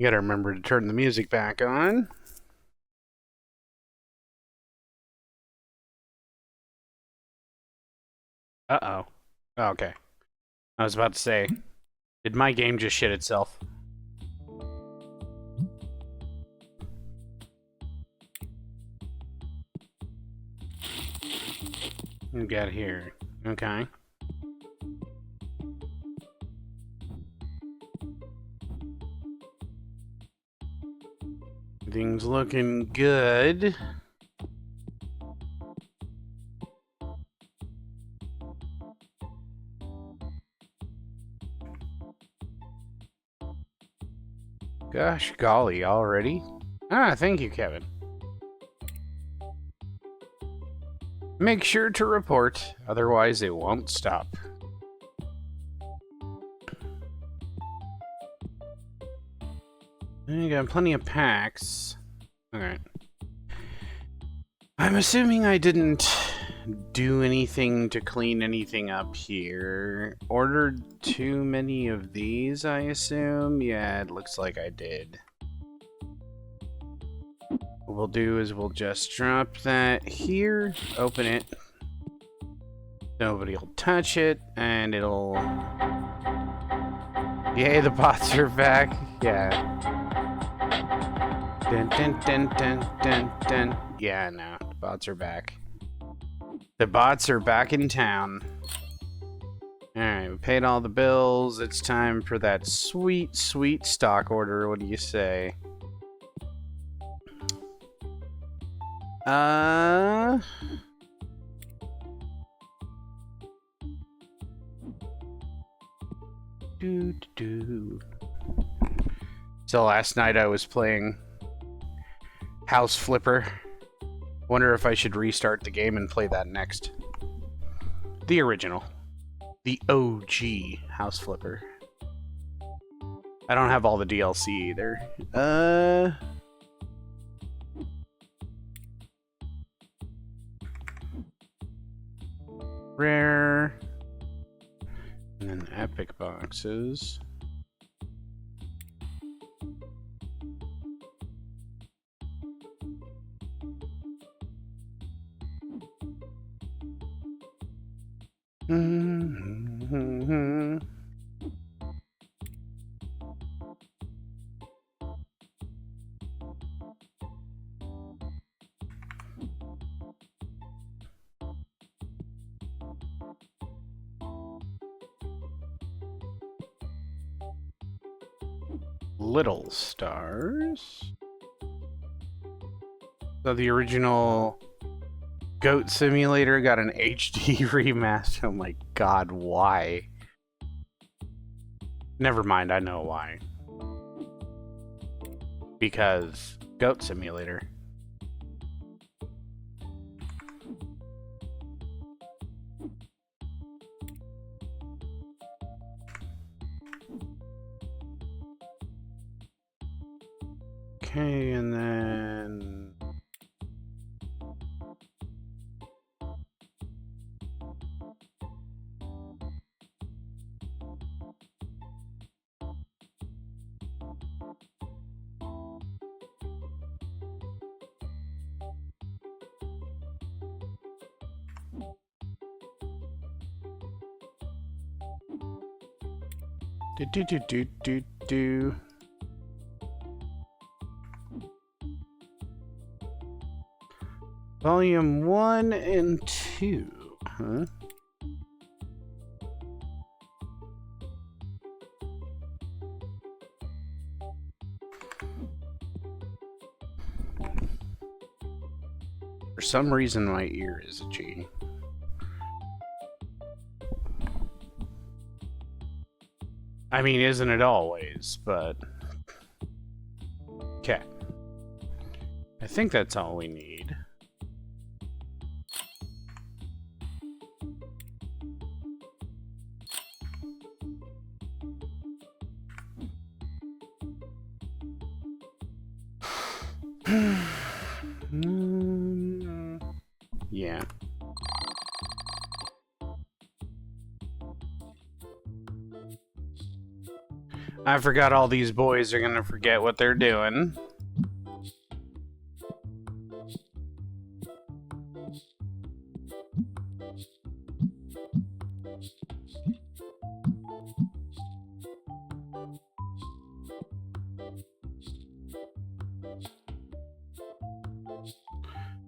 You gotta remember to turn the music back on. Uh-oh. Oh, okay. I was about to say, did my game just shit itself? We got here. Okay. Everything's looking good. Gosh golly, already? Ah, thank you, Kevin. Make sure to report, otherwise it won't stop. You got plenty of packs. Alright. I'm assuming I didn't do anything to clean anything up here. Ordered too many of these, I assume? Yeah, it looks like I did. What we'll do is we'll just drop that here, open it. Nobody will touch it, and it'll... Yay, the bots are back. Yeah. Dun dun dun dun dun dun. Yeah, no, the bots are back. The bots are back in town. Alright, we paid all the bills. It's time for that sweet, sweet stock order. What do you say? So last night I was playing House Flipper. Wonder if I should restart the game and play that next. The original. The OG House Flipper. I don't have all the DLC either. Rare. And then epic boxes. Little Stars. So the original Goat Simulator got an HD remaster. Oh my god, why? Never mind, I know why. Because Goat Simulator. Okay, and then... Do. Volume 1 and 2, huh? For some reason, my ear is itchy. I mean, isn't it always, but... Okay. I think that's all we need. Yeah. I forgot all these boys are gonna forget what they're doing.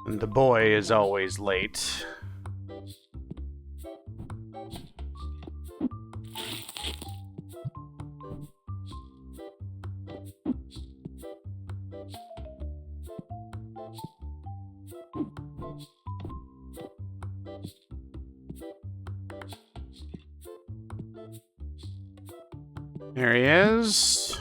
And the boy is always late. There he is.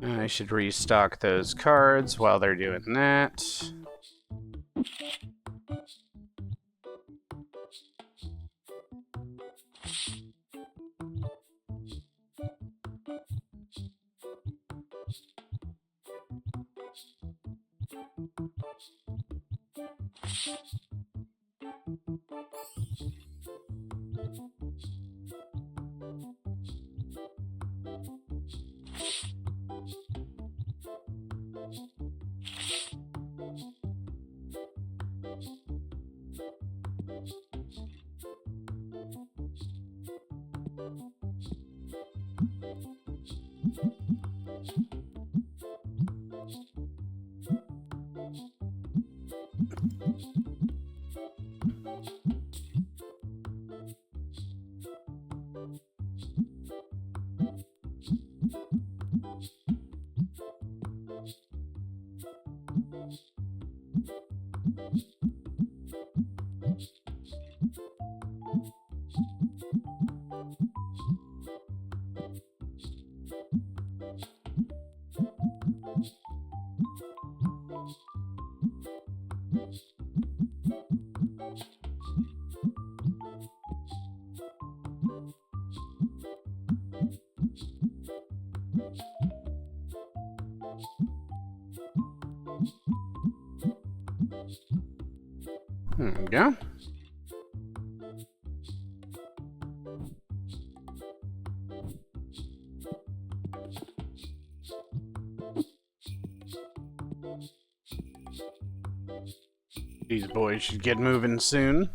I should restock those cards while they're doing that. There we go. These boys should get moving soon.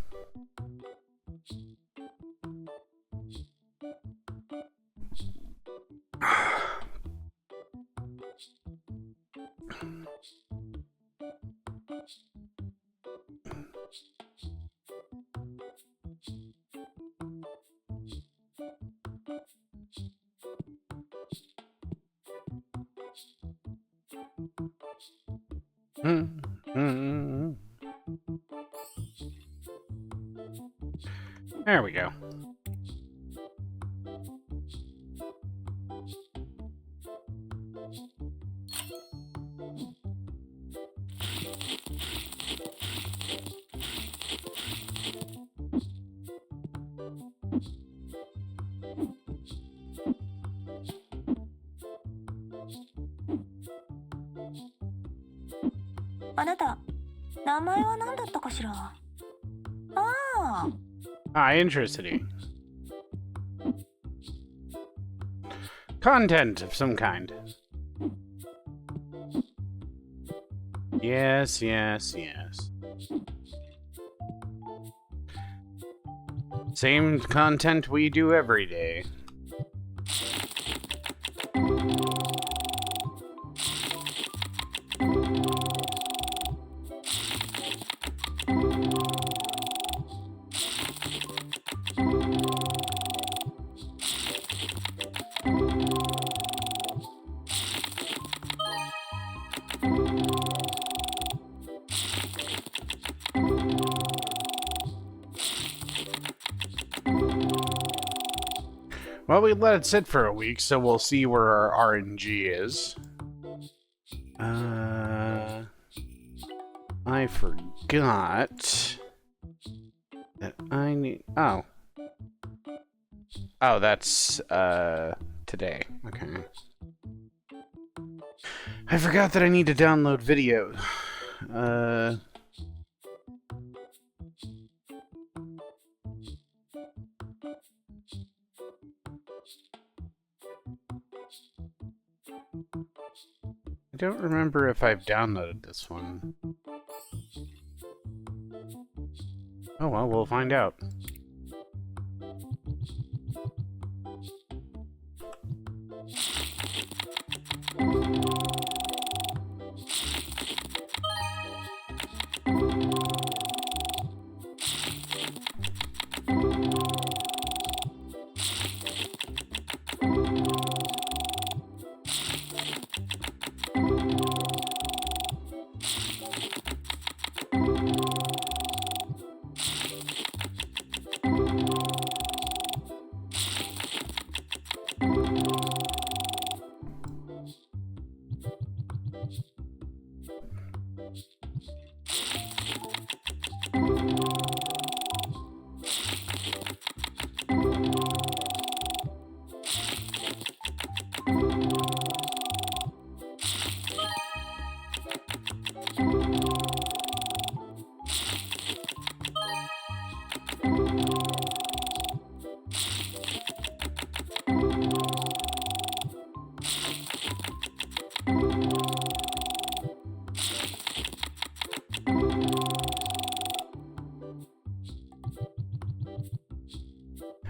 There we go. Interesting. Content of some kind. Yes, yes, yes. Same content we do every day. Well, we let it sit for a week, so we'll see where our RNG is. I forgot that I need... Oh. Oh, that's, today. Okay. I forgot that I need to download video. I don't remember if I've downloaded this one. Oh well, we'll find out.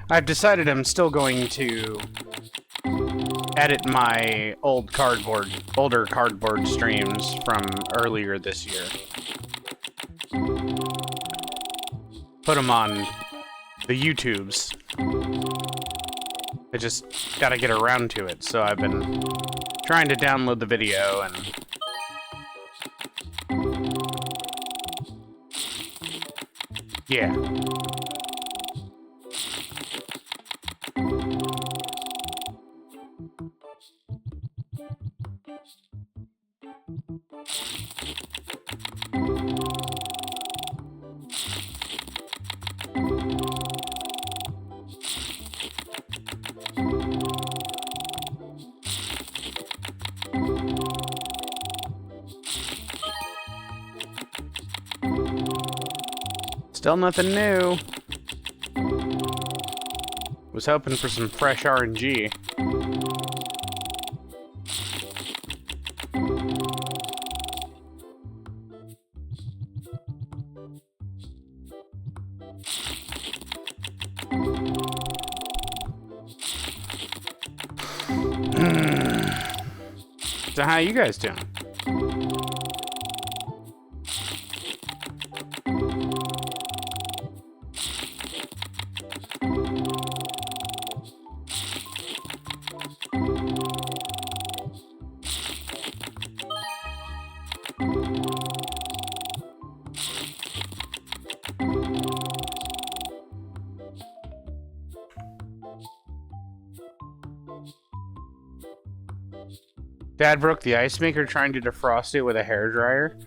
I've decided I'm still going to edit my older cardboard streams from earlier this year. Put them on the YouTubes. I just gotta get around to it, so I've been trying to download the video and... yeah. Still nothing new. Was hoping for some fresh RNG. So how you guys doing? Dad broke the ice maker trying to defrost it with a hairdryer.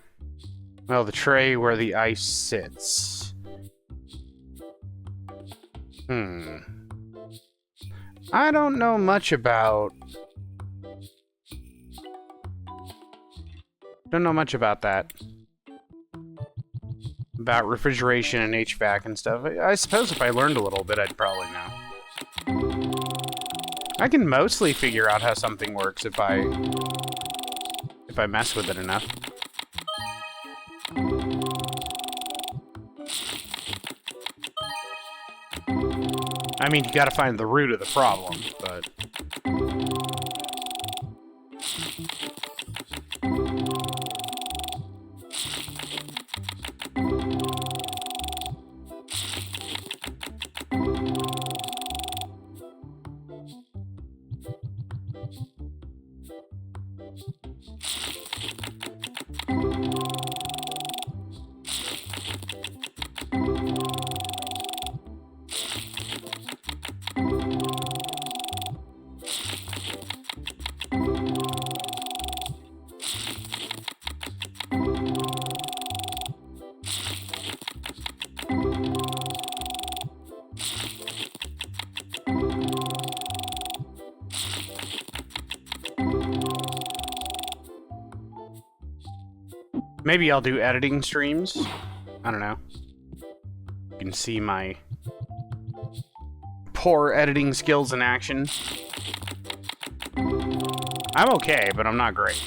Well, the tray where the ice sits. I don't know much about... Don't know much about that. About refrigeration and HVAC and stuff. I suppose if I learned a little bit, I'd probably know. I can mostly figure out how something works if I mess with it enough. I mean, you gotta find the root of the problem, but... Maybe I'll do editing streams. I don't know. You can see my poor editing skills in action. I'm okay, but I'm not great.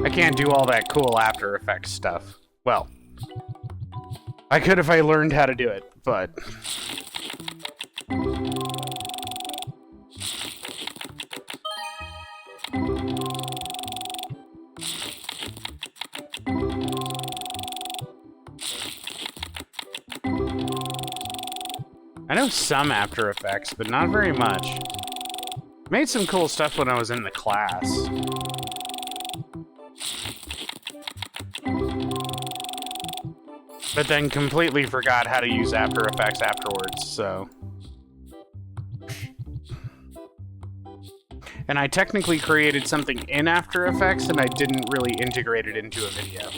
I can't do all that cool After Effects stuff. Well, I could if I learned how to do it, but... I know some After Effects, but not very much. Made some cool stuff when I was in the class. But then completely forgot how to use After Effects afterwards, so... And I technically created something in After Effects, and I didn't really integrate it into a video.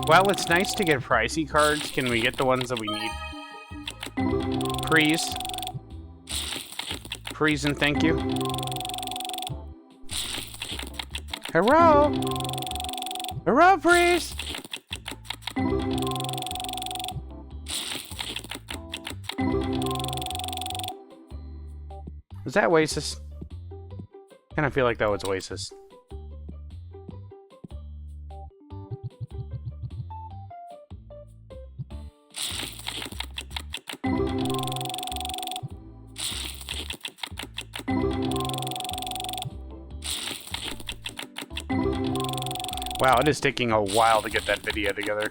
Well, it's nice to get pricey cards. Can we get the ones that we need? Please. Please and thank you. Hello? Hello, please? Was that Oasis? I kind of feel like that was Oasis. Wow, it is taking a while to get that video together.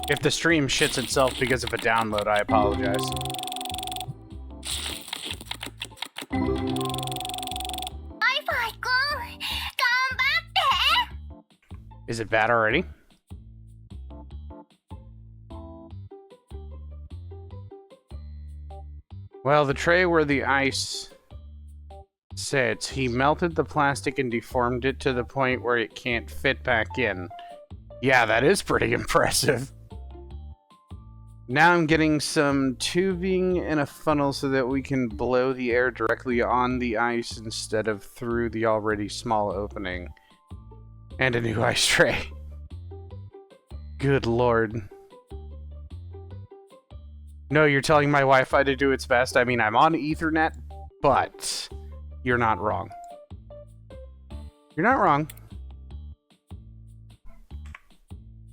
If the stream shits itself because of a download, I apologize. Is it bad already? Well, the tray where the ice sits, he melted the plastic and deformed it to the point where it can't fit back in. Yeah, that is pretty impressive. Now I'm getting some tubing and a funnel so that we can blow the air directly on the ice instead of through the already small opening. And a new ice tray. Good lord. No, you're telling my Wi-Fi to do its best. I mean, I'm on Ethernet, but you're not wrong. You're not wrong.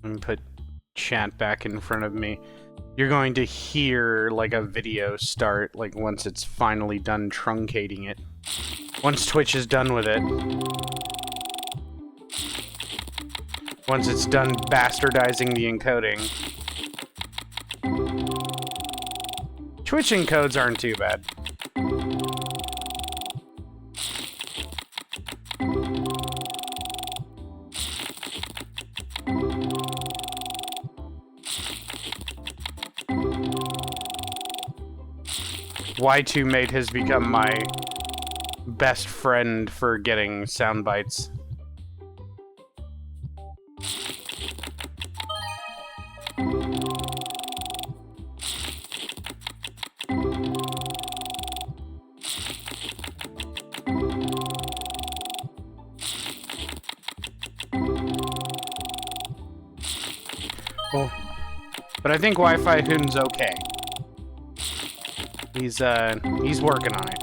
Let me put chat back in front of me. You're going to hear, like, a video start, like, once it's finally done truncating it. Once Twitch is done with it. Once it's done bastardizing the encoding. Twitch encodes aren't too bad. Y2Mate has become my best friend for getting sound bites. But I think Wi-Fi Hoon's okay. He's working on it.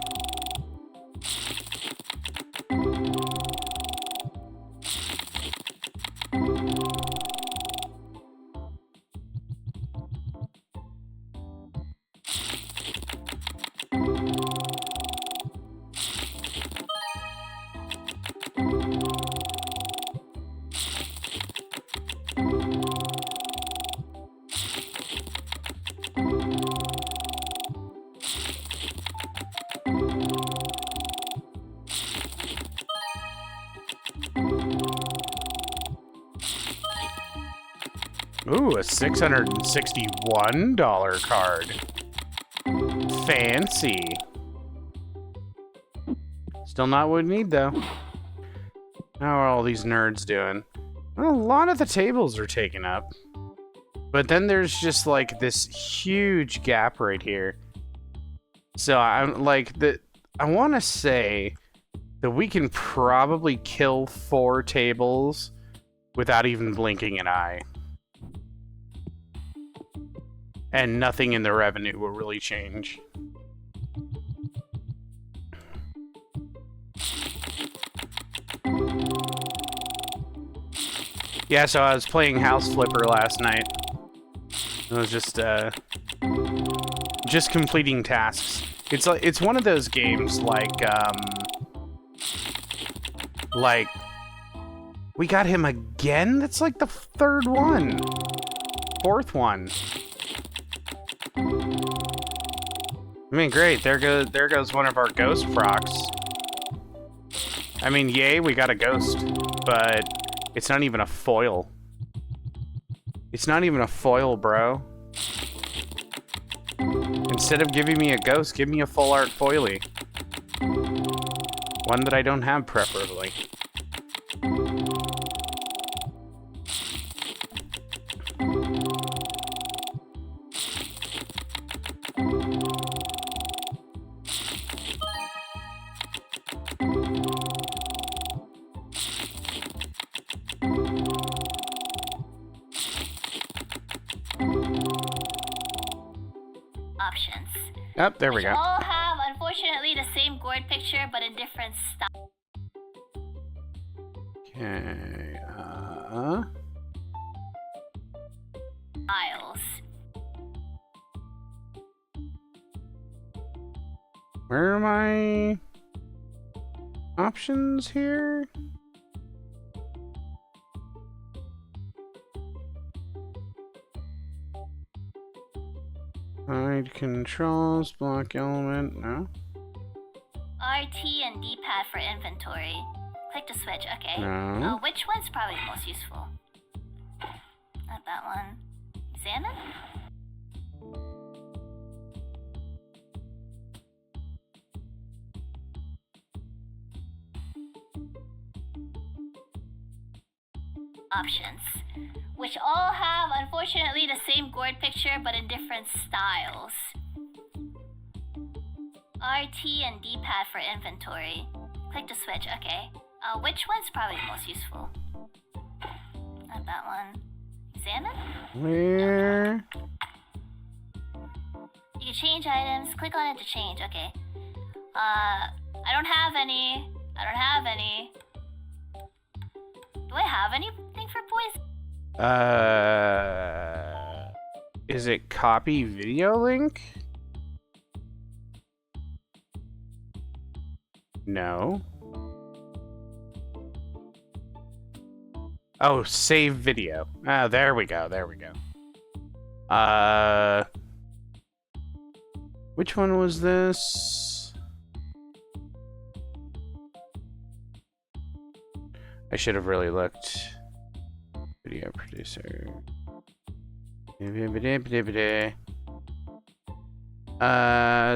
Ooh, a $661 card. Fancy. Still not what we need, though. How are all these nerds doing? Well, a lot of the tables are taken up. But then there's just, like, this huge gap right here. So, I'm like, I want to say that we can probably kill 4 tables without even blinking an eye. And nothing in the revenue will really change. Yeah, so I was playing House Flipper last night. I was just completing tasks. It's one of those games like we got him again? That's like the 3rd one. 4th one. I mean, great. There goes one of our ghost procs. I mean, yay, we got a ghost, but it's not even a foil. It's not even a foil, bro. Instead of giving me a ghost, give me a full art foily. One that I don't have, preferably. Options. Oh, there we go. All have, unfortunately, the same gourd picture, but in different style. Okay, styles. Where are my options here? Hide controls, block element, no? RT and D-pad for inventory. Click to switch, okay. No. Which one's probably the most useful? Not that one. Examine? Options. Which all have, unfortunately, the same gourd picture, but in different styles. RT and D-pad for inventory. Click to switch, okay. Which one's probably the most useful? Not that one. Examine? Where? You can change items. Click on it to change, okay. I don't have any. Do I have anything for poison? Is it copy video link? No. Oh, save video. Ah, there we go. Which one was this? I should have really looked. Video producer.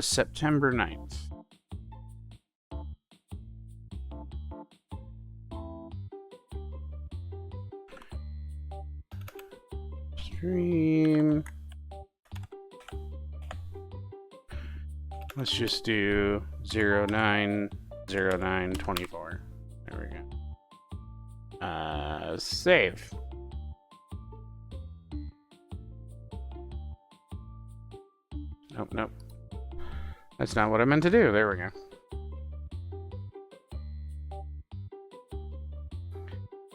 September 9th. Stream. Let's just do 090924. There we go. Save. Nope, nope. That's not what I meant to do. There we go.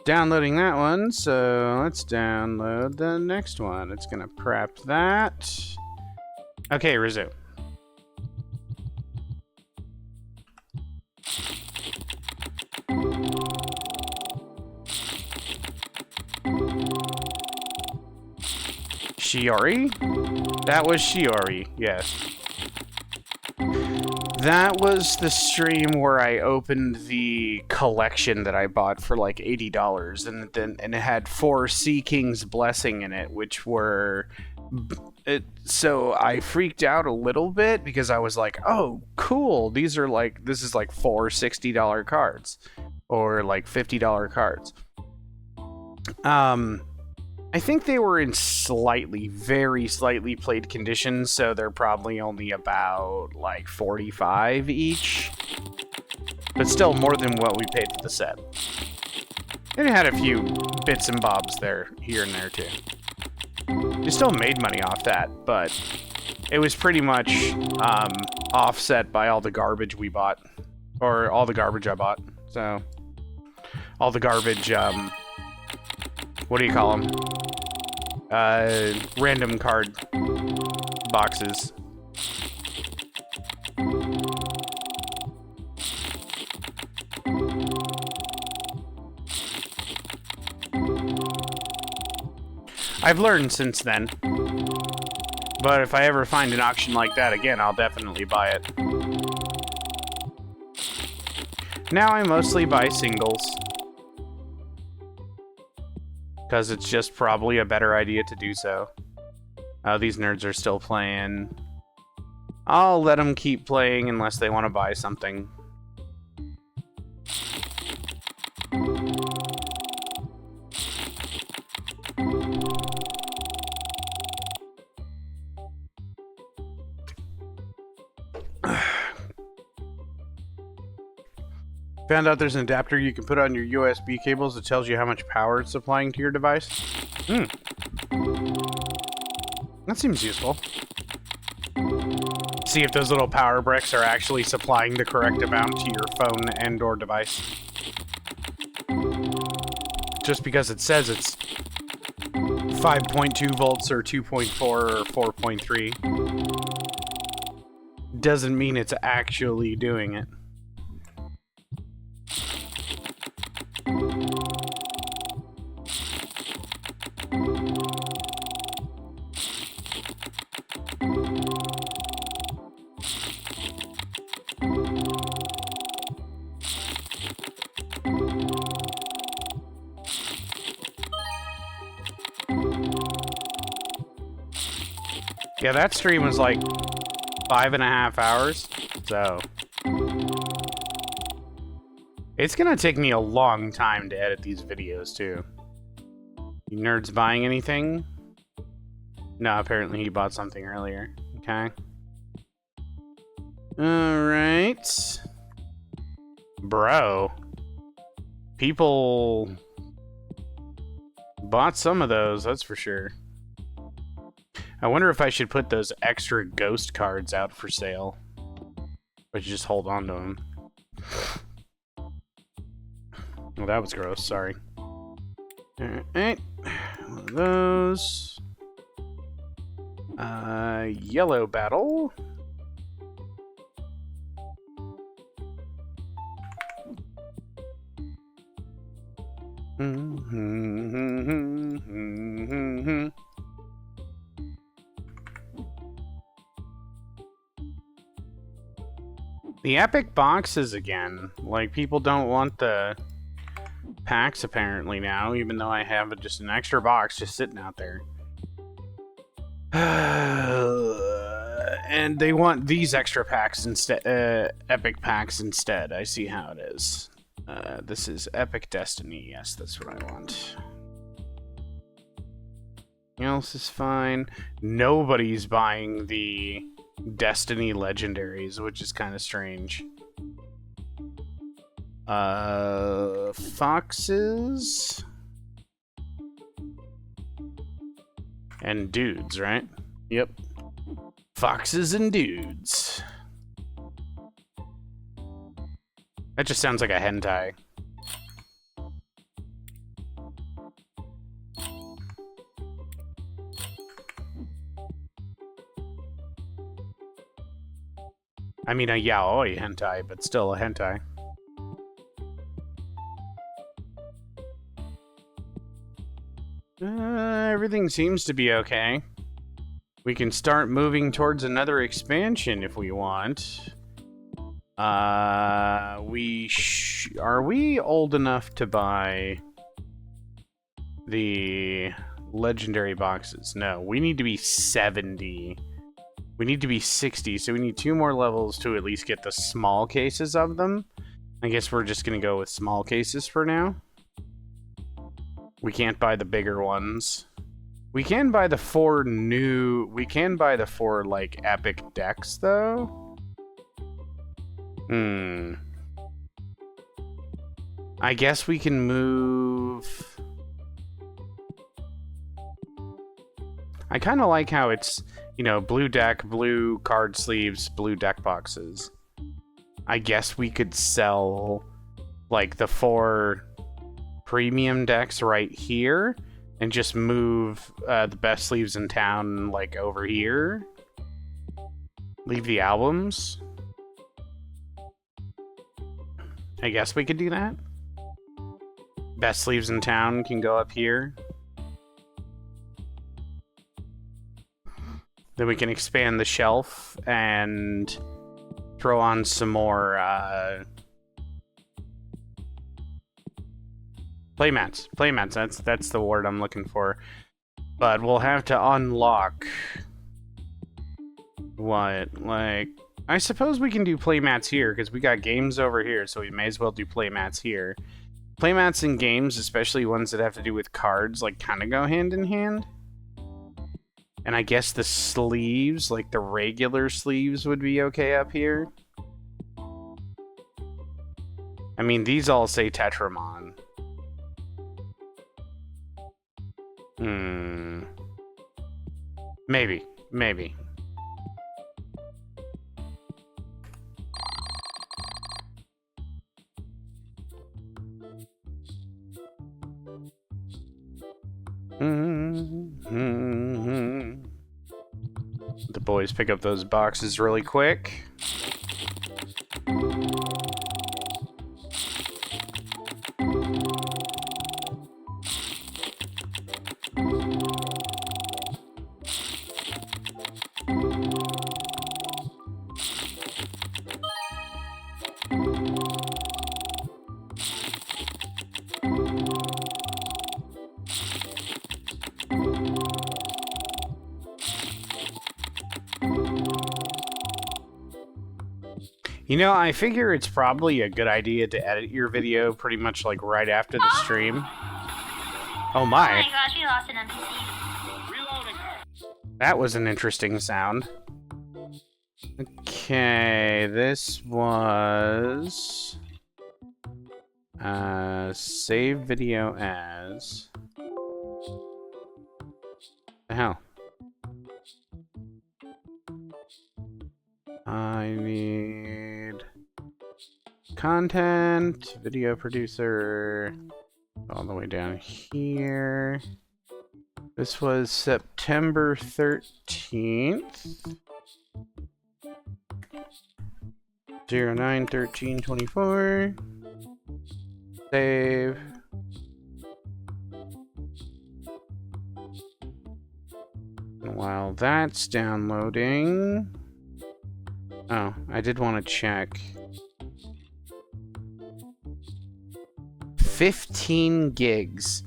Downloading that one, so let's download the next one. It's gonna prep that. Okay, resume. Shiori? That was Shiori, yes. That was the stream where I opened the collection that I bought for like $80, and it had 4 Sea King's Blessing in it, which were... So I freaked out a little bit because I was like, oh, cool, this is like 4 $60 cards, or like $50 cards. I think they were in very slightly played condition, so they're probably only about like 45 each. But still more than what we paid for the set. And it had a few bits and bobs there, here and there too. We still made money off that, but it was pretty much offset by all the garbage we bought. Or all the garbage I bought. So, all the garbage, what do you call them? Random card boxes. I've learned since then. But if I ever find an auction like that again, I'll definitely buy it. Now I mostly buy singles. Because it's just probably a better idea to do so. Oh, these nerds are still playing. I'll let them keep playing unless they want to buy something. Found out there's an adapter you can put on your USB cables that tells you how much power it's supplying to your device. That seems useful. See if those little power bricks are actually supplying the correct amount to your phone and or device. Just because it says it's 5.2 volts or 2.4 or 4.3 doesn't mean it's actually doing it. Yeah, that stream was like 5.5 hours, so it's gonna take me a long time to edit these videos too. You nerds buying anything? No, apparently he bought something earlier. Okay. Alright. Bro. People bought some of those, that's for sure. I wonder if I should put those extra ghost cards out for sale. But just hold on to them. Well, that was gross, sorry. Alright. One of those. Yellow battle. The epic boxes again. Like, people don't want the packs apparently now, even though I have just an extra box just sitting out there. And they want these extra packs instead, epic packs instead. I see how it is. This is Epic Destiny. Yes, that's what I want. Everything else is fine. Nobody's buying the Destiny legendaries, which is kind of strange. Foxes and dudes, right? Yep. Foxes and dudes. That just sounds like a hentai. I mean, a yaoi hentai, but still a hentai. Everything seems to be okay. We can start moving towards another expansion if we want. Are we old enough to buy the legendary boxes? No, we need to be 70. We need to be 60, so we need 2 more levels to at least get the small cases of them. I guess we're just gonna go with small cases for now. We can't buy the bigger ones. We can buy the 4 like epic decks though. I guess we can move. I kind of like how it's, you know, blue deck, blue card sleeves, blue deck boxes. I guess we could sell like the 4 premium decks right here and just move the best sleeves in town like over here. Leave the albums. I guess we could do that. Best sleeves in town can go up here. Then we can expand the shelf and throw on some more playmats. Playmats, that's the word I'm looking for. But we'll have to unlock what? Like, I suppose we can do playmats here because we got games over here, so we may as well do playmats here. Playmats and games, especially ones that have to do with cards, like kind of go hand in hand. And I guess the sleeves, like the regular sleeves, would be okay up here. I mean, these all say Tetramon. Maybe. The boys pick up those boxes really quick. You know, I figure it's probably a good idea to edit your video pretty much like right after the stream. Oh my. Oh my gosh, we lost an NPC. Reloading. That was an interesting sound. Okay, this was... save video as... The hell? I need content, video producer, all the way down here. This was September 13th. 09/13/24. Save. And while that's downloading... Oh, I did want to check. 15 gigs.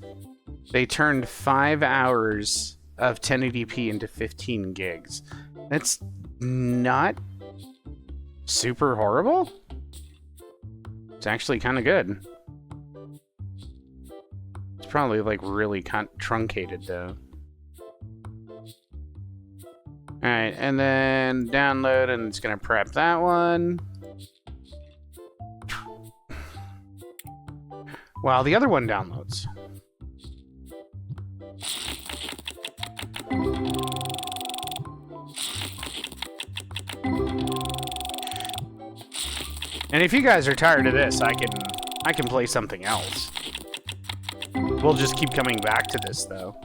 They turned 5 hours of 1080p into 15 gigs. That's not super horrible. It's actually kind of good. It's probably like really truncated though. Alright, and then download, and it's gonna prep that one. While the other one downloads. And if you guys are tired of this, I can play something else. We'll just keep coming back to this, though.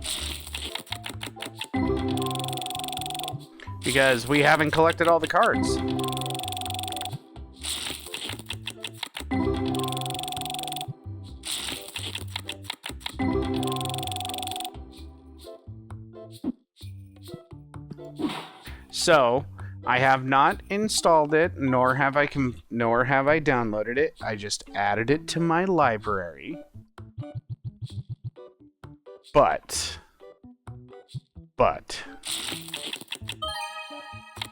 Because we haven't collected all the cards. So, I have not installed it, nor have I downloaded it. I just added it to my library. But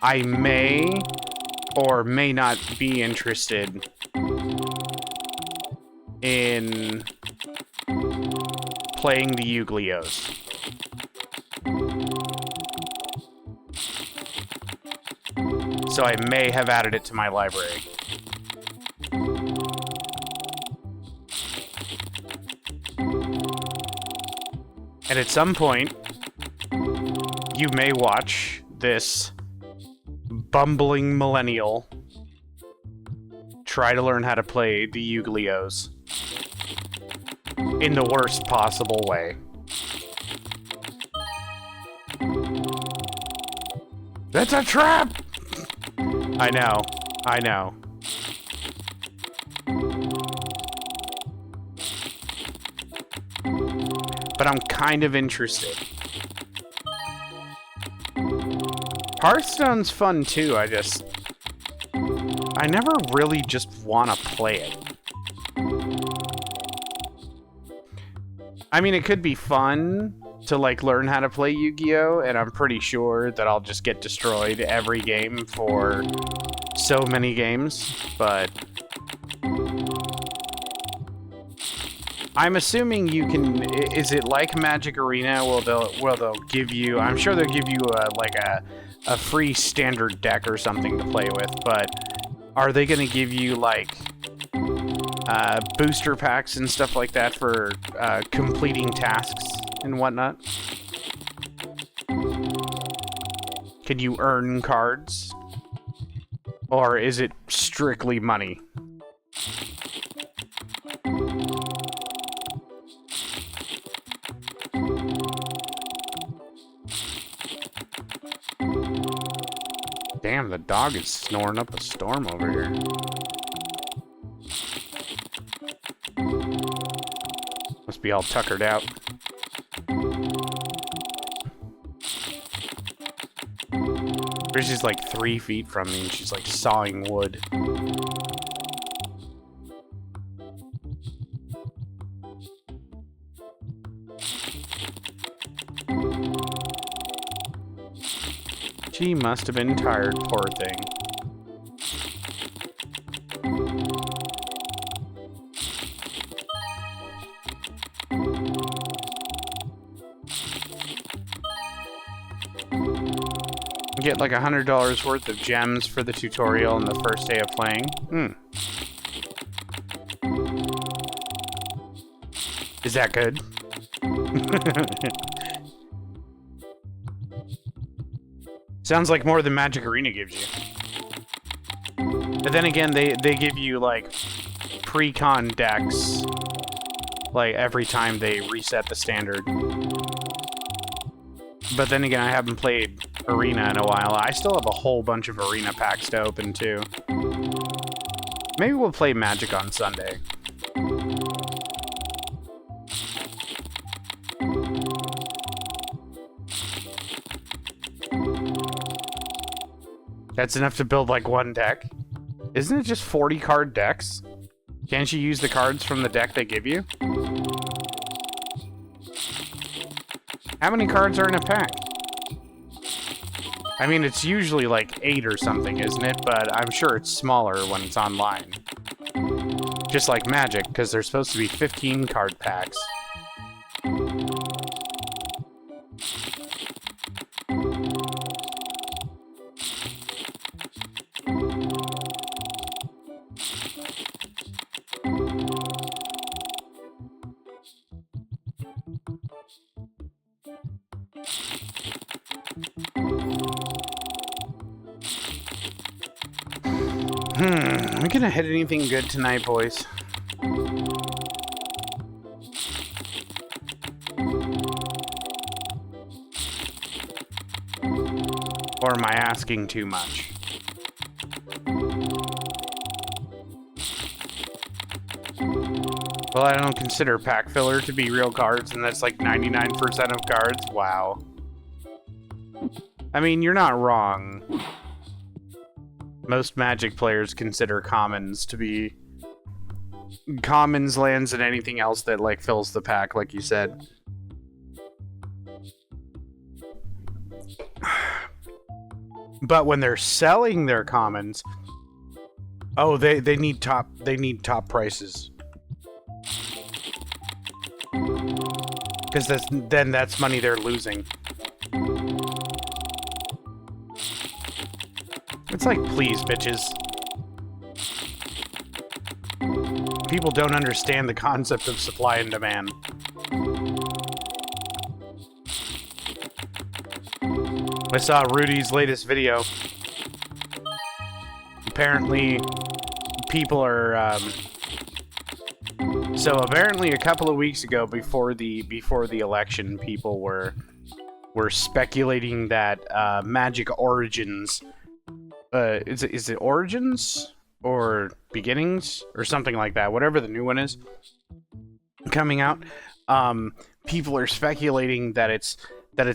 I may or may not be interested in playing the Yu-Gi-Ohs. So I may have added it to my library. And at some point, you may watch this bumbling millennial try to learn how to play the Yu-Gi-Ohs in the worst possible way. That's a trap! I know. But I'm kind of interested. Hearthstone's fun too, I never really just want to play it. I mean, it could be fun to, like, learn how to play Yu-Gi-Oh! And I'm pretty sure that I'll just get destroyed every game for so many games, but I'm assuming you can. Is it like Magic Arena? They'll give you. I'm sure they'll give you a free standard deck or something to play with. But are they going to give you like booster packs and stuff like that for completing tasks and whatnot? Can you earn cards, or is it strictly money? Damn, the dog is snoring up a storm over here. Must be all tuckered out. She's like 3 feet from me and she's like sawing wood. She must have been tired, poor thing. Get like $100 worth of gems for the tutorial on the first day of playing. Is that good? Sounds like more than Magic Arena gives you. But then again, they give you like pre-con decks like every time they reset the standard. But then again, I haven't played Arena in a while. I still have a whole bunch of Arena packs to open too. Maybe we'll play Magic on Sunday. That's enough to build like one deck. Isn't it just 40 card decks? Can't you use the cards from the deck they give you? How many cards are in a pack? I mean, it's usually like 8 or something, isn't it? But I'm sure it's smaller when it's online. Just like Magic, because there's supposed to be 15 card packs. we gonna hit anything good tonight, boys? Or am I asking too much? Well, I don't consider pack filler to be real cards, and that's like 99% of cards. Wow. I mean, you're not wrong. Most Magic players consider commons to be commons, lands, and anything else that like fills the pack, like you said. But when they're selling their commons, oh, they need top prices. Because that's money they're losing. It's like, please, bitches. People don't understand the concept of supply and demand. I saw Rudy's latest video. Apparently, people are... So apparently, a couple of weeks ago, before the election, people were speculating that Magic Origins, is it Origins or Beginnings or something like that? Whatever the new one is coming out, people are speculating that it's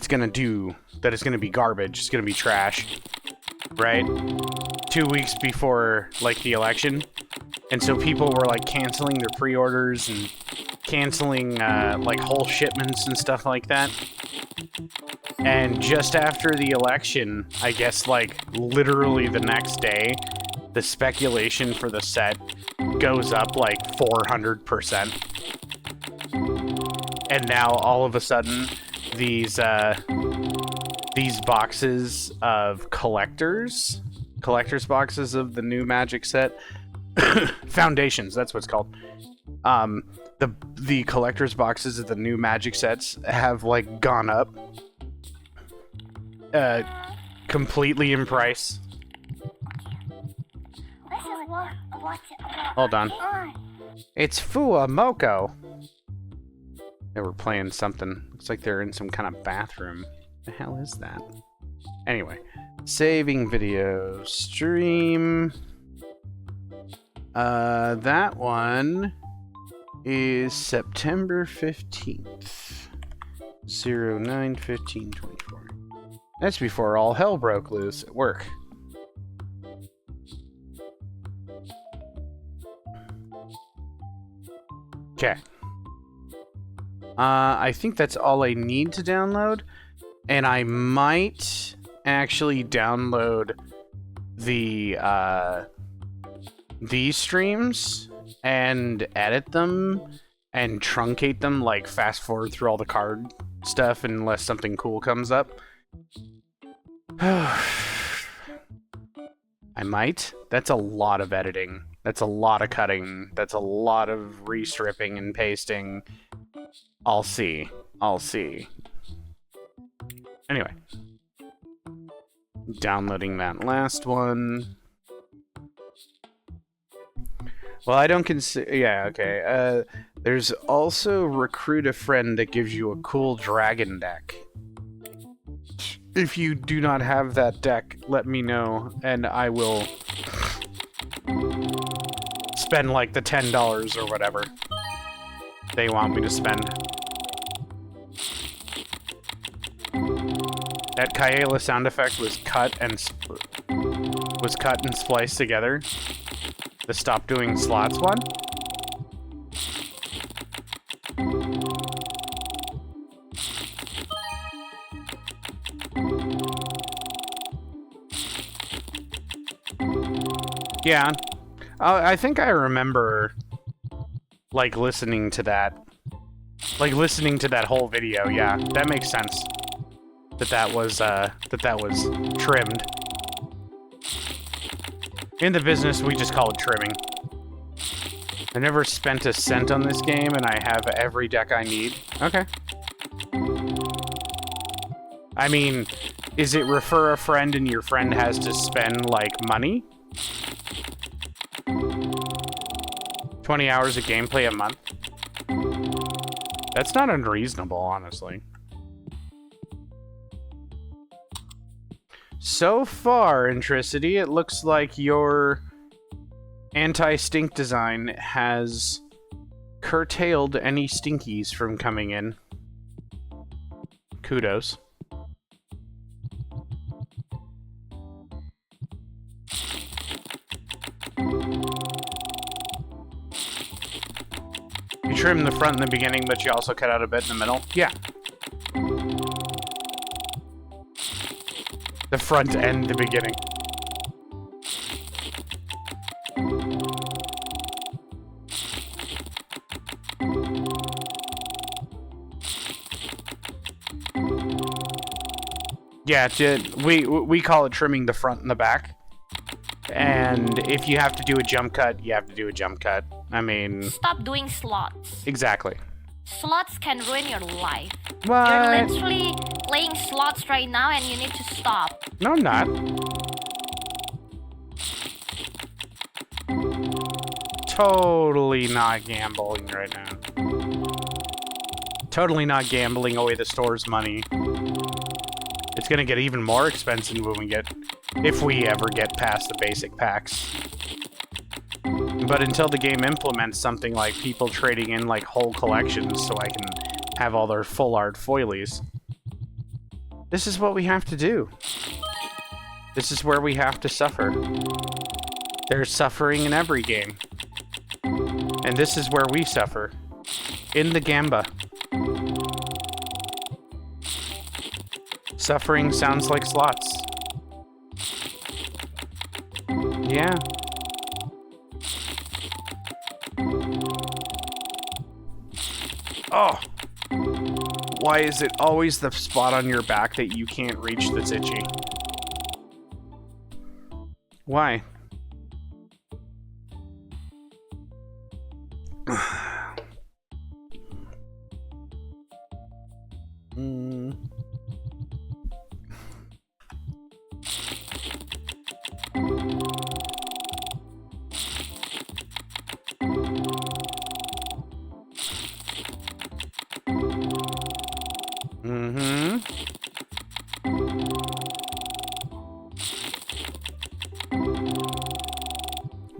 gonna be garbage. It's gonna be trash, right? 2 weeks before like the election. And so people were like canceling their pre-orders and canceling like whole shipments and stuff like that. And just after the election, I guess like literally the next day, the speculation for the set goes up like 400%. And now all of a sudden, these boxes of collectors boxes of the new Magic set, Foundations, that's what it's called. The collector's boxes of the new Magic sets have like gone up completely in price. Hold on. It's Fuamoko. They were playing something. Looks like they're in some kind of bathroom. The hell is that? Anyway, saving video stream. That one is September 15th. 09/15/24. That's before all hell broke loose at work. Okay. I think that's all I need to download. And I might actually download these streams and edit them and truncate them, like fast forward through all the card stuff unless something cool comes up. I might. That's a lot of editing. That's a lot of cutting. That's a lot of restripping and pasting. I'll see. I'll see. Anyway. Downloading that last one. Well, I don't consider... Yeah, okay. There's also Recruit a Friend that gives you a cool dragon deck. If you do not have that deck, let me know, and I will spend like the $10 or whatever they want me to spend. That Kaela sound effect was cut and spliced together. The Stop Doing Slots one. Yeah, I think I remember, like, listening to that whole video. Yeah, that makes sense. That was trimmed. In the business, we just call it trimming. I never spent a cent on this game, and I have every deck I need. Okay. I mean, is it refer a friend and your friend has to spend, like, money? 20 hours of gameplay a month? That's not unreasonable, honestly. So far, Intricity, it looks like your anti-stink design has curtailed any stinkies from coming in. Kudos. You trim the front in the beginning, but you also cut out a bit in the middle? Yeah. The front and the beginning. Yeah, we call it trimming the front and the back. And if you have to do a jump cut, you have to do a jump cut. I mean... Stop doing slots. Exactly. Slots can ruin your life. What? You're literally playing slots right now and you need to stop. No, I'm not. Totally not gambling right now. Totally not gambling away the store's money. It's gonna get even more expensive when we get... if we ever get past the basic packs. But until the game implements something like people trading in like whole collections so I can have all their full art foilies, this is what we have to do. This is where we have to suffer. There's suffering in every game. And this is where we suffer. In the Gamba. Suffering sounds like slots. Yeah. Oh. Why is it always the spot on your back that you can't reach that's itchy? Why?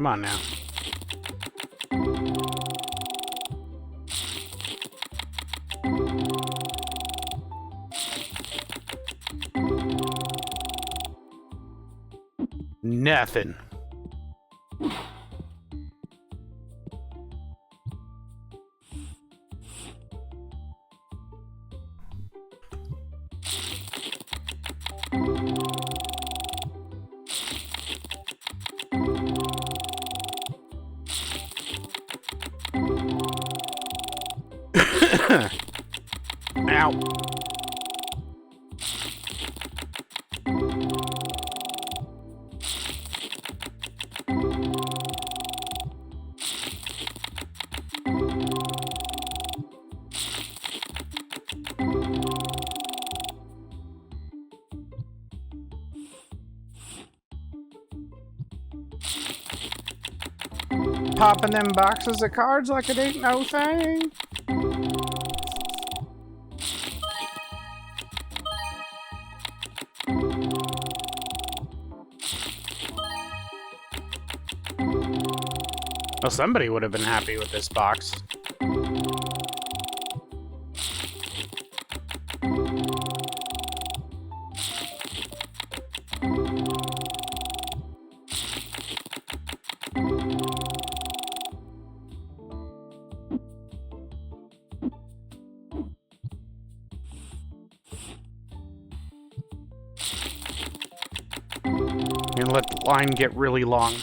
Come on now. Nothing. Ow. Popping them boxes of cards like it ain't no thing. Well, somebody would have been happy with this box. And let the line get really long.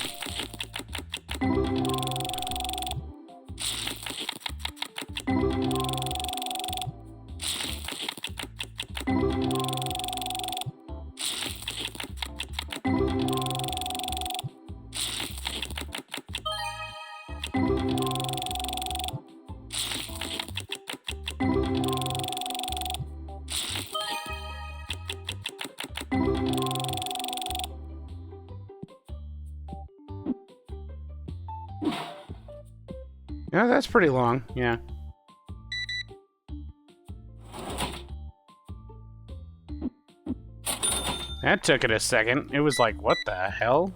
Oh, that's pretty long, yeah. That took it a second. It was like, what the hell?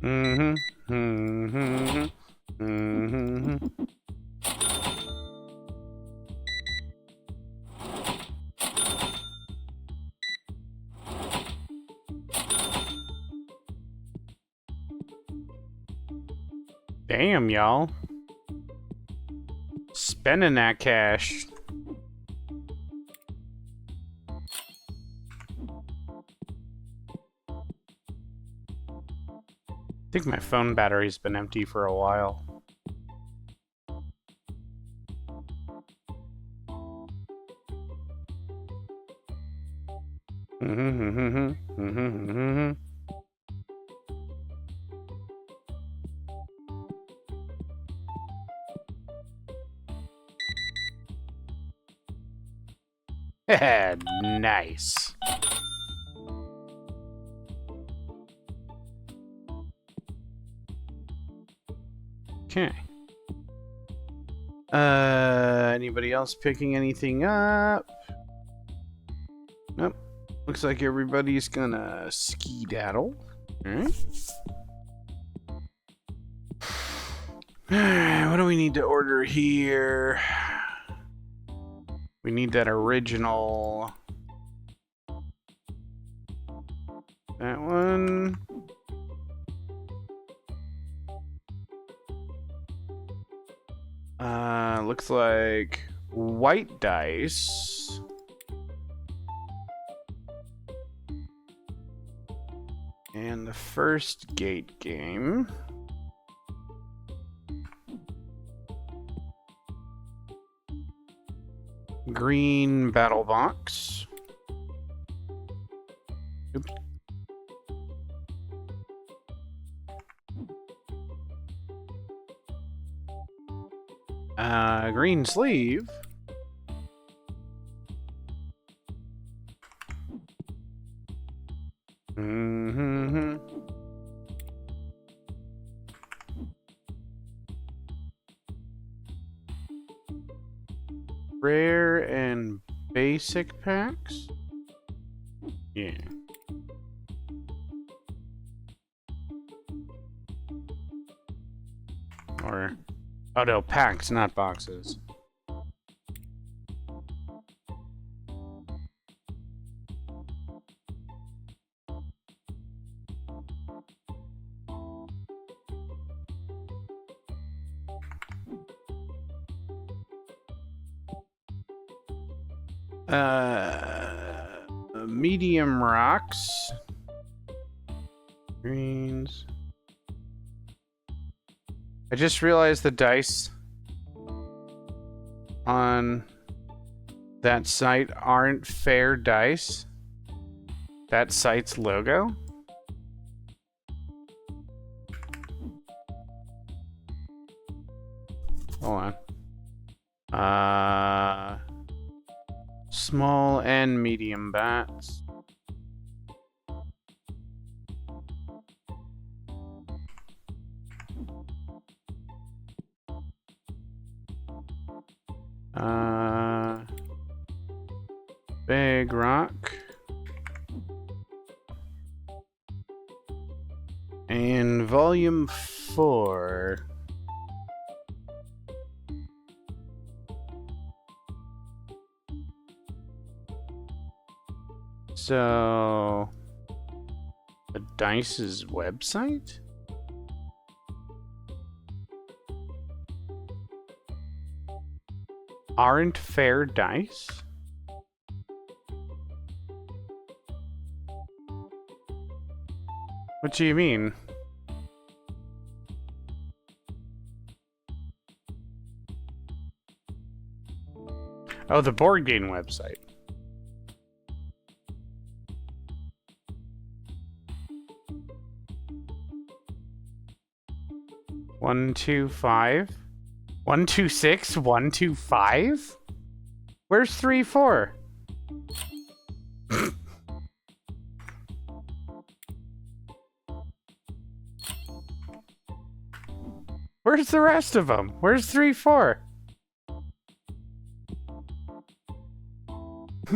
Mm-hmm. Mm-hmm. Mm-hmm. Damn, y'all. Spending that cash. I think my phone battery's been empty for a while. Nice. Okay. Anybody else picking anything up? Nope. Looks like everybody's gonna skedaddle. Alright. What do we need to order here? We need that original. That one. Looks like white dice. And the first gate game. Green battle box. Oops. Green sleeve. Mm-hmm. Rare and basic packs? Yeah. Or... oh no, packs, not boxes. Medium rocks. Greens. I just realized the dice on that site aren't fair dice. That site's logo. Hold on. Small and medium bats. Big rock. And volume 4. So, the Dice's website? Aren't fair dice? What do you mean? Oh, the board game website. One, two, five. 126, 125? Where's 3, 4? Where's the rest of them? Where's 3, 4?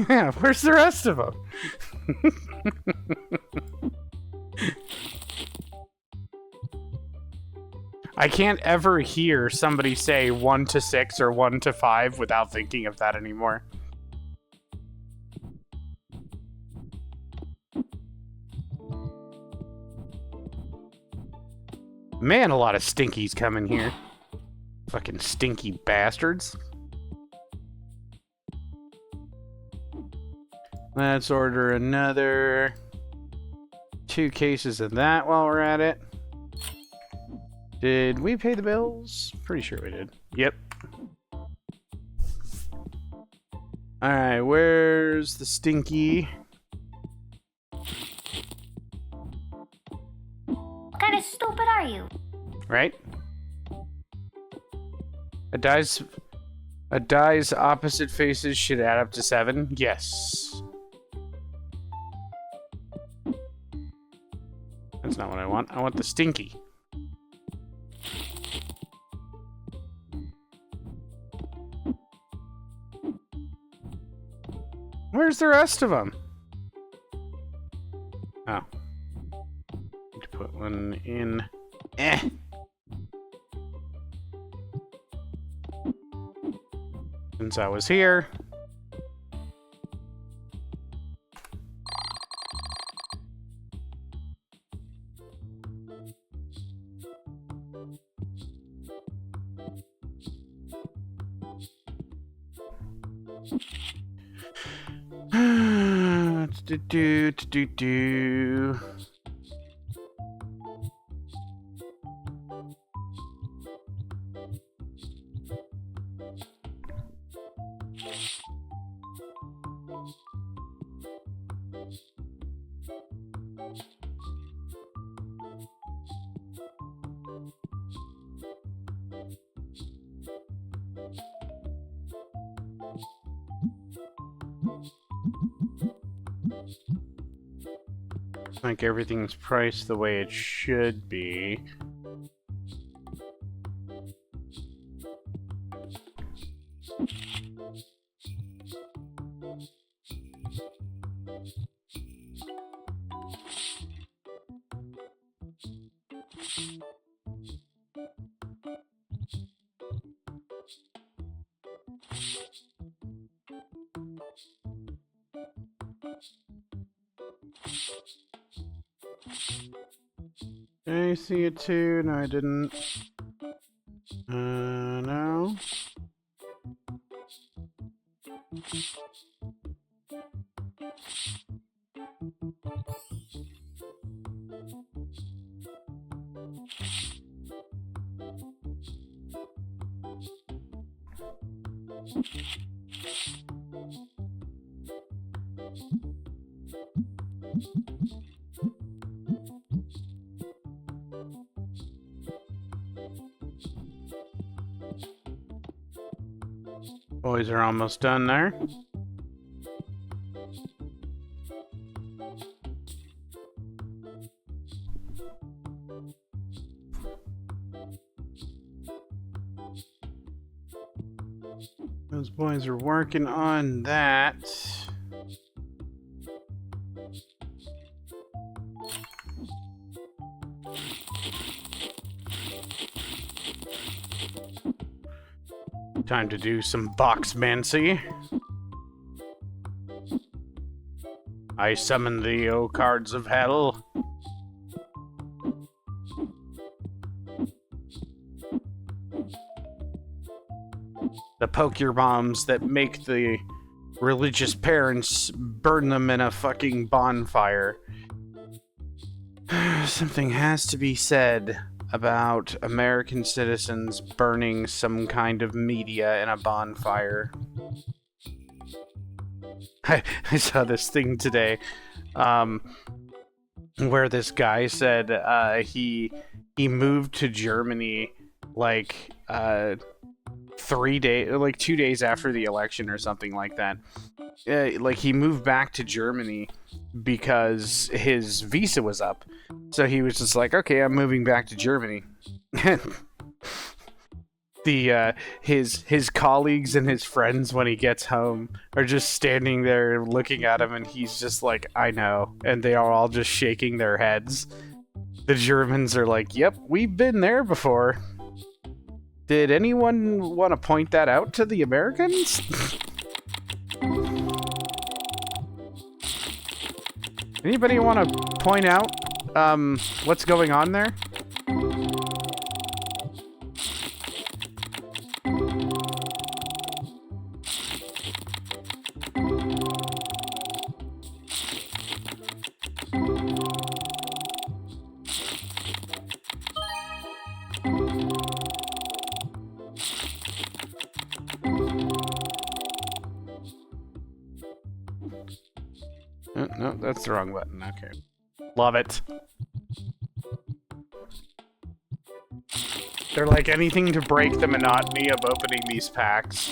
Yeah, where's the rest of them? I can't ever hear somebody say 1 to 6 or 1 to 5 without thinking of that anymore. Man, a lot of stinkies coming here. Fucking stinky bastards. Let's order another 2 cases of that while we're at it. Did we pay the bills? Pretty sure we did. Yep. Alright, where's the stinky? What kind of stupid are you? Right? A die's opposite faces should add up to 7? Yes. That's not what I want. I want the stinky. Where's the rest of them? Oh. Need to put one in. Since I was here. Do. Like everything's priced the way it should be. Did I see it too? No, I didn't. No. Boys are almost done there. Those boys are working on that. Time to do some boxmancy. I summon thee, O cards of hell. The poker bombs that make the religious parents burn them in a fucking bonfire. Something has to be said about American citizens burning some kind of media in a bonfire. I saw this thing today, where this guy said he moved to Germany like like 2 days after the election or something like that. Like he moved back to Germany because his visa was up. So he was just like, okay, I'm moving back to Germany. His colleagues and his friends when he gets home are just standing there looking at him, and he's just like, I know, and they are all just shaking their heads. The Germans are like, yep, we've been there before. Did anyone want to point that out to the Americans? Anybody want to point out what's going on there? No, that's the wrong button. Okay. Love it. They're like anything to break the monotony of opening these packs.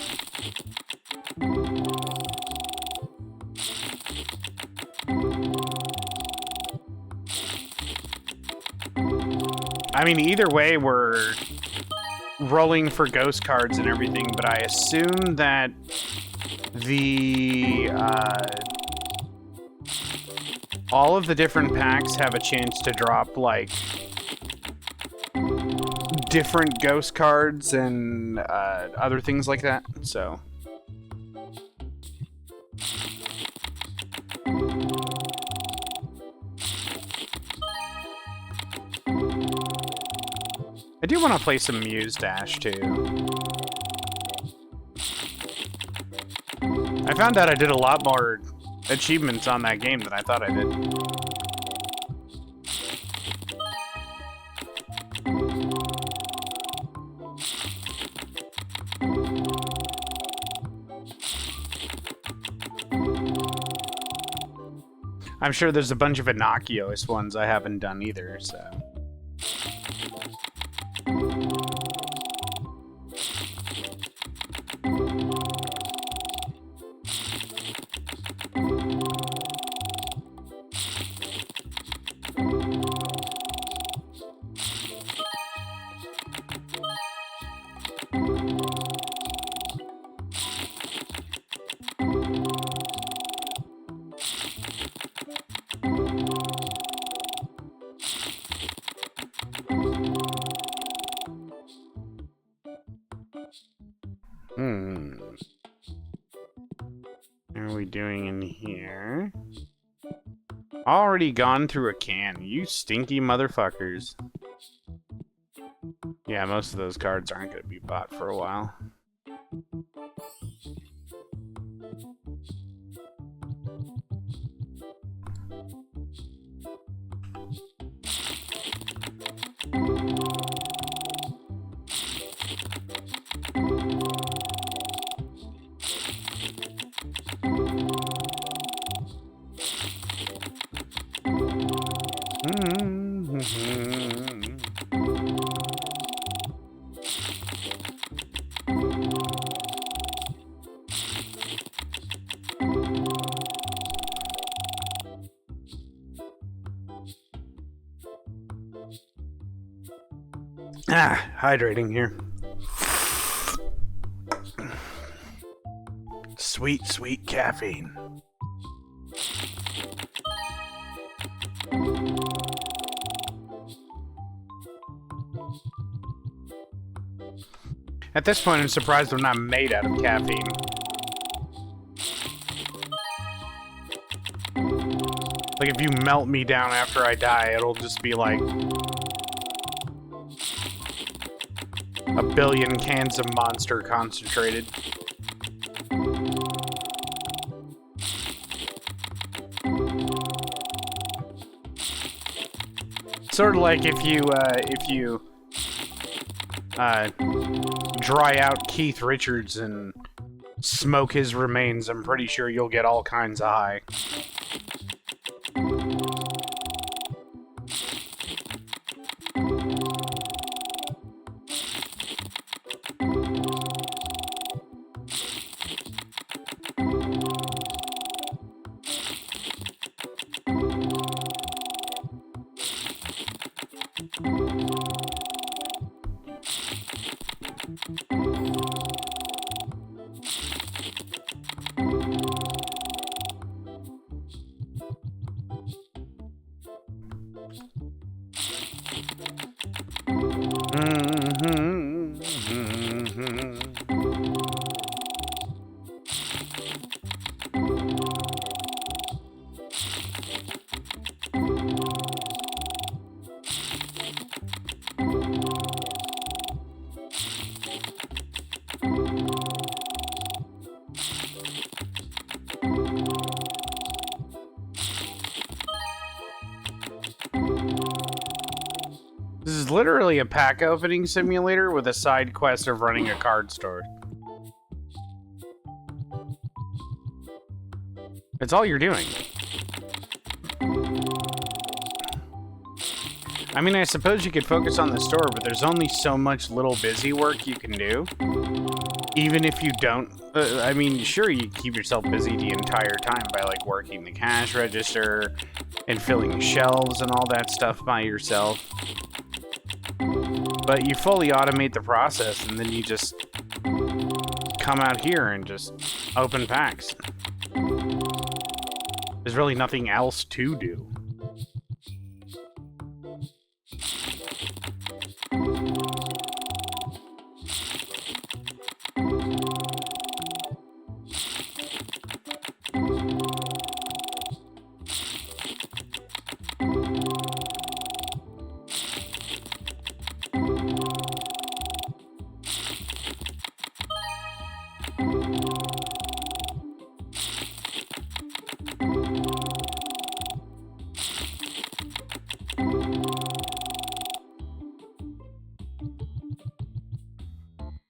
I mean, either way, we're rolling for ghost cards and everything, but I assume that the all of the different packs have a chance to drop like different ghost cards and other things like that. So I do want to play some Muse Dash too. I found out I did a lot more achievements on that game than I thought I did. I'm sure there's a bunch of innocuous ones I haven't done either, so... What are we doing in here? Already gone through a can, you stinky motherfuckers. Yeah, most of those cards aren't going to be bought for a while. Hydrating here. Sweet, sweet caffeine. At this point, I'm surprised I'm not made out of caffeine. Like, if you melt me down after I die, it'll just be like a billion cans of Monster concentrated. Sort of like if you dry out Keith Richards and smoke his remains, I'm pretty sure you'll get all kinds of high. This is literally a pack opening simulator with a side quest of running a card store. That's all you're doing. I mean, I suppose you could focus on the store, but there's only so much little busy work you can do. Even if you don't... I mean, sure, you keep yourself busy the entire time by, like, working the cash register and filling shelves and all that stuff by yourself. But you fully automate the process, and then you just come out here and just open packs. There's really nothing else to do.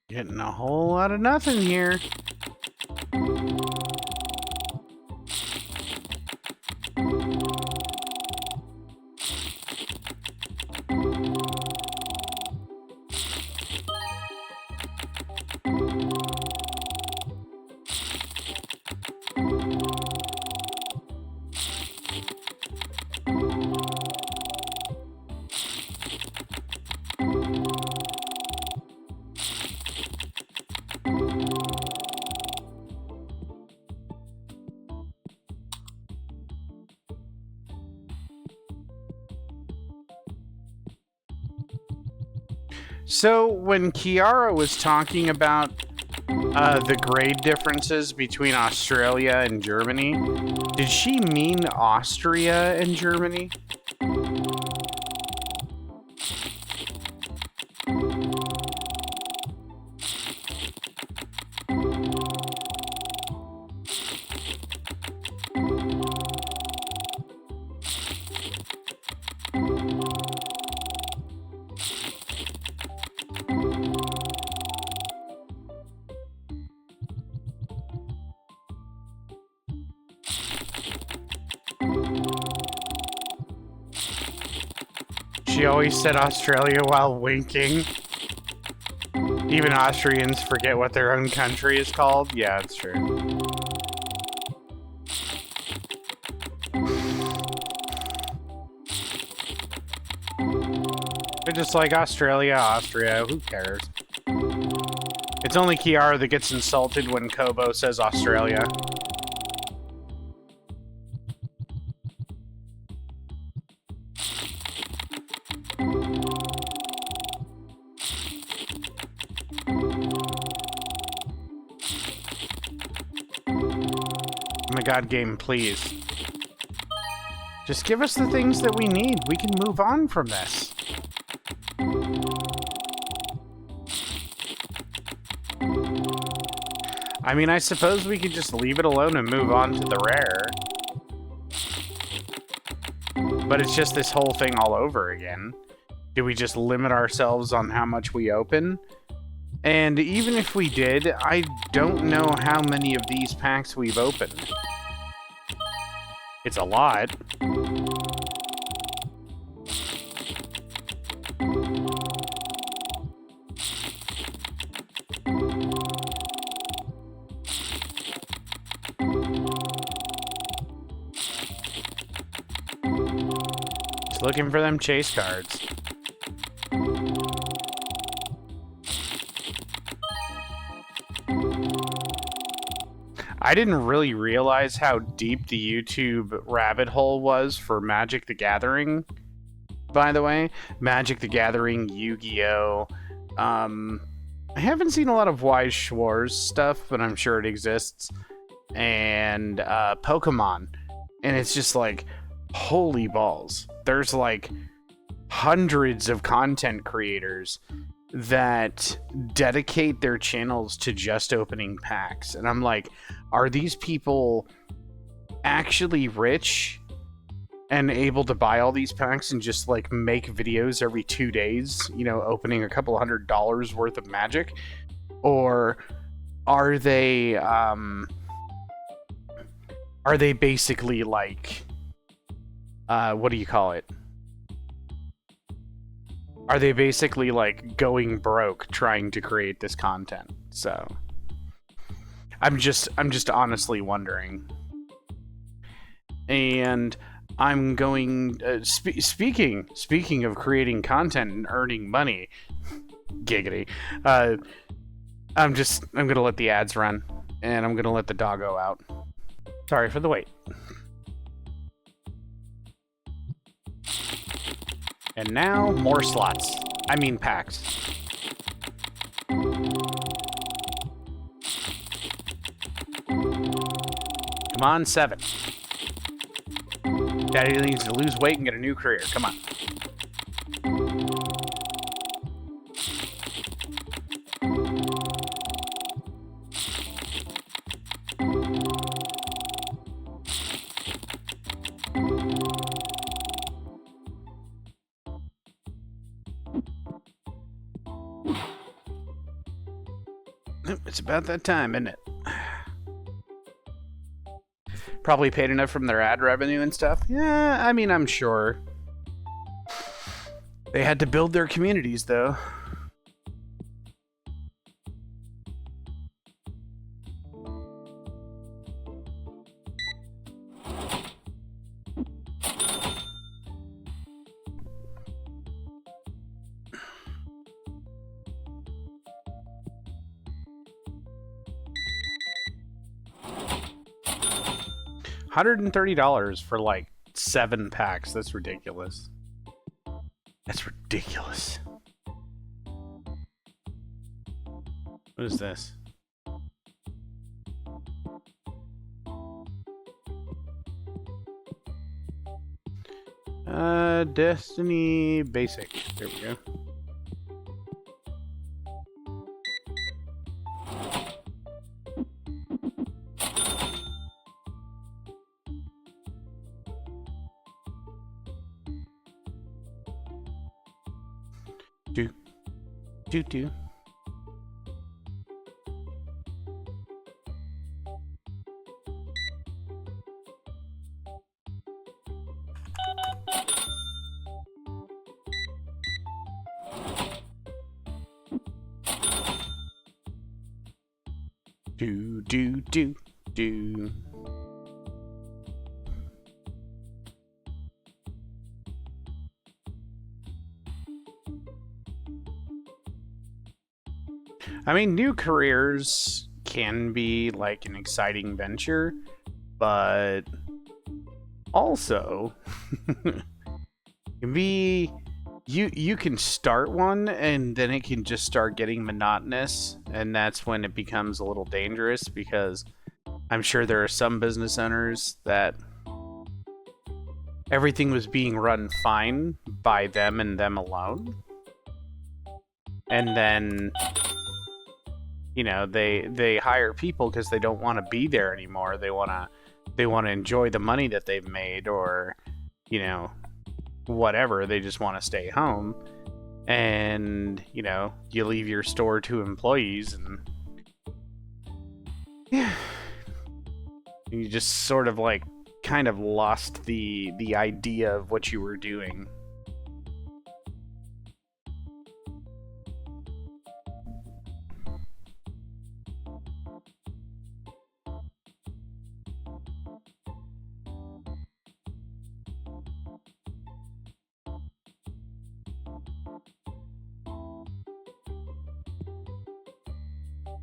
Getting a whole lot of nothing here. So, when Kiara was talking about the grade differences between Australia and Germany, did she mean Austria and Germany? She always said Australia while winking. Even Austrians forget what their own country is called. Yeah, it's true. They're just like Australia, Austria, who cares? It's only Kiara that gets insulted when Kobo says Australia. Oh my god, game, please. Just give us the things that we need. We can move on from this. I mean, I suppose we could just leave it alone and move on to the rare. But it's just this whole thing all over again. Do we just limit ourselves on how much we open? And even if we did, I don't know how many of these packs we've opened. It's a lot. Just looking for them chase cards. I didn't really realize how deep the YouTube rabbit hole was for Magic the Gathering, by the way. Magic the Gathering, Yu-Gi-Oh! I haven't seen a lot of Wise Schwartz stuff, but I'm sure it exists. And Pokemon. And it's just like, holy balls. There's like hundreds of content creators that dedicate their channels to just opening packs. And I'm like, are these people actually rich and able to buy all these packs and just like make videos every 2 days, you know, opening a couple $100 worth of magic? Or are they basically like what do you call it? Are they basically like going broke trying to create this content? So I'm just honestly wondering. And I'm going speaking of creating content and earning money, giggity. I'm gonna let the ads run, and I'm gonna let the doggo out. Sorry for the wait. And now more slots. I mean packs. Come on, 7. Daddy needs to lose weight and get a new career. Come on. It's about that time, isn't it? Probably paid enough from their ad revenue and stuff. Yeah, I mean, I'm sure. They had to build their communities, though. $130 for like 7 packs. That's ridiculous. That's ridiculous. What is this? Destiny Basic. There we go. Do. Do. I mean, new careers can be like an exciting venture, but also you can start one and then it can just start getting monotonous, and that's when it becomes a little dangerous, because I'm sure there are some business owners that everything was being run fine by them and them alone, and then you know, they hire people because they don't want to be there anymore. They want to enjoy the money that they've made, or, you know, whatever. They just want to stay home. And, you know, you leave your store to employees, and yeah, you just sort of like kind of lost the idea of what you were doing.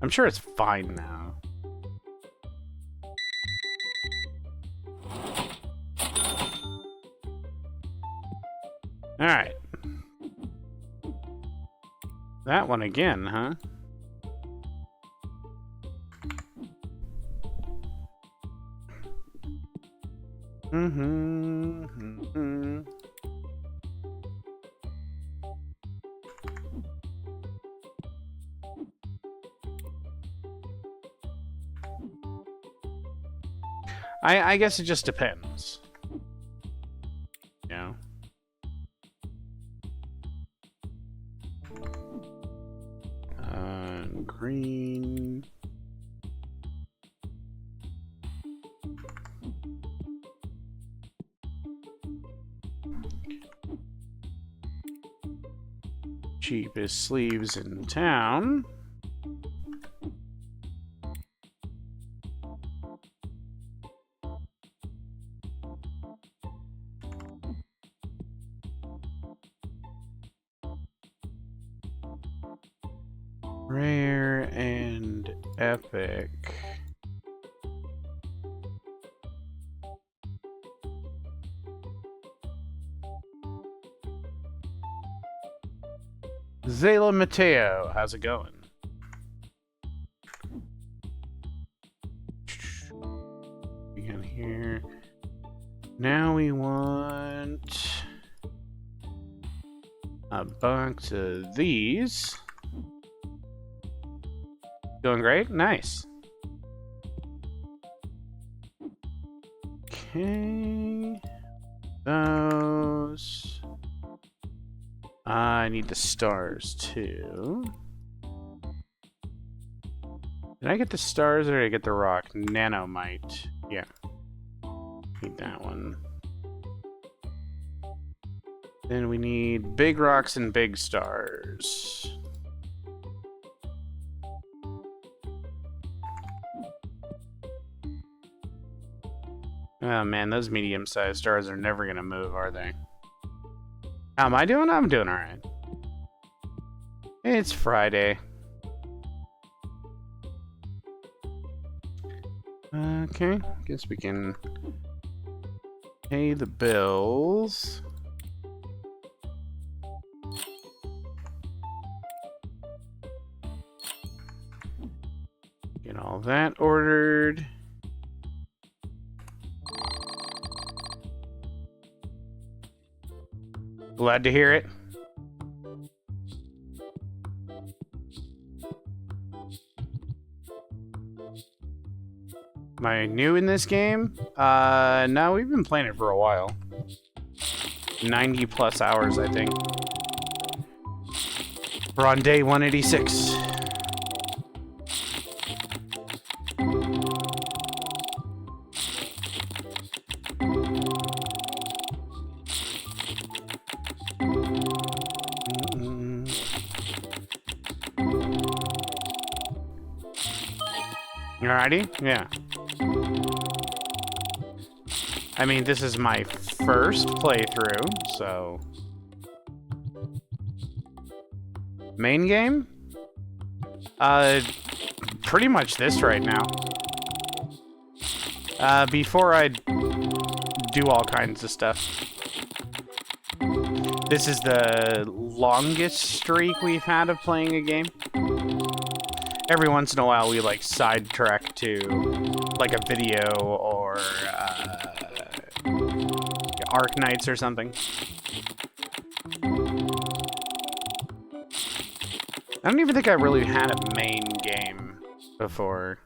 I'm sure it's fine now. Alright. That one again, huh? I guess it just depends. You know? Green. Cheapest sleeves in town. Rare and epic. Zayla Mateo, how's it going? Begin here. Now we want a box of these. Doing great? Nice. Okay. Those. I need the stars too. Did I get the stars or did I get the rock? Nanomite. Yeah. Need that one. Then we need big rocks and big stars. Oh man, those medium-sized stars are never gonna move, are they? How am I doing? I'm doing alright. It's Friday. Okay, guess we can pay the bills. Get all that ordered. Glad to hear it. Am I new in this game? No, we've been playing it for a while. 90 plus hours, I think. We're on day 186. Alrighty, yeah. I mean, this is my first playthrough, so... Main game? Pretty much this right now. Before I do all kinds of stuff. This is the longest streak we've had of playing a game. Every once in a while we like sidetrack to like a video or Ark Knights or something. I don't even think I really had a main game before.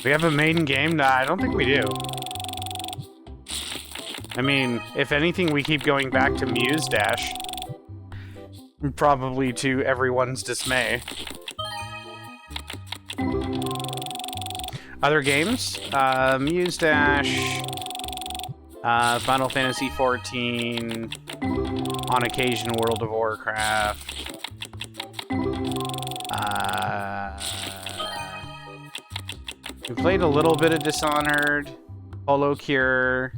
We have a main game? Nah, I don't think we do. I mean, if anything, we keep going back to Muse Dash. Probably to everyone's dismay. Other games? Muse Dash, Final Fantasy XIV, on occasion World of Warcraft. We played a little bit of Dishonored, Holo Cure.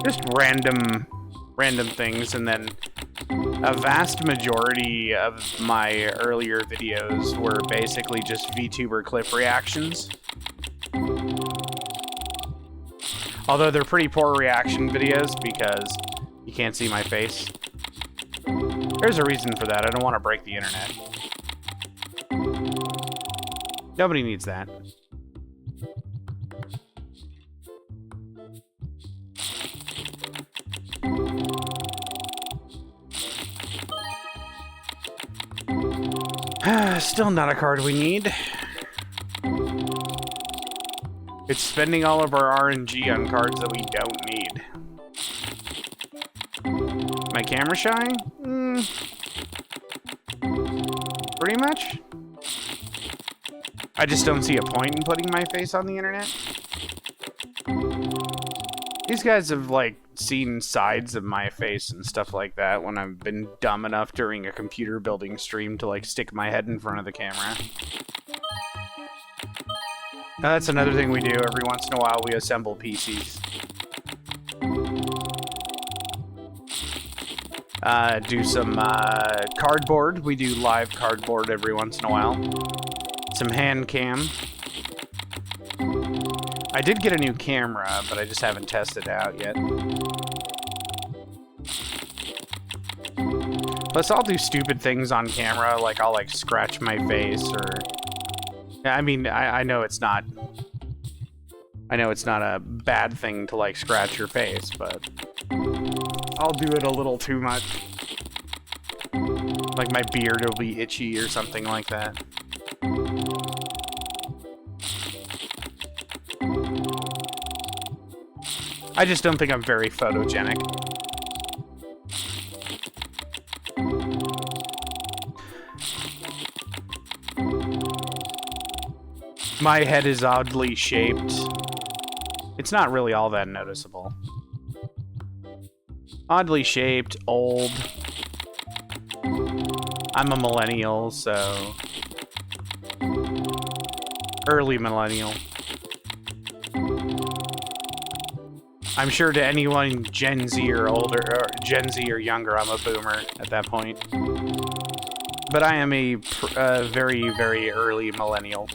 Just random things, and then a vast majority of my earlier videos were basically just VTuber clip reactions. Although they're pretty poor reaction videos because you can't see my face. There's a reason for that. I don't want to break the internet. Nobody needs that. Still not a card we need. It's spending all of our RNG on cards that we don't need. My camera shy? Pretty much. I just don't see a point in putting my face on the internet. These guys have, like, seen sides of my face and stuff like that when I've been dumb enough during a computer building stream to, like, stick my head in front of the camera. Now, that's another thing we do every once in a while. We assemble PCs. Do some cardboard. We do live cardboard every once in a while. Some hand cam. I did get a new camera, but I just haven't tested it out yet. Plus, I'll do stupid things on camera, like I'll like scratch my face, or I mean, I know it's not. I know it's not a bad thing to like scratch your face, but I'll do it a little too much. Like my beard will be itchy or something like that. I just don't think I'm very photogenic. My head is oddly shaped. It's not really all that noticeable. Oddly shaped, old. I'm a millennial, so... early millennial. I'm sure to anyone Gen Z or older, or Gen Z or younger, I'm a boomer at that point. But I am a very, very early millennial.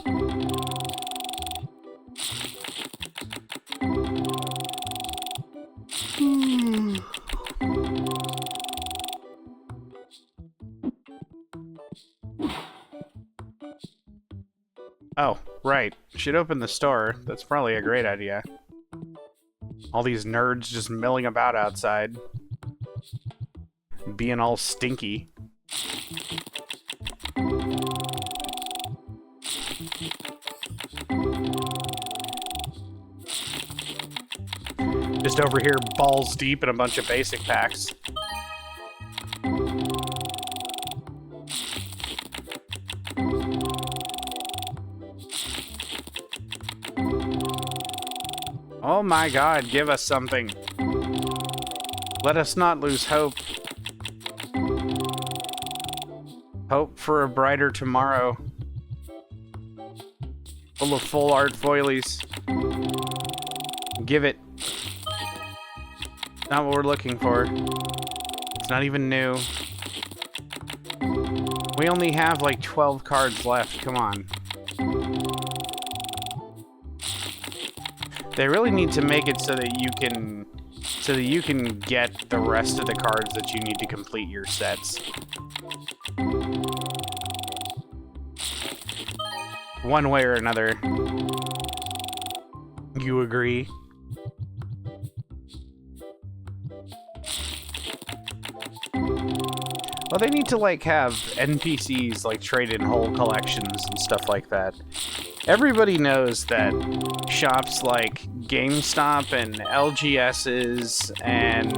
Oh, right. Should open the store. That's probably a great idea. All these nerds just milling about outside. Being all stinky. Just over here balls deep in a bunch of basic packs. Oh my God, give us something. Let us not lose hope. Hope for a brighter tomorrow. Full of full art foilies. Give it. Not what we're looking for. It's not even new. We only have like 12 cards left, come on. They really need to make it so that you can get the rest of the cards that you need to complete your sets. One way or another. You agree? Well, they need to like have NPCs like trade in whole collections and stuff like that. Everybody knows that shops like GameStop and LGS's and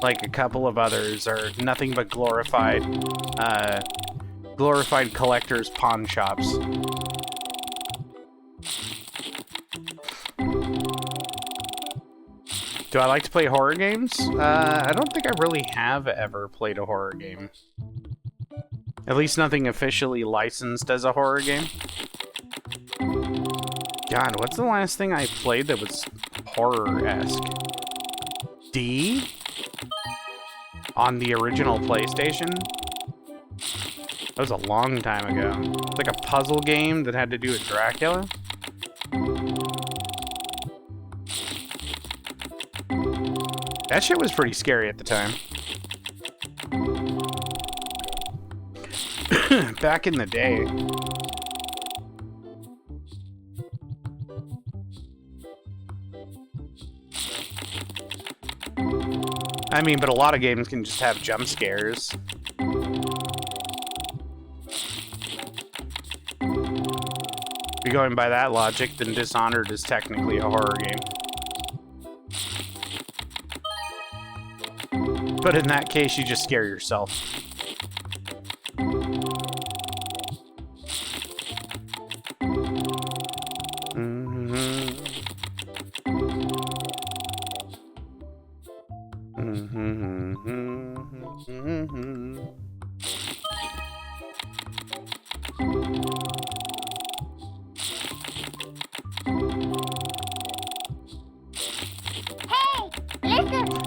like a couple of others are nothing but glorified collectors' pawn shops. Do I like to play horror games? I don't think I really have ever played a horror game. At least nothing officially licensed as a horror game. God, what's the last thing I played that was horror-esque? D? On the original PlayStation? That was a long time ago. It's like a puzzle game that had to do with Dracula? That shit was pretty scary at the time. Back in the day. I mean, but a lot of games can just have jump scares. If you're going by that logic, then Dishonored is technically a horror game. But in that case, you just scare yourself.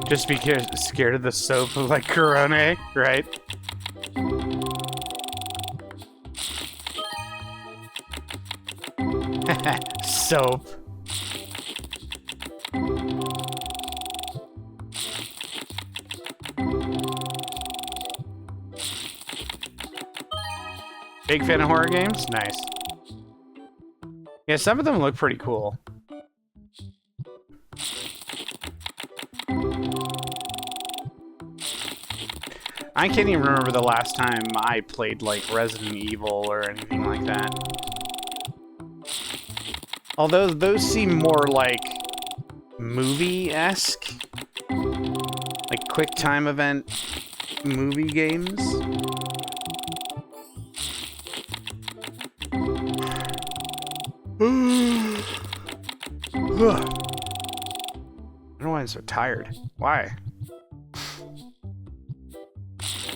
Just be scared of the soap like Corona, right? Soap. Big fan of horror games? Nice. Yeah, some of them look pretty cool. I can't even remember the last time I played, like, Resident Evil or anything like that. Although those seem more like movie-esque. Like quick time event movie games. I don't know why I'm so tired. Why?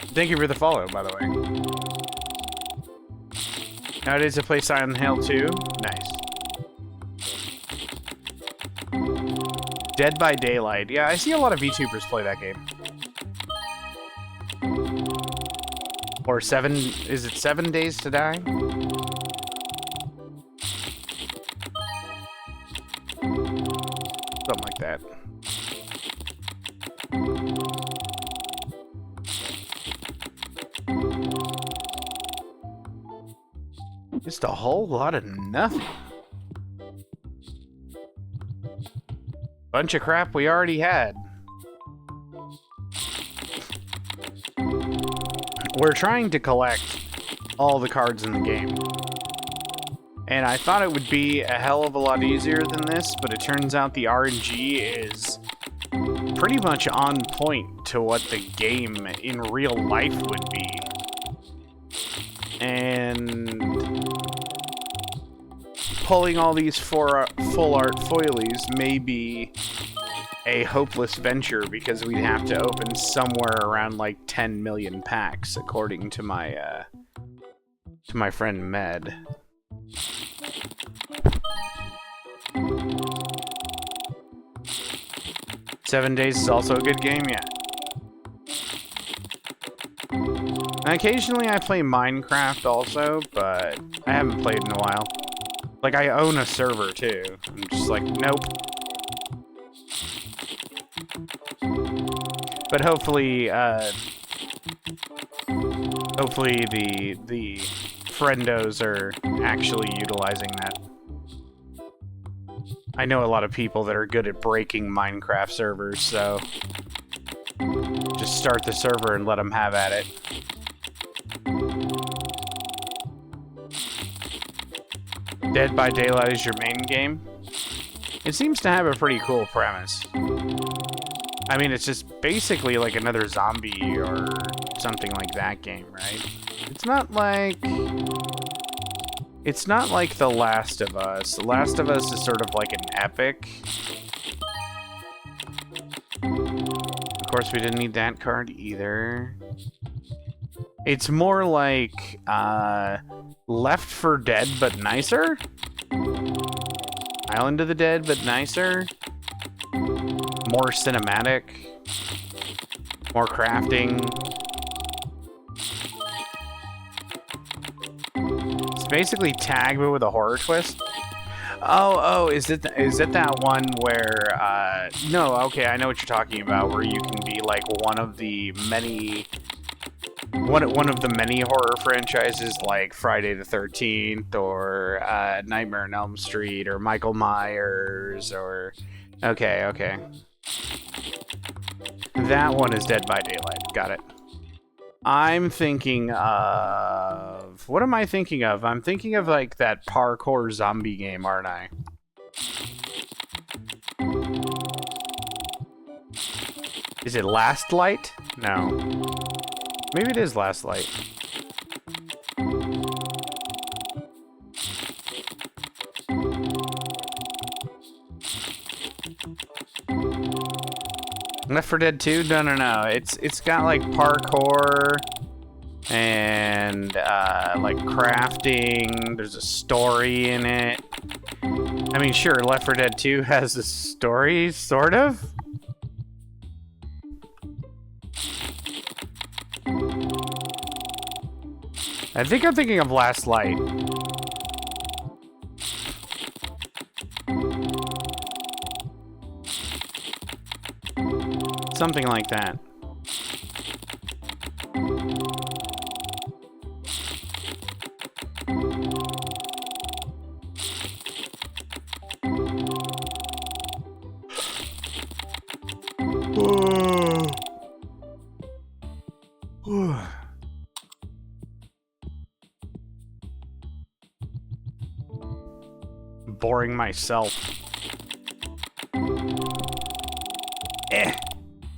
Thank you for the follow, by the way. Nowadays I play Silent Hill 2. Nice. Dead by Daylight. Yeah, I see a lot of VTubers play that game. Or is it 7 Days to Die? Something like that. Just a whole lot of nothing. Bunch of crap we already had. We're trying to collect all the cards in the game. And I thought it would be a hell of a lot easier than this, but it turns out the RNG is pretty much on point to what the game in real life would be. And pulling all these full art foilies may be a hopeless venture because we'd have to open somewhere around like 10 million packs, according to my friend Med. Seven Days is also a good game, yeah. And occasionally I play Minecraft also, but I haven't played in a while. Like, I own a server too. I'm just like, nope. But hopefully, hopefully the friendos are actually utilizing that. I know a lot of people that are good at breaking Minecraft servers, so just start the server and let them have at it. Dead by Daylight is your main game? It seems to have a pretty cool premise. I mean, it's just basically like another zombie or something like that game, right? It's not like The Last of Us. The Last of Us is sort of like an epic. Of course, we didn't need that card either. It's more like Left 4 Dead, but nicer? Island of the Dead, but nicer? More cinematic? More crafting? It's basically Tag, but with a horror twist. Oh, is it that one where, no, okay, I know what you're talking about, where you can be, like, one of the many horror franchises, like Friday the 13th, or, Nightmare on Elm Street, or Michael Myers, or... Okay. That one is Dead by Daylight. Got it. I'm thinking of... What am I thinking of? I'm thinking of, like, that parkour zombie game, aren't I? Is it Last Light? No. Maybe it is Last Light. Left 4 Dead 2? No. It's got like parkour and like crafting. There's a story in it. I mean, sure, Left 4 Dead 2 has a story, sort of. I think I'm thinking of Last Light. Something like that. Boring myself.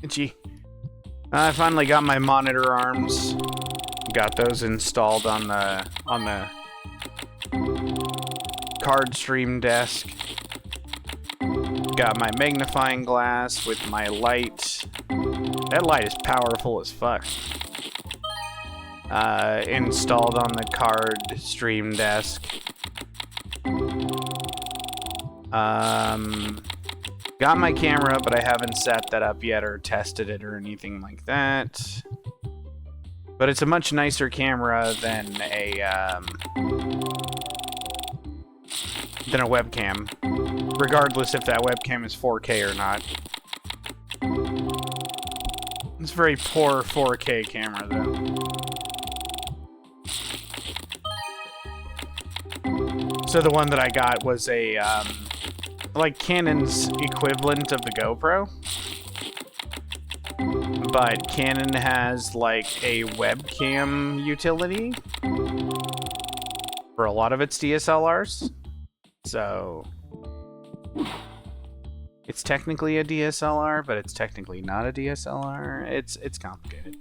Itchy. I finally got my monitor arms. Got those installed on the card stream desk. Got my magnifying glass with my light. That light is powerful as fuck. Installed on the card stream desk. Got my camera, but I haven't set that up yet or tested it or anything like that. But it's a much nicer camera than a webcam, regardless if that webcam is 4K or not. It's a very poor 4K camera, though. So the one that I got was a like Canon's equivalent of the GoPro, but Canon has like a webcam utility for a lot of its DSLRs, so it's technically a DSLR, but it's technically not a DSLR. It's complicated.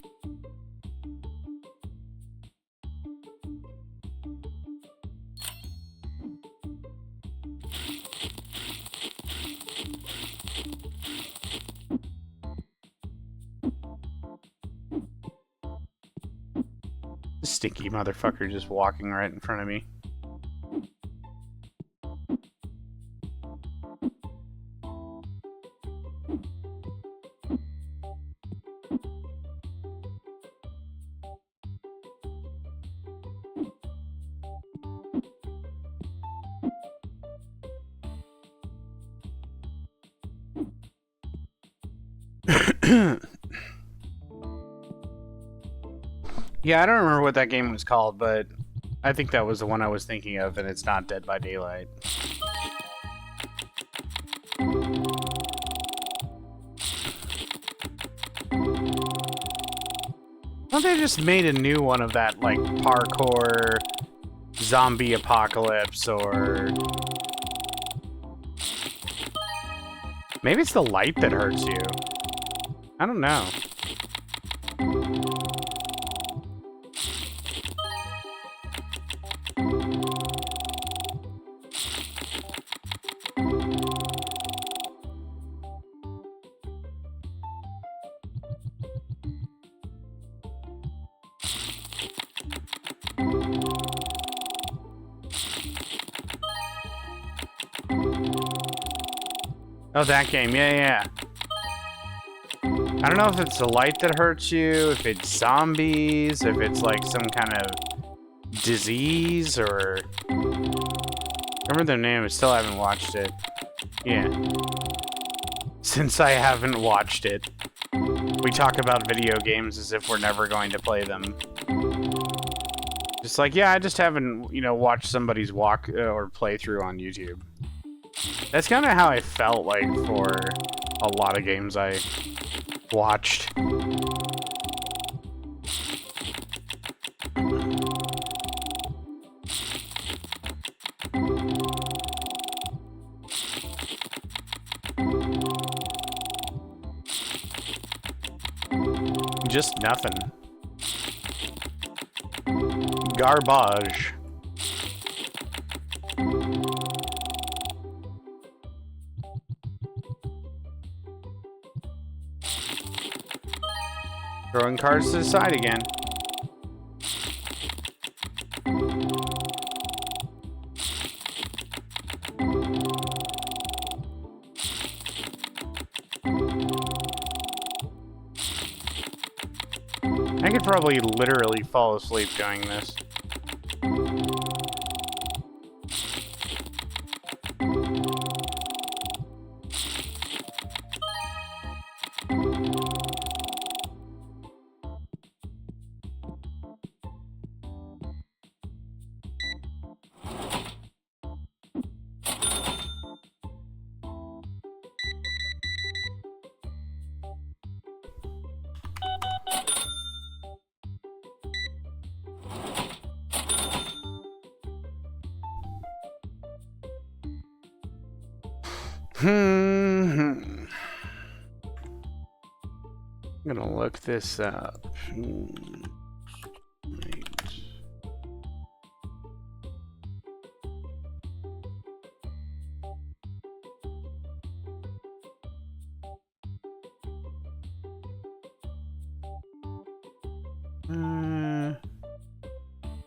Stinky motherfucker just walking right in front of me. Yeah, I don't remember what that game was called, but I think that was the one I was thinking of, and it's not Dead by Daylight. Well, they just made a new one of that, like, parkour, zombie apocalypse, or... Maybe it's the light that hurts you. I don't know. Oh, that game. Yeah. I don't know if it's the light that hurts you, if it's zombies, if it's like some kind of disease, or... I remember their name, I still haven't watched it. Yeah. Since I haven't watched it, we talk about video games as if we're never going to play them. Just like, yeah, I just haven't, watched somebody's walk or playthrough on YouTube. That's kind of how I felt like for a lot of games I watched. Just nothing. Garbage. Throwing cards to the side again. I could probably literally fall asleep doing this. I'm gonna look this up.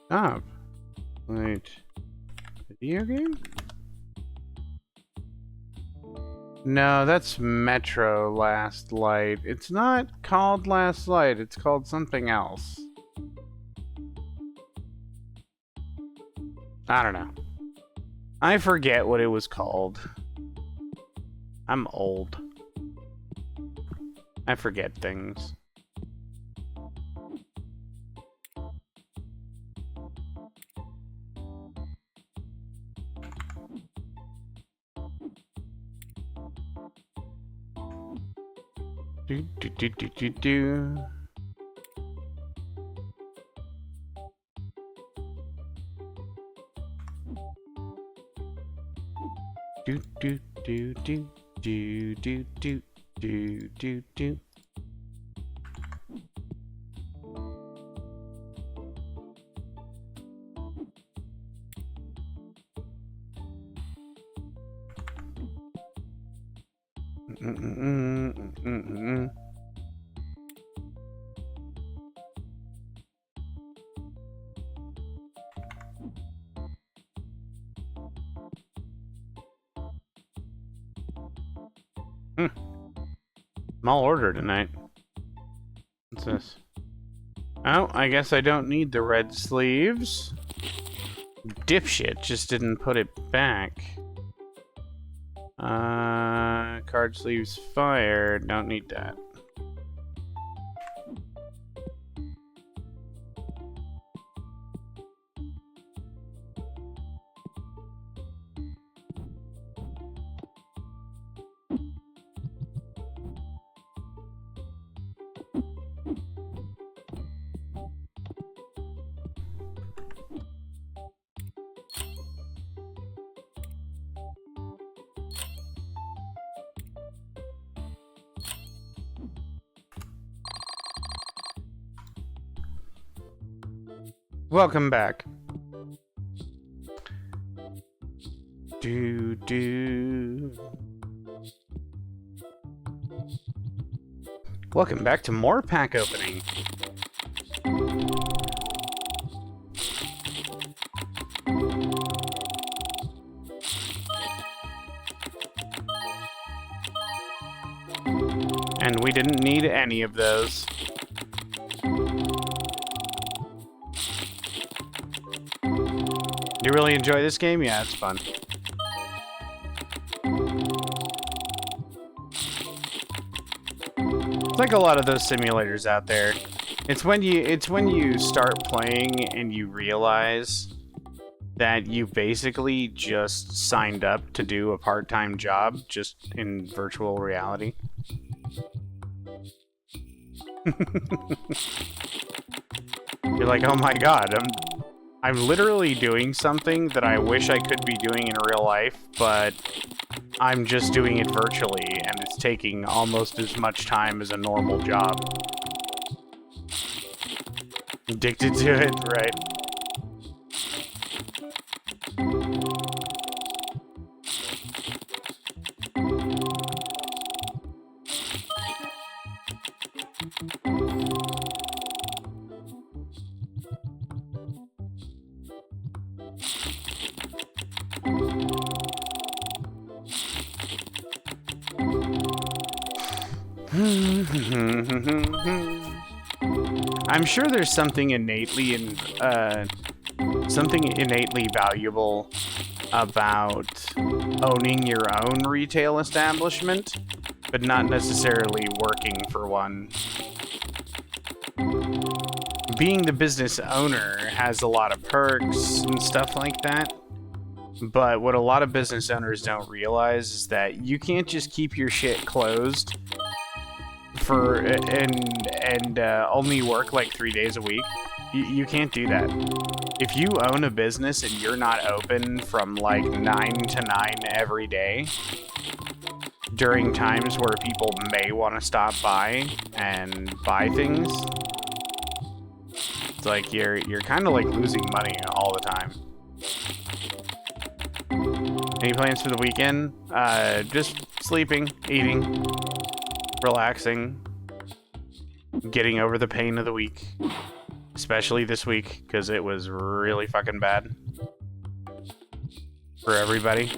Stop. Wait. Video game? No, that's Metro Last Light. It's not called Last Light, it's called something else. I don't know. I forget what it was called. I'm old. I forget things. Do do do do do do. Do do do do do do do do do do. Small order tonight. What's this? Oh, I guess I don't need the red sleeves. Dipshit just didn't put it back. Card sleeves fired. Don't need that. Welcome back. Do do. Welcome back to more pack opening. And we didn't need any of those. You really enjoy this game? Yeah, it's fun. It's like a lot of those simulators out there. It's when you start playing and you realize that you basically just signed up to do a part-time job just in virtual reality. You're like, oh my god, I'm literally doing something that I wish I could be doing in real life, but I'm just doing it virtually, and it's taking almost as much time as a normal job. Addicted to it, right? I'm sure there's something innately valuable about owning your own retail establishment, but not necessarily working for one. Being the business owner has a lot of perks and stuff like that. But what a lot of business owners don't realize is that you can't just keep your shit closed for and only work like 3 days a week. You can't do that. If you own a business and you're not open from like 9 to 9 every day, during times where people may want to stop by and buy things, it's like you're kind of like losing money all the time. Any plans for the weekend? Just sleeping, eating, relaxing, getting over the pain of the week. Especially this week, because it was really fucking bad. For everybody.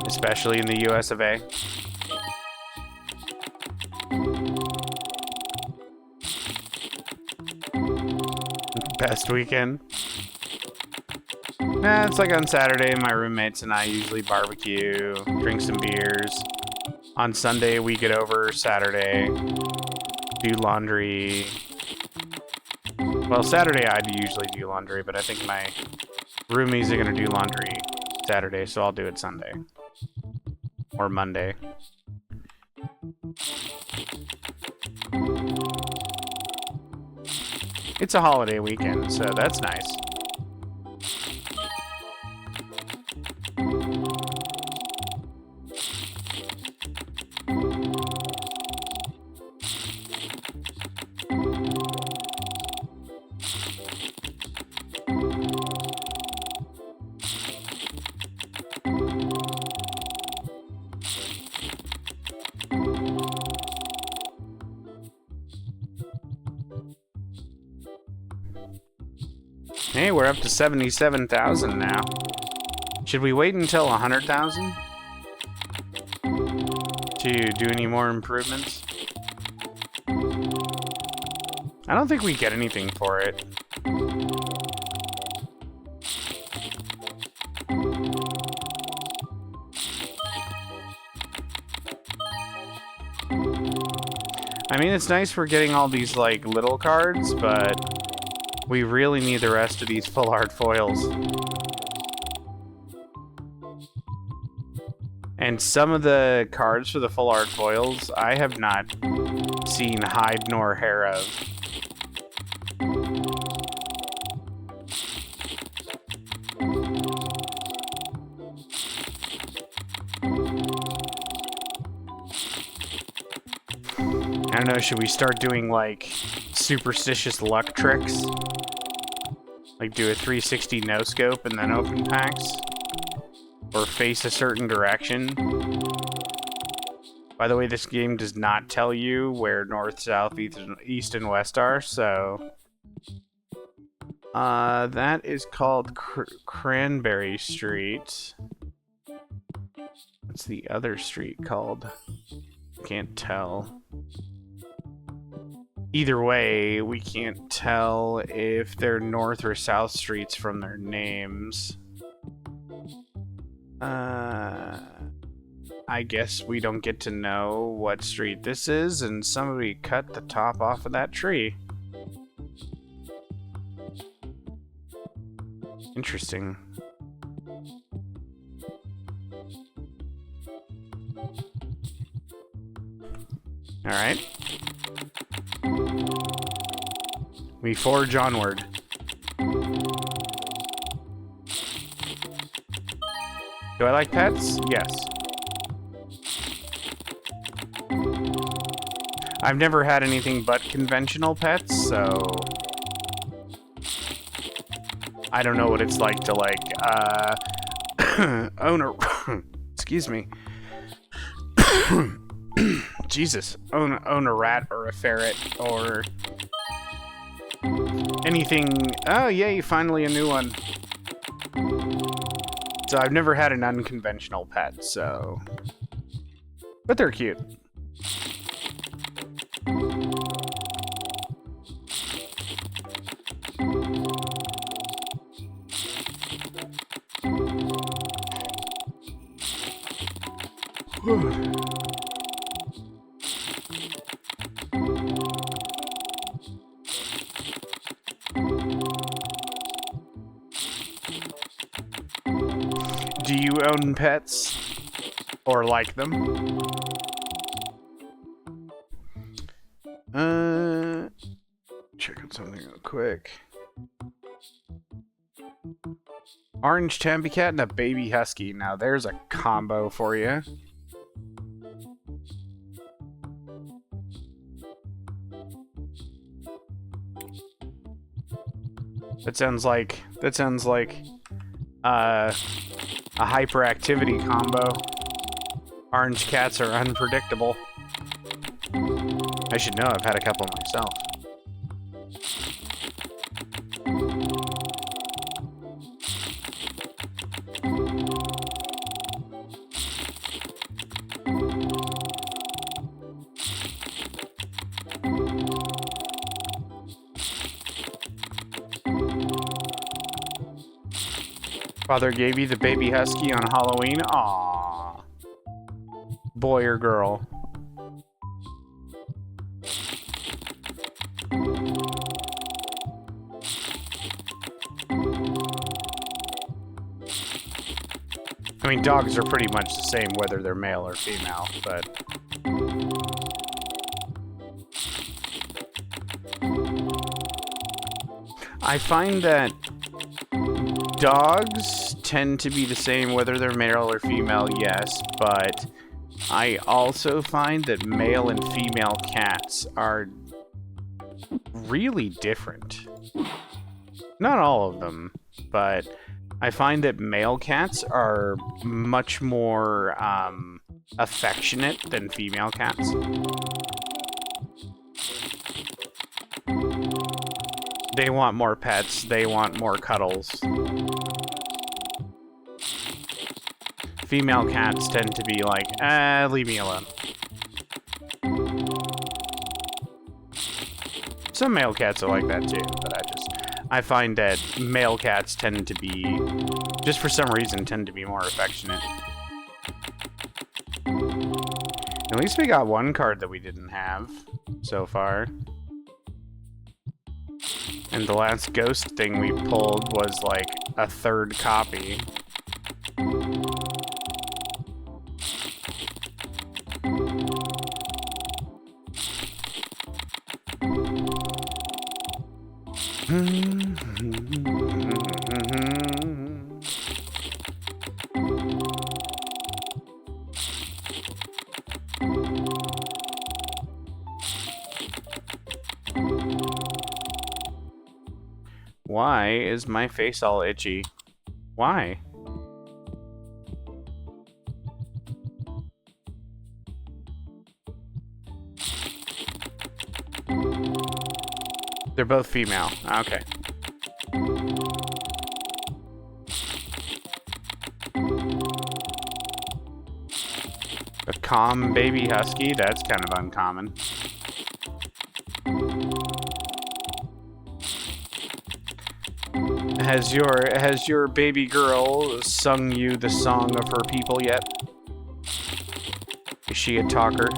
Especially in the US of A. Best weekend. Nah, it's like on Saturday, my roommates and I usually barbecue, drink some beers. On Sunday, we get over Saturday, do laundry. Well, Saturday I'd usually do laundry, but I think my roomies are gonna do laundry Saturday, so I'll do it Sunday. Or Monday. It's a holiday weekend, so that's nice. Hey, we're up to 77,000 now. Should we wait until 100,000 to do any more improvements? I don't think we get anything for it. I mean, it's nice we're getting all these, like, little cards, but we really need the rest of these full art foils. And some of the cards for the full art foils, I have not seen hide nor hair of. I don't know, should we start doing, like, superstitious luck tricks? Like do a 360 no-scope and then open packs? Or face a certain direction? By the way, this game does not tell you where north, south, east, and west are, so... that is called Cranberry Street. What's the other street called? Can't tell. Either way, we can't tell if they're north or south streets from their names. I guess we don't get to know what street this is, and somebody cut the top off of that tree. Interesting. Alright. We forge onward. Do I like pets? Yes. I've never had anything but conventional pets, so I don't know what it's like to own a excuse me. Jesus, own a rat or a ferret or anything. Oh yay, finally a new one. So I've never had an unconventional pet, so but they're cute. Do you own pets? Or like them? Check out something real quick. Orange tabby cat and a baby husky. Now there's a combo for you. That sounds like a hyperactivity combo. Orange cats are unpredictable. I should know, I've had a couple myself. Father gave you the baby husky on Halloween? Aww. Boy or girl? I mean, dogs are pretty much the same whether they're male or female, but... I find that dogs tend to be the same whether they're male or female, yes, but I also find that male and female cats are really different. Not all of them, but I find that male cats are much more affectionate than female cats. They want more pets, they want more cuddles. Female cats tend to be like, leave me alone. Some male cats are like that too, but I find that male cats tend to be, just for some reason, tend to be more affectionate. At least we got one card that we didn't have so far. And the last ghost thing we pulled was like a third copy. Why is my face all itchy? Why? They're both female. Okay. A calm baby husky? That's kind of uncommon. Has your baby girl sung you the song of her people yet? Is she a talker?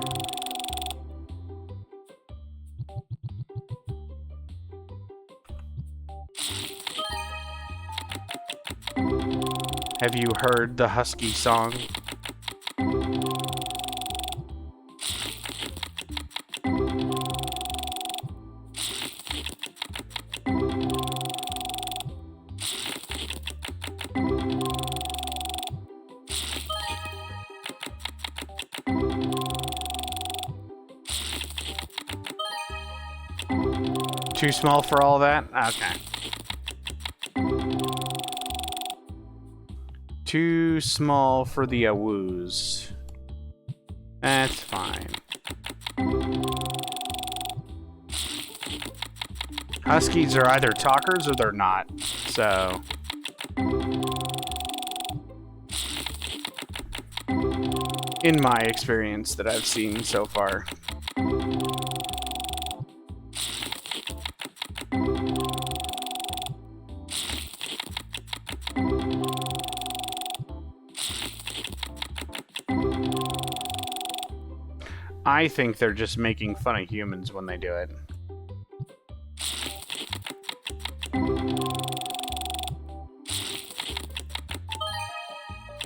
Have you heard the husky song? Too small for all that? Okay. Too small for the awoos. That's fine. Huskies are either talkers or they're not, so... in my experience that I've seen so far. I think they're just making fun of humans when they do it.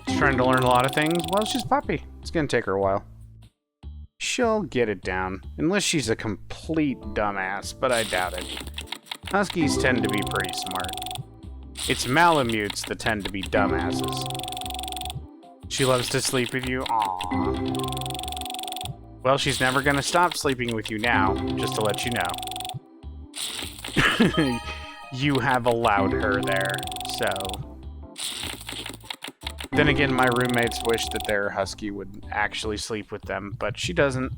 She's trying to learn a lot of things. Well, she's Puppy. It's gonna take her a while. She'll get it down. Unless she's a complete dumbass, but I doubt it. Huskies tend to be pretty smart. It's Malamutes that tend to be dumbasses. She loves to sleep with you? Aww. Well, she's never gonna stop sleeping with you now, just to let you know. You have allowed her there, so... Then again, my roommates wish that their husky would actually sleep with them, but she doesn't.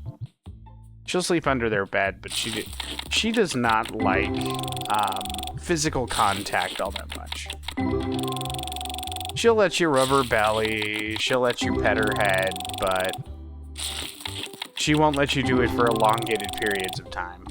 She'll sleep under their bed, but she does not like physical contact all that much. She'll let you rub her belly, she'll let you pet her head, but she won't let you do it for elongated periods of time.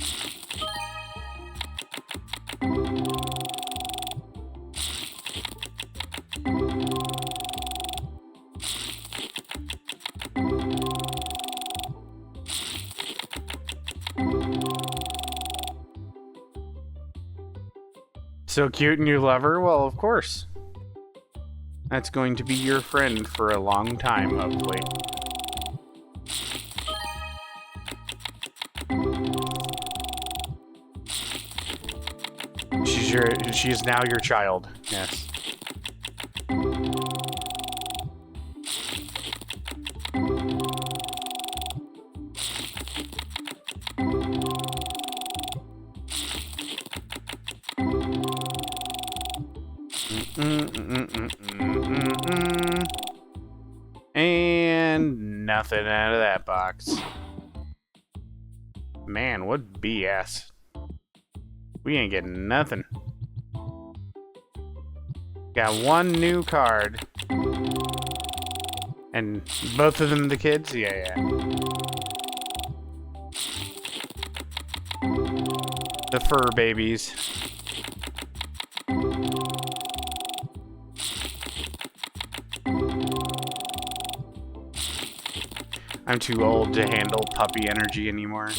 So cute and you love her? Well, of course. That's going to be your friend for a long time, hopefully. She is now your child. Yes. And nothing out of that box. Man, what BS. We ain't getting nothing. Got one new card. And both of them the kids? Yeah. The fur babies. I'm too old to handle puppy energy anymore.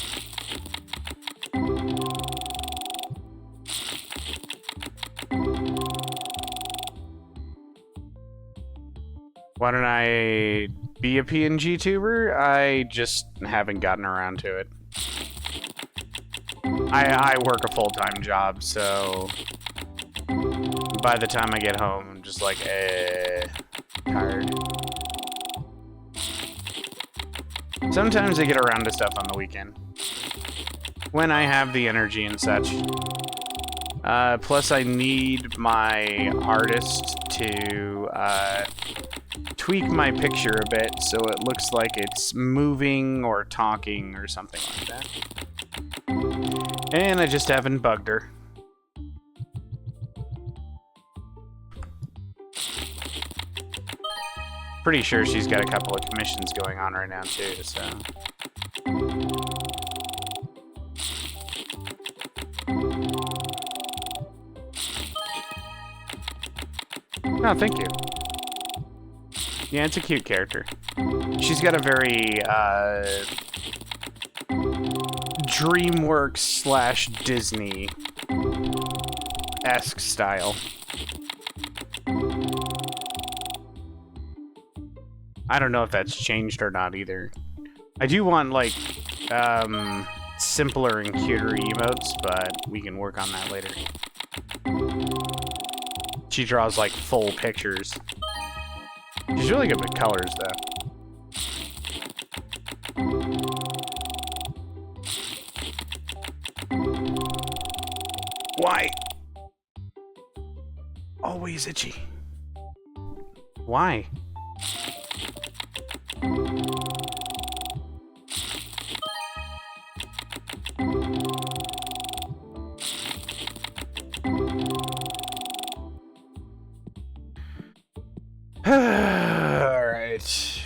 Why don't I be a PNG tuber? I just haven't gotten around to it. I work a full-time job, so by the time I get home, I'm just like, tired. Sometimes I get around to stuff on the weekend. When I have the energy and such. Plus I need my artist to tweak my picture a bit so it looks like it's moving or talking or something like that. And I just haven't bugged her. Pretty sure she's got a couple of commissions going on right now too, so... Oh, thank you. Yeah, it's a cute character. She's got a very, DreamWorks / Disney-esque style. I don't know if that's changed or not either. I do want, like, simpler and cuter emotes, but we can work on that later. She draws, like, full pictures. She's really good with colors, though. Why? Always itchy. Why? Alright.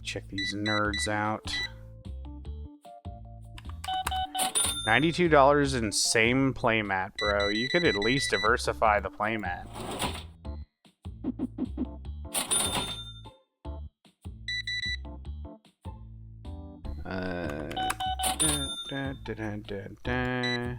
Check these nerds out. $92 and same playmat, bro. You could at least diversify the playmat. Da, da, da, da, da.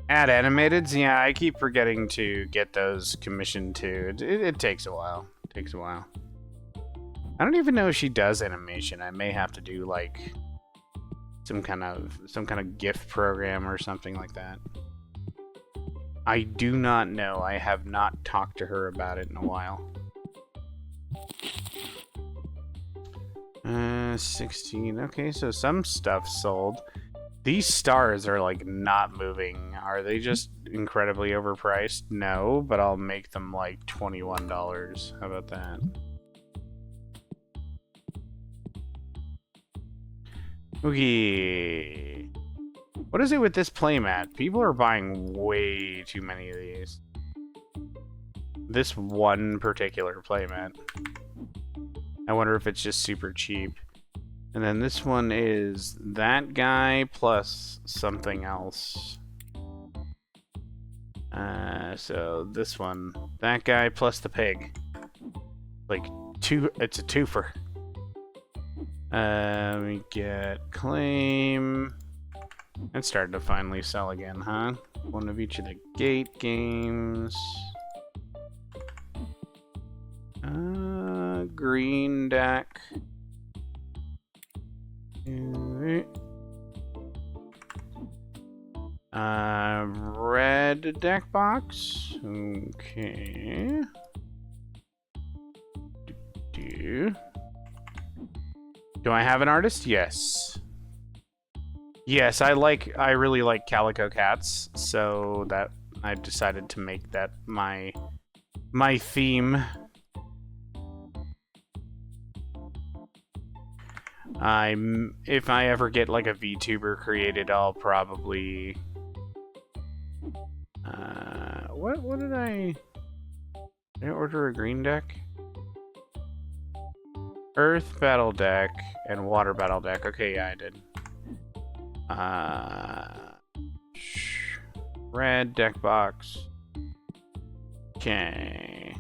Add animateds? Yeah, I keep forgetting to get those commissioned too. It takes a while. It takes a while. I don't even know if she does animation. I may have to do like some kind of GIF program or something like that. I do not know. I have not talked to her about it in a while. 16. Okay, so some stuff sold. These stars are like not moving. Are they just incredibly overpriced? No, but I'll make them like $21. How about that? Okay. What is it with this playmat? People are buying way too many of these. This one particular playmat. I wonder if it's just super cheap. And then this one is that guy plus something else. So this one, that guy plus the pig. Like it's a twofer. We get claim. It's starting to finally sell again, huh? One of each of the gate games. Green deck. Red deck box. Okay. Do I have an artist? Yes. Yes, I really like Calico Cats, so that I decided to make that my theme. If I ever get like a VTuber created, I'll probably what did I order a green deck? Earth battle deck and water battle deck. Okay, yeah, I did. Red deck box. Okay.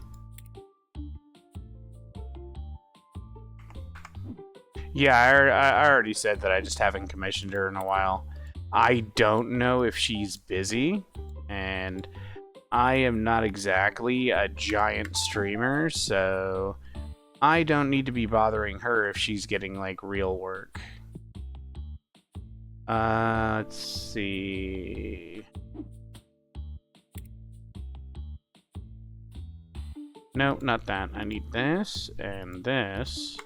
Yeah, I already said that I just haven't commissioned her in a while. I don't know if she's busy, and I am not exactly a giant streamer, so I don't need to be bothering her if she's getting, like, real work. Let's see. Nope, not that. I need this and this.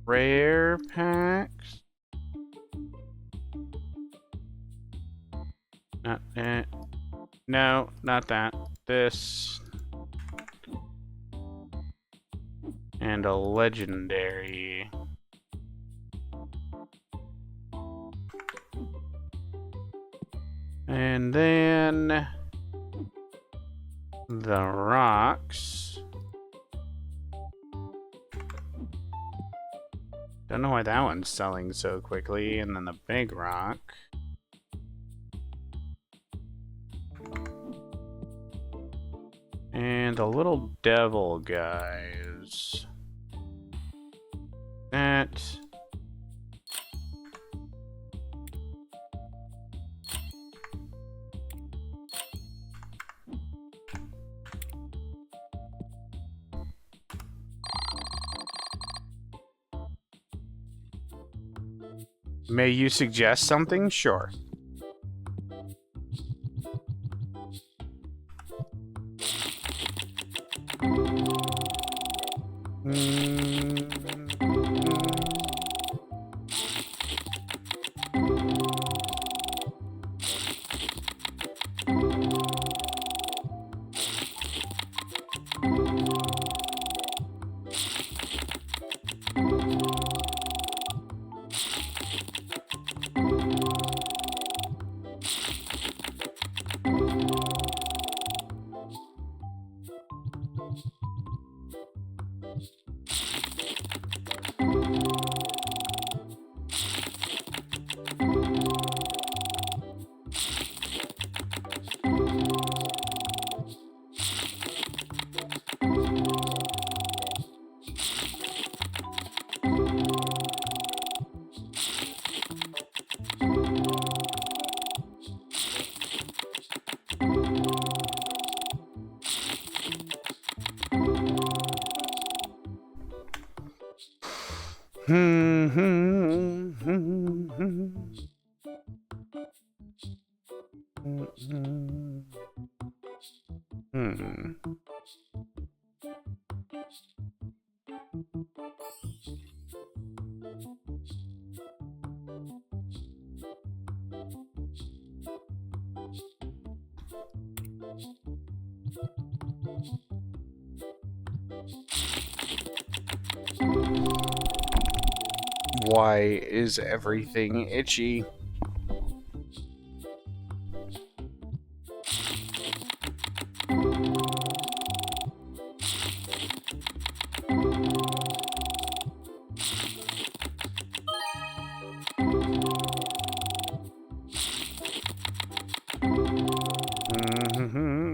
Rare packs. Not that. No, not that. This. And a legendary. And then the rocks. Don't know why that one's selling so quickly. And then the big rock. And the little devil guys. That. May you suggest something? Sure. Hmm. Hmm. Hmm. Hmm. Hmm. Why is everything itchy? Mhm.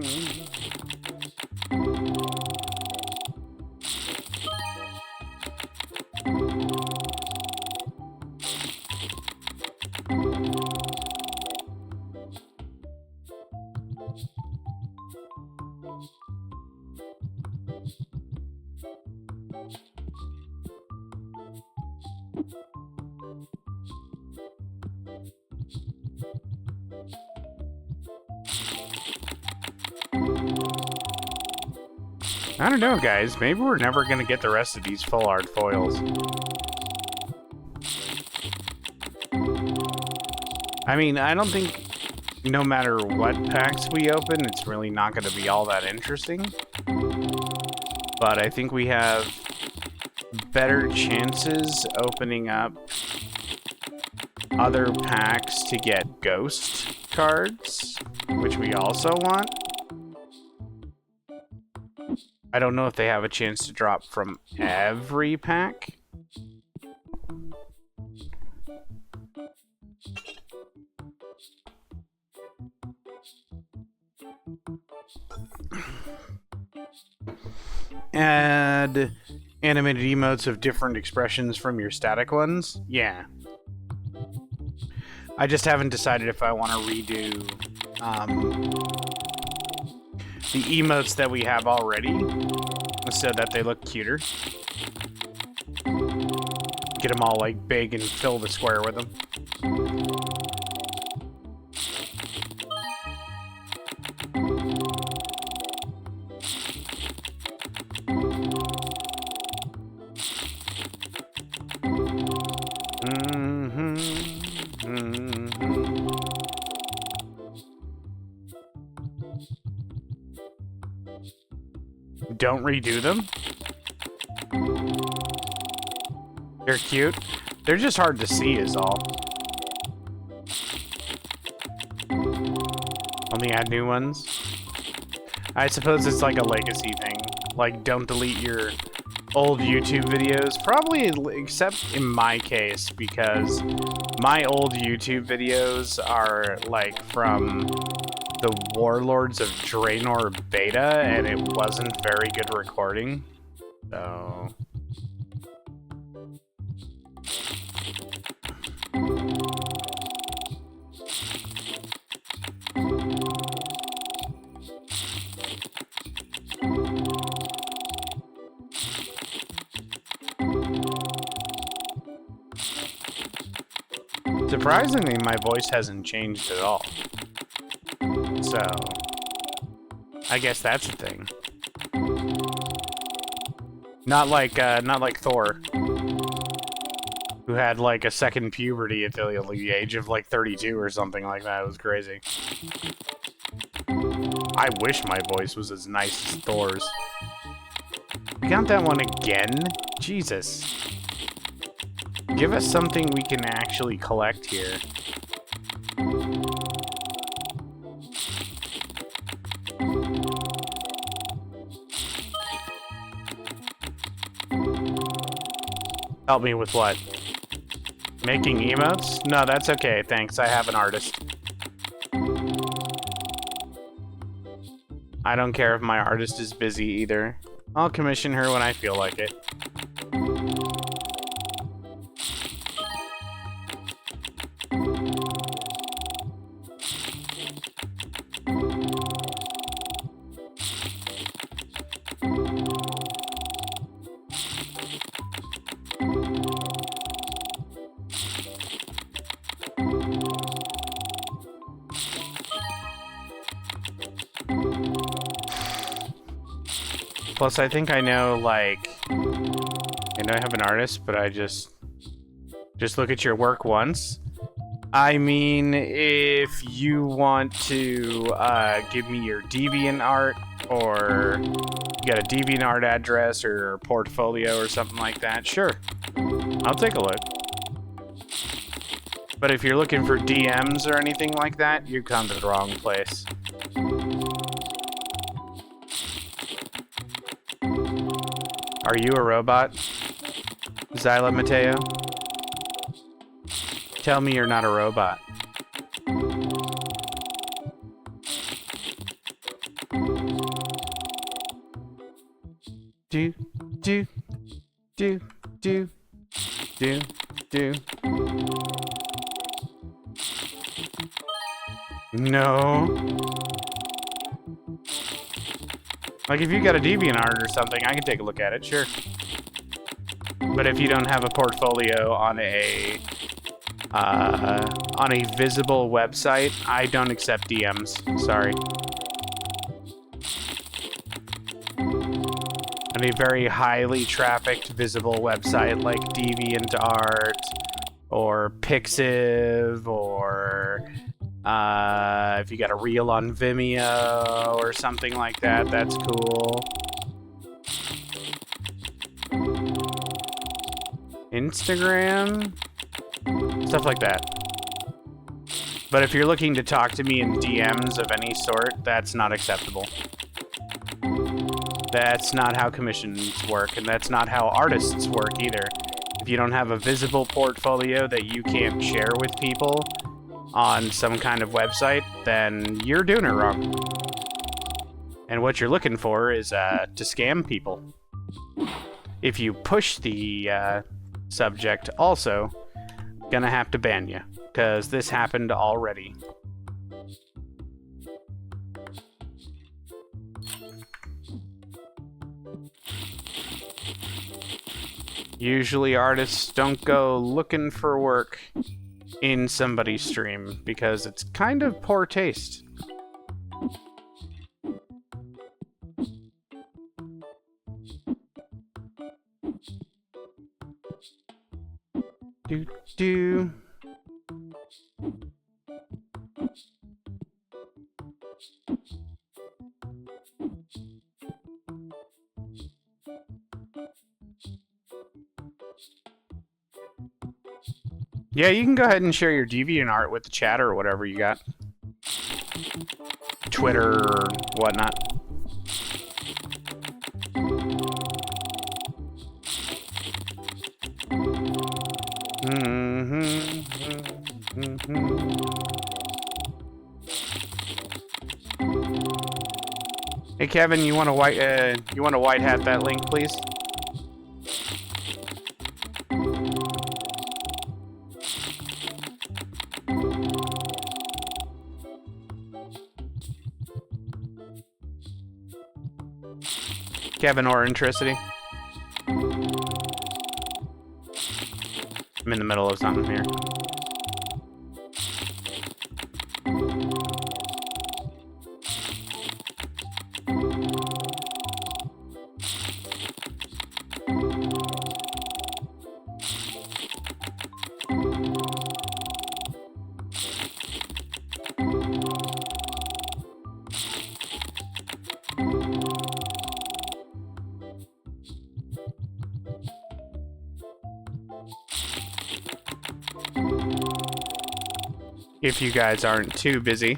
I don't know, guys. Maybe we're never gonna get the rest of these full art foils. I mean, I don't think no matter what packs we open, it's really not gonna be all that interesting. But I think we have better chances opening up other packs to get ghost cards, which we also want. I don't know if they have a chance to drop from every pack. Add animated emotes of different expressions from your static ones. Yeah. I just haven't decided if I want to redo the emotes that we have already so that they look cuter. Get them all like big and fill the square with them. Don't redo them. They're cute. They're just hard to see is all. Only add new ones. I suppose it's like a legacy thing. Like, don't delete your old YouTube videos. Probably, except in my case, because my old YouTube videos are, like, from the Warlords of Draenor beta, and it wasn't very good recording. So... Surprisingly, my voice hasn't changed at all. So, I guess that's a thing. Not like Thor, who had like a second puberty at the age of like 32 or something like that. It was crazy. I wish my voice was as nice as Thor's. Count that one again? Jesus. Give us something we can actually collect here. Help me with what? Making emotes? No, that's okay, thanks. I have an artist. I don't care if my artist is busy either. I'll commission her when I feel like it. Plus, I think I know, like... I know I have an artist, but I just look at your work once. I mean, if you want to give me your DeviantArt, or you got a DeviantArt address or portfolio or something like that, sure. I'll take a look. But if you're looking for DMs or anything like that, you come to the wrong place. Are you a robot, Zyla Mateo? Tell me you're not a robot. Do, do, do, do, do, do. No. Like, if you got a DeviantArt or something, I can take a look at it, sure. But if you don't have a portfolio on a visible website, I don't accept DMs. Sorry. On a very highly trafficked visible website like DeviantArt or Pixiv, or if you got a reel on Vimeo or something like that, that's cool. Instagram, stuff like that. But if you're looking to talk to me in DMs of any sort, that's not acceptable. That's not how commissions work, and that's not how artists work either. If you don't have a visible portfolio that you can't share with people on some kind of website, then you're doing it wrong. And what you're looking for is to scam people. If you push the subject, also gonna have to ban you, because this happened already. Usually artists don't go looking for work in somebody's stream because it's kind of poor taste. Do do. Yeah, you can go ahead and share your DeviantArt with the chat or whatever you got. Twitter or whatnot. Hey Kevin, you want to white hat that link, please? Kevin or Intricity. I'm in the middle of something here. If you guys aren't too busy.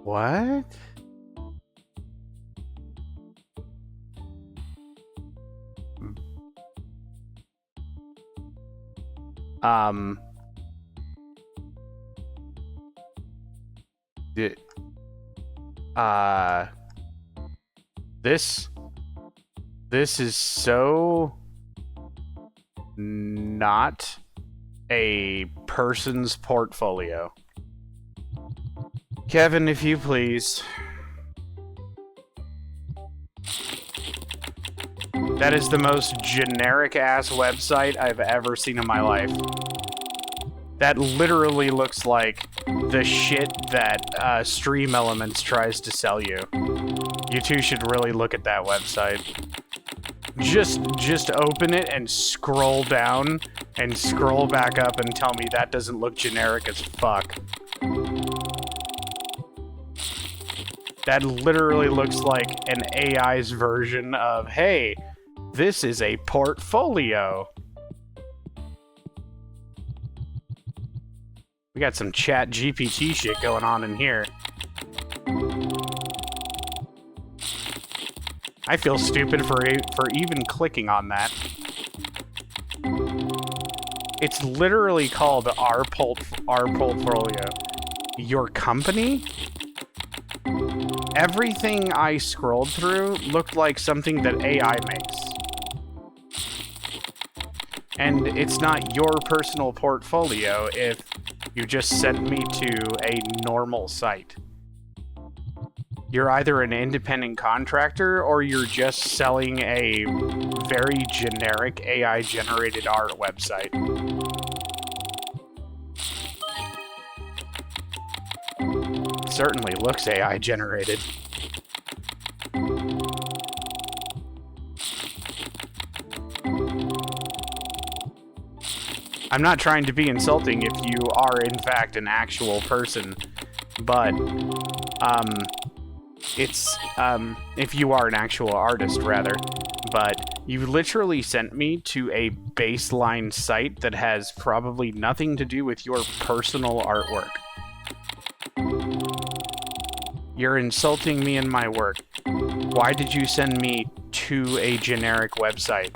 What? The, this is so not a person's portfolio. Kevin, if you please. That is the most generic-ass website I've ever seen in my life. That literally looks like the shit that Stream Elements tries to sell you. You two should really look at that website. Just open it and scroll down and scroll back up and tell me that doesn't look generic as fuck. That literally looks like an AI's version of, hey, this is a portfolio. We got some chat GPT shit going on in here. I feel stupid for even clicking on that. It's literally called our portfolio. Your company? Everything I scrolled through looked like something that AI makes. And it's not your personal portfolio if you just sent me to a normal site. You're either an independent contractor or you're just selling a very generic AI-generated art website. Certainly looks AI-generated. I'm not trying to be insulting if you are in fact an actual person, but if you are an actual artist rather, but you literally sent me to a baseline site that has probably nothing to do with your personal artwork. You're insulting me and my work. Why did you send me to a generic website?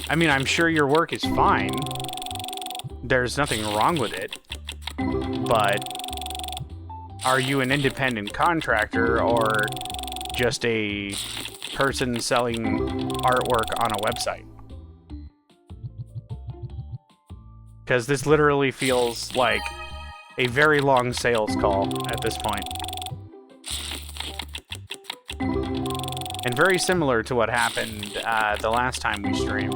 I mean, I'm sure your work is fine. There's nothing wrong with it. But are you an independent contractor or just a person selling artwork on a website? Because this literally feels like a very long sales call at this point. And very similar to what happened the last time we streamed.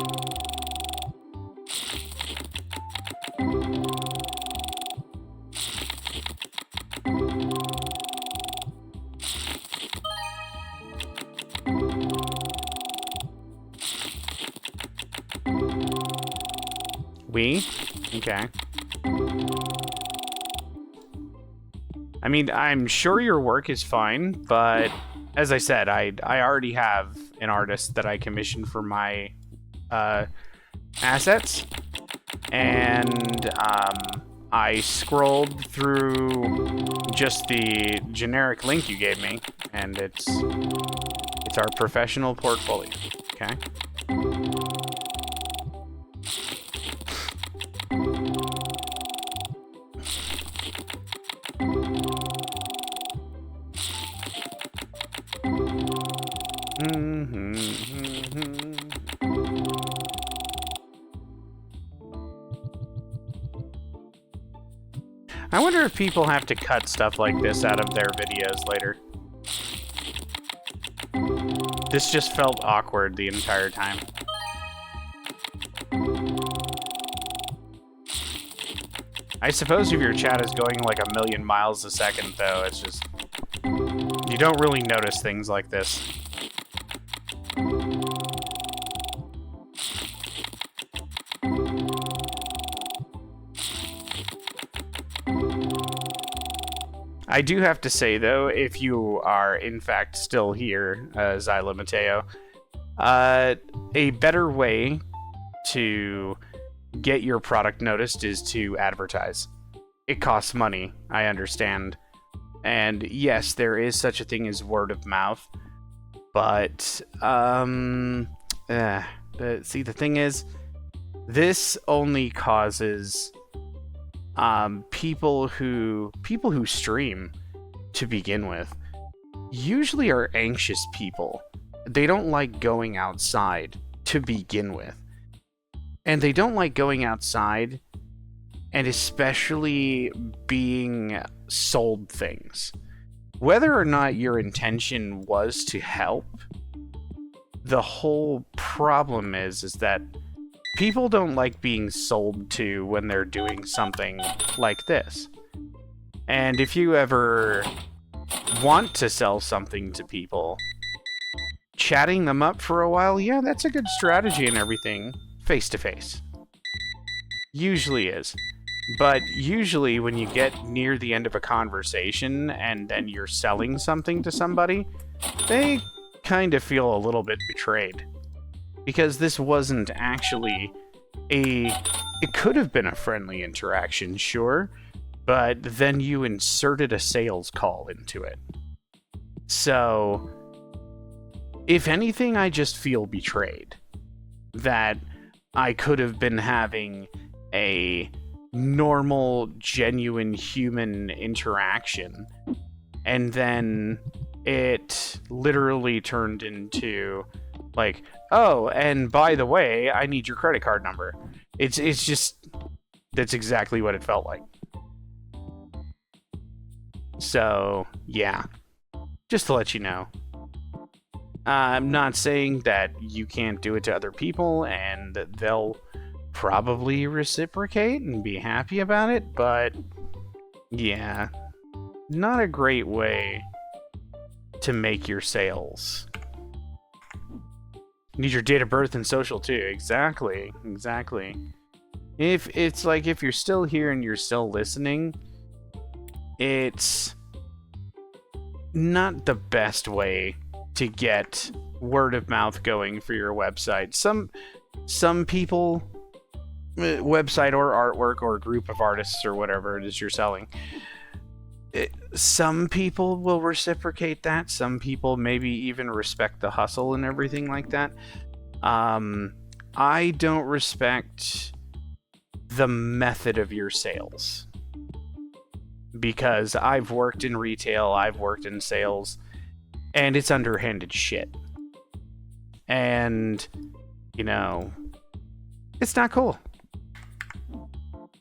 We? Okay. I mean, I'm sure your work is fine, but as I said, I already have an artist that I commissioned for my assets, and I scrolled through just the generic link you gave me, and it's our professional portfolio. Okay. I wonder if people have to cut stuff like this out of their videos later. This just felt awkward the entire time. I suppose if your chat is going like 1,000,000 miles a second, though, it's just... you don't really notice things like this. I do have to say, though, if you are in fact still here, Xyla Mateo, A better way to get your product noticed is to advertise. It costs money, I understand. And yes, there is such a thing as word of mouth. But, see, the thing is, this only causes people who stream to begin with usually are anxious people. They don't like going outside to begin with. And they don't like going outside and especially being sold things. Whether or not your intention was to help, the whole problem is that people don't like being sold to when they're doing something like this. And if you ever want to sell something to people, chatting them up for a while, yeah, that's a good strategy and everything, face to face. Usually is. But usually when you get near the end of a conversation and then you're selling something to somebody, they kind of feel a little bit betrayed. Because this wasn't actually it could have been a friendly interaction, sure, but then you inserted a sales call into it. So, if anything, I just feel betrayed. That I could have been having a normal, genuine human interaction, and then it literally turned into like, oh, and by the way, I need your credit card number. It's just, that's exactly what it felt like. So, yeah. Just to let you know. I'm not saying that you can't do it to other people and that they'll probably reciprocate and be happy about it, but yeah, not a great way to make your sales. Need your date of birth and social too. Exactly. If it's like, if you're still here and you're still listening, it's not the best way to get word of mouth going for your website. Some people, website or artwork or group of artists or whatever it is you're selling, some people will reciprocate that. Some people maybe even respect the hustle and everything like that. I don't respect the method of your sales. Because I've worked in retail, I've worked in sales, and it's underhanded shit. And, you know, it's not cool.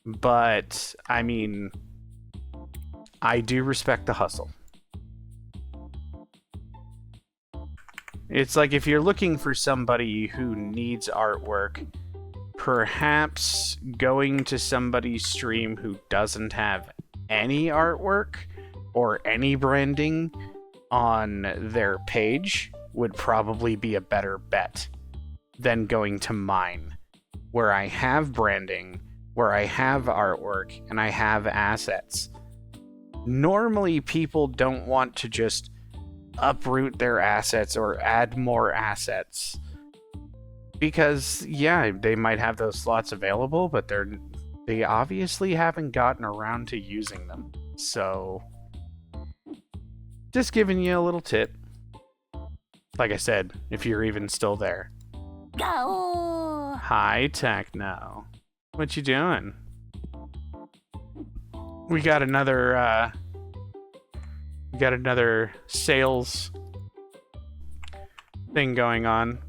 But, I mean, I do respect the hustle. It's like if you're looking for somebody who needs artwork, perhaps going to somebody's stream who doesn't have any artwork or any branding on their page would probably be a better bet than going to mine, where I have branding, where I have artwork, and I have assets. Normally, people don't want to just uproot their assets or add more assets. Because, yeah, they might have those slots available, but they obviously haven't gotten around to using them. So, just giving you a little tip. Like I said, if you're even still there. Go! Hi, Techno. What you doing? We got another sales thing going on.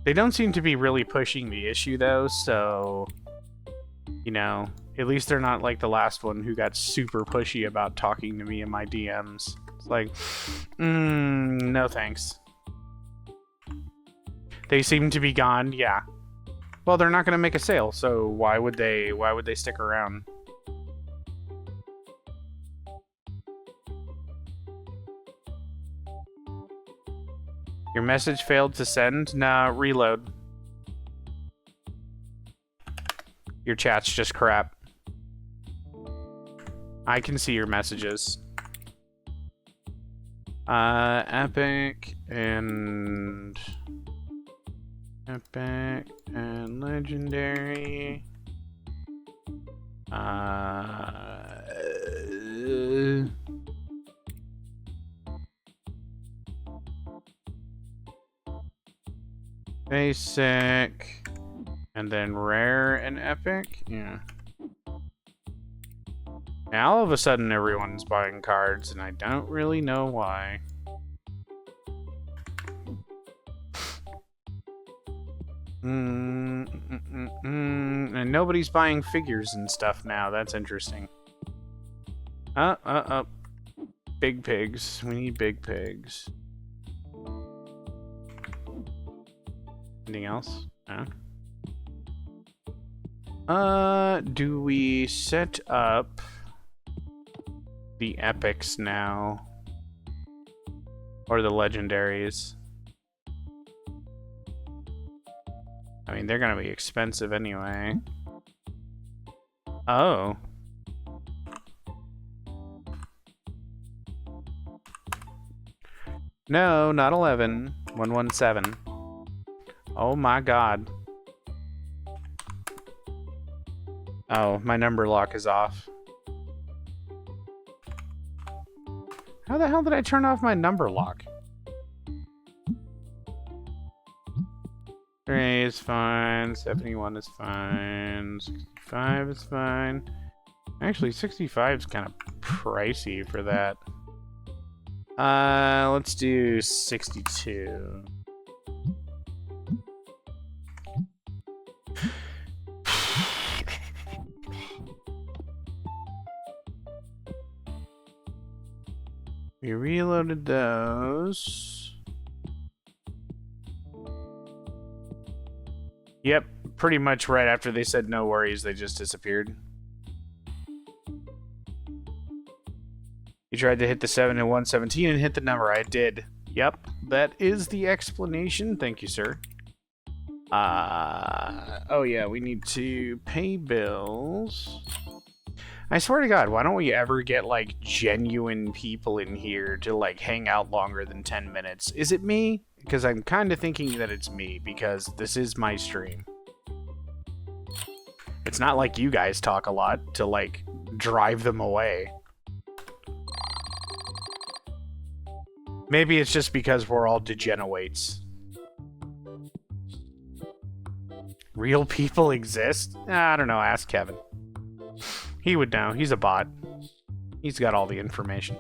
They don't seem to be really pushing the issue though, so you know, at least they're not like the last one who got super pushy about talking to me in my DMs. It's like, no thanks. They seem to be gone, yeah. Well, they're not going to make a sale, so why would they stick around? Your message failed to send? Nah, reload. Your chat's just crap. I can see your messages. Epic and Epic and legendary. Basic. And then rare and epic? Yeah. Now all of a sudden everyone's buying cards, and I don't really know why. And nobody's buying figures and stuff now. That's interesting. Big pigs. We need big pigs. Anything else? No? Do we set up the epics now? Or the legendaries? I mean, they're gonna be expensive anyway. Oh. No, not 11. 117. Oh my god. Oh, my number lock is off. How the hell did I turn off my number lock? 3 is fine, 71 is fine, 65 is fine. Actually, 65 is kind of pricey for that. Let's do 62. We reloaded those. Yep, pretty much right after they said no worries, they just disappeared. You tried to hit the 7 and 117 and hit the number. I did. Yep, that is the explanation. Thank you, sir. Oh yeah, we need to pay bills. I swear to God, why don't we ever get, like, genuine people in here to, like, hang out longer than 10 minutes? Is it me? Because I'm kind of thinking that it's me, because this is my stream. It's not like you guys talk a lot to, like, drive them away. Maybe it's just because we're all degenerates. Real people exist? I don't know, ask Kevin. He would know. He's a bot. He's got all the information.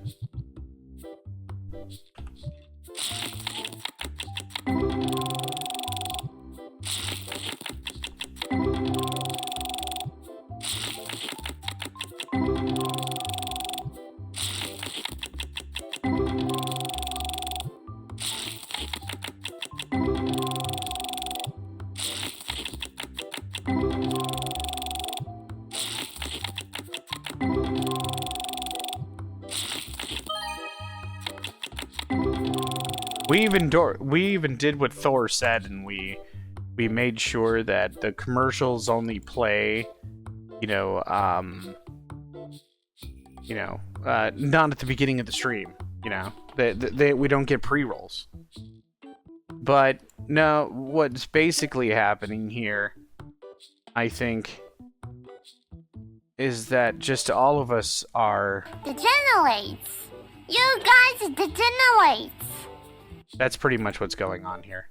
We even did what Thor said, and we made sure that the commercials only play, not at the beginning of the stream. We don't get pre-rolls. But no, what's basically happening here, I think, is that just all of us are degenerates. You guys degenerates. That's pretty much what's going on here.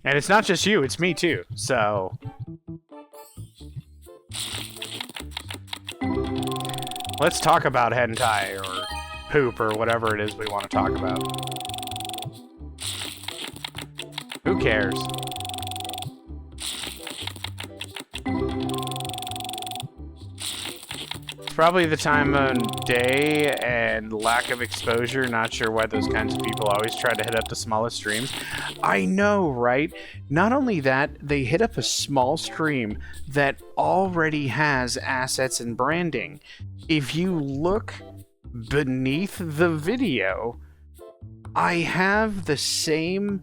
And it's not just you, it's me too, so... Let's talk about hentai, or poop, or whatever it is we want to talk about. Who cares? Probably the time of day and lack of exposure. Not sure why those kinds of people always try to hit up the smallest streams. I know, right? Not only that, they hit up a small stream that already has assets and branding. If you look beneath the video, I have the same...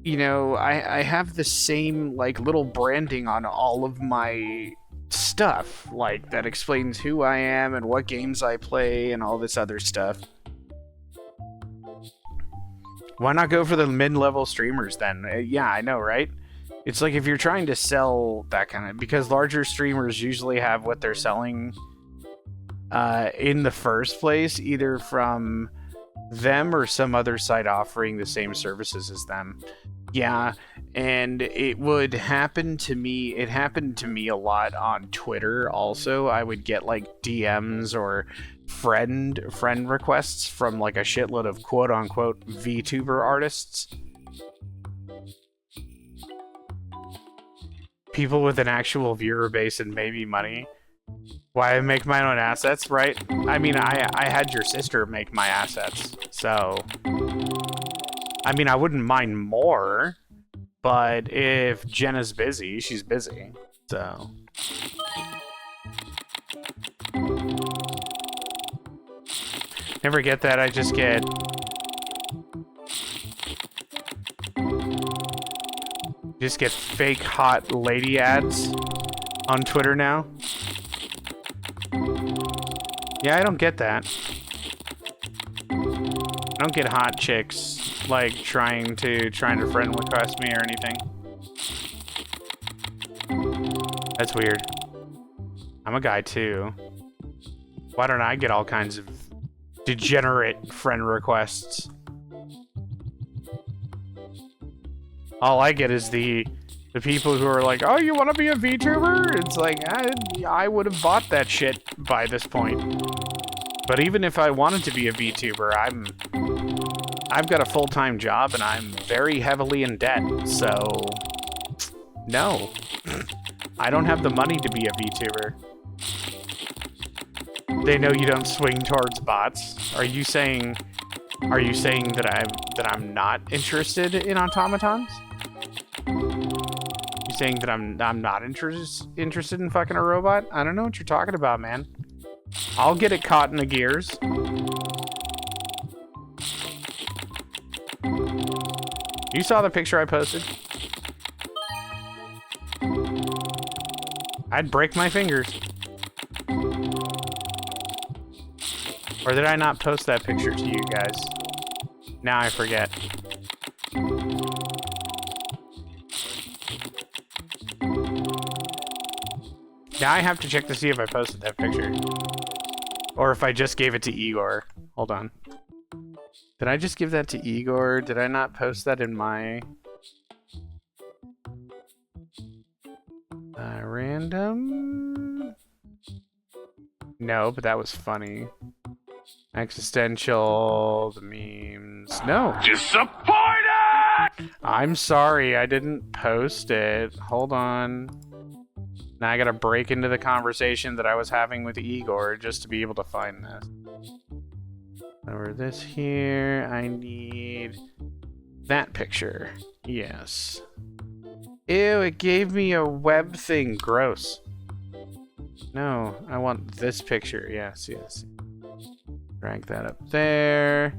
I have the same, like, little branding on all of my stuff, like, that explains who I am and what games I play and all this other stuff. Why not go for the mid-level streamers then? Yeah, I know, right? It's like if you're trying to sell that kind of... Because larger streamers usually have what they're selling in the first place, either from them or some other site offering the same services as them. Yeah, and it would happen to me... It happened to me a lot on Twitter also. I would get, like, DMs or... friend requests from like a shitload of quote-unquote VTuber artists. People with an actual viewer base and maybe money. Why I make my own assets, right? I mean, I had your sister make my assets, so... I mean, I wouldn't mind more, but if Jenna's busy, she's busy, so... Never get that, I just get... Just get fake hot lady ads on Twitter now. Yeah, I don't get that. I don't get hot chicks, like, trying to friend request me or anything. That's weird. I'm a guy, too. Why don't I get all kinds of degenerate friend requests? All I get is the people who are like, oh, you want to be a VTuber? It's like, I would have bought that shit by this point. But even if I wanted to be a VTuber, I've got a full-time job and I'm very heavily in debt, so no. I don't have the money to be a VTuber. They know you don't swing towards bots. Are you saying that I'm not interested in automatons? You saying that I'm not interested in fucking a robot? I don't know what you're talking about, man. I'll get it caught in the gears. You saw the picture I posted? I'd break my fingers. Or did I not post that picture to you guys? Now I forget. Now I have to check to see if I posted that picture. Or if I just gave it to Igor. Hold on. Did I just give that to Igor? Did I not post that in my... random? No, but that was funny. Existential, the memes. No. Disappointed! I'm sorry, I didn't post it. Hold on. Now I gotta break into the conversation that I was having with Igor just to be able to find this. Over this here, I need that picture. Yes. Ew, it gave me a web thing. Gross. No, I want this picture. Yes, yes. Drag that up there.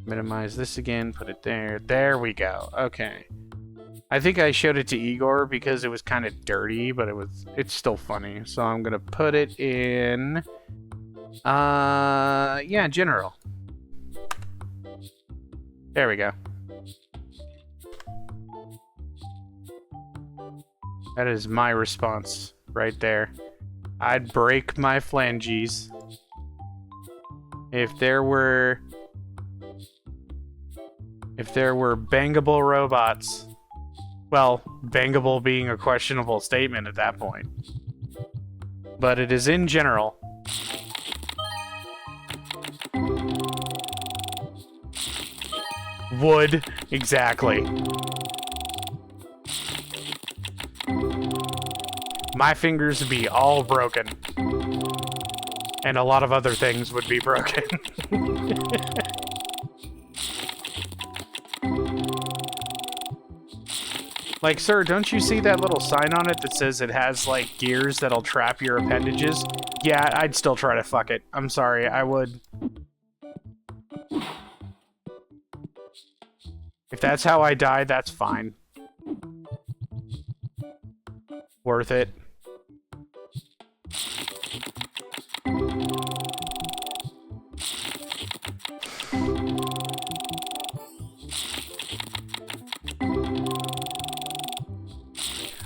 Minimize this again, put it there. There we go. Okay. I think I showed it to Igor because it was kind of dirty, but it's still funny. So I'm gonna put it in yeah, general. There we go. That is my response right there. I'd break my phalanges if there were bangable robots. Well, bangable being a questionable statement at that point. But it is in general. Would, exactly. My fingers would be all broken. And a lot of other things would be broken. Like, sir, don't you see that little sign on it that says it has, like, gears that'll trap your appendages? Yeah, I'd still try to fuck it. I'm sorry, I would. If that's how I die, that's fine. Worth it.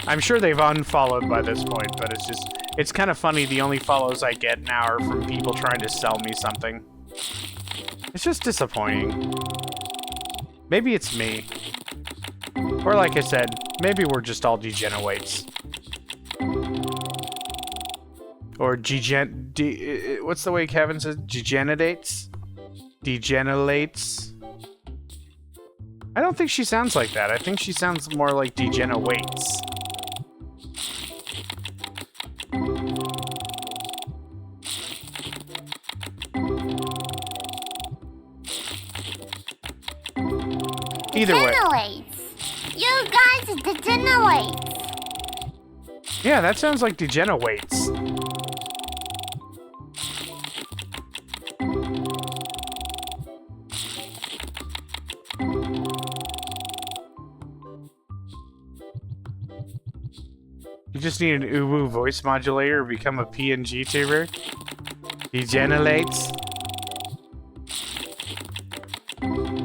I'm sure they've unfollowed by this point, but it's kind of funny. The only follows I get now are from people trying to sell me something. It's just disappointing. Maybe it's me. Or like I said, maybe we're just all degenerates. Or what's the way Kevin says? Degenerates? Degenerates? I don't think she sounds like that. I think she sounds more like degenerates. Either way. Degenerates. You guys degenerates. Yeah, that sounds like degenerates. You just need an Uwu voice modulator or become a PNG tuber? Degenerates?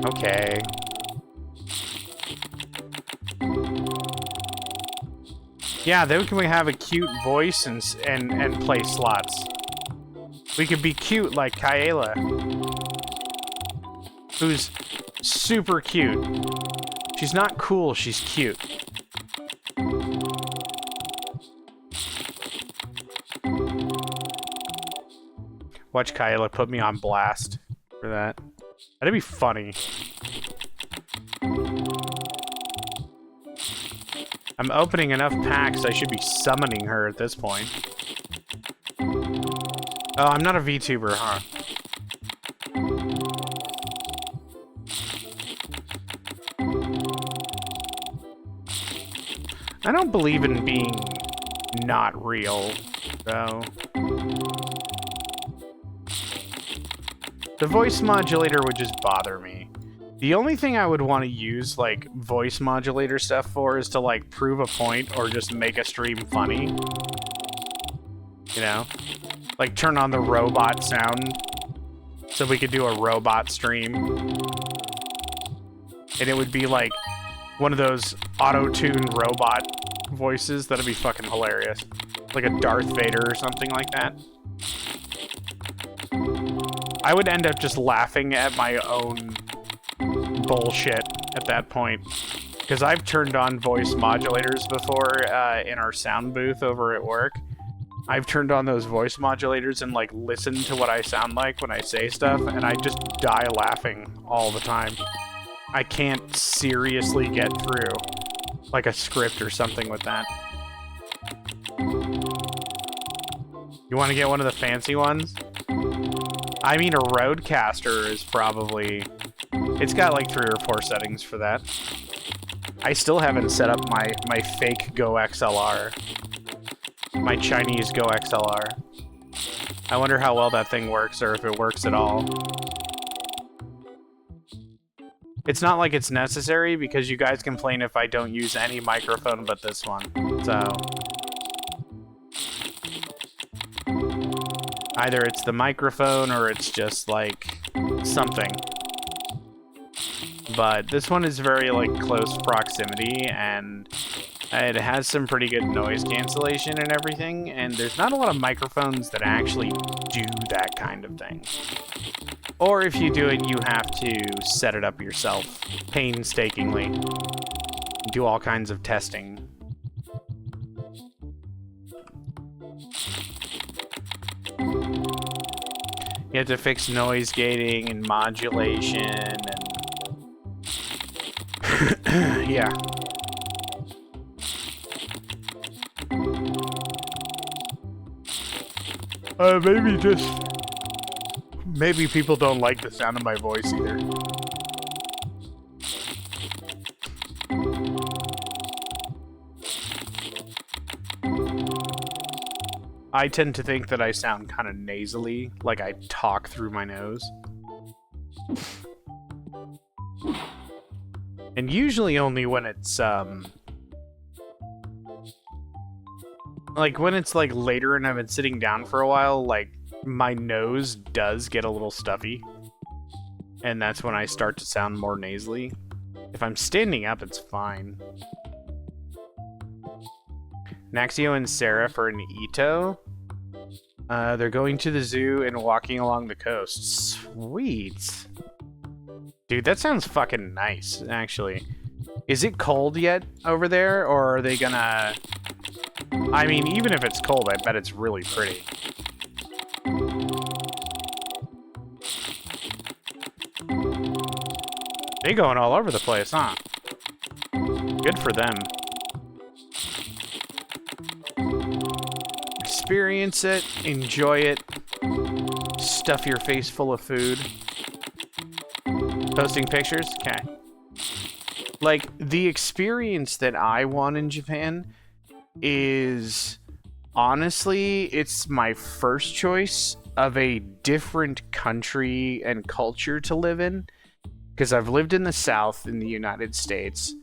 Okay. Yeah, then can we have a cute voice and play slots? We could be cute like Kaela, who's super cute. She's not cool, she's cute. Watch Kaela put me on blast for that. That'd be funny. I'm opening enough packs, I should be summoning her at this point. Oh, I'm not a VTuber, huh? I don't believe in being not real, though. The voice modulator would just bother me. The only thing I would want to use, like, voice modulator stuff for is to, like, prove a point or just make a stream funny. You know? Like, turn on the robot sound so we could do a robot stream. And it would be, like, one of those auto-tuned robot voices. That'd be fucking hilarious. Like a Darth Vader or something like that. I would end up just laughing at my own bullshit at that point, because I've turned on voice modulators before in our sound booth over at work. I've turned on those voice modulators and like listened to what I sound like when I say stuff, and I just die laughing all the time. I can't seriously get through like a script or something with that. You want to get one of the fancy ones? I mean, a Rodecaster is probably... It's got like 3 or 4 settings for that. I still haven't set up my fake Go XLR. My Chinese Go XLR. I wonder how well that thing works, or if it works at all. It's not like it's necessary, because you guys complain if I don't use any microphone but this one. So... either it's the microphone, or it's just, like, something. But this one is very, like, close proximity, and it has some pretty good noise cancellation and everything, and there's not a lot of microphones that actually do that kind of thing. Or if you do it, you have to set it up yourself, painstakingly. Do all kinds of testing. You have to fix noise gating and modulation and... yeah. Maybe people don't like the sound of my voice either. I tend to think that I sound kind of nasally, like I talk through my nose. And usually only when it's, like, when it's, like, later and I've been sitting down for a while, like, my nose does get a little stuffy. And that's when I start to sound more nasally. If I'm standing up, it's fine. Naxio and Sarah for an Ito. They're going to the zoo and walking along the coast. Sweet. Dude, that sounds fucking nice, actually. Is it cold yet over there, or are they gonna... I mean, even if it's cold, I bet it's really pretty. They going all over the place, huh? Good for them. Experience it, enjoy it, stuff your face full of food. Posting pictures? Okay. Like, the experience that I want in Japan is, honestly, it's my first choice of a different country and culture to live in. Because I've lived in the South in the United States.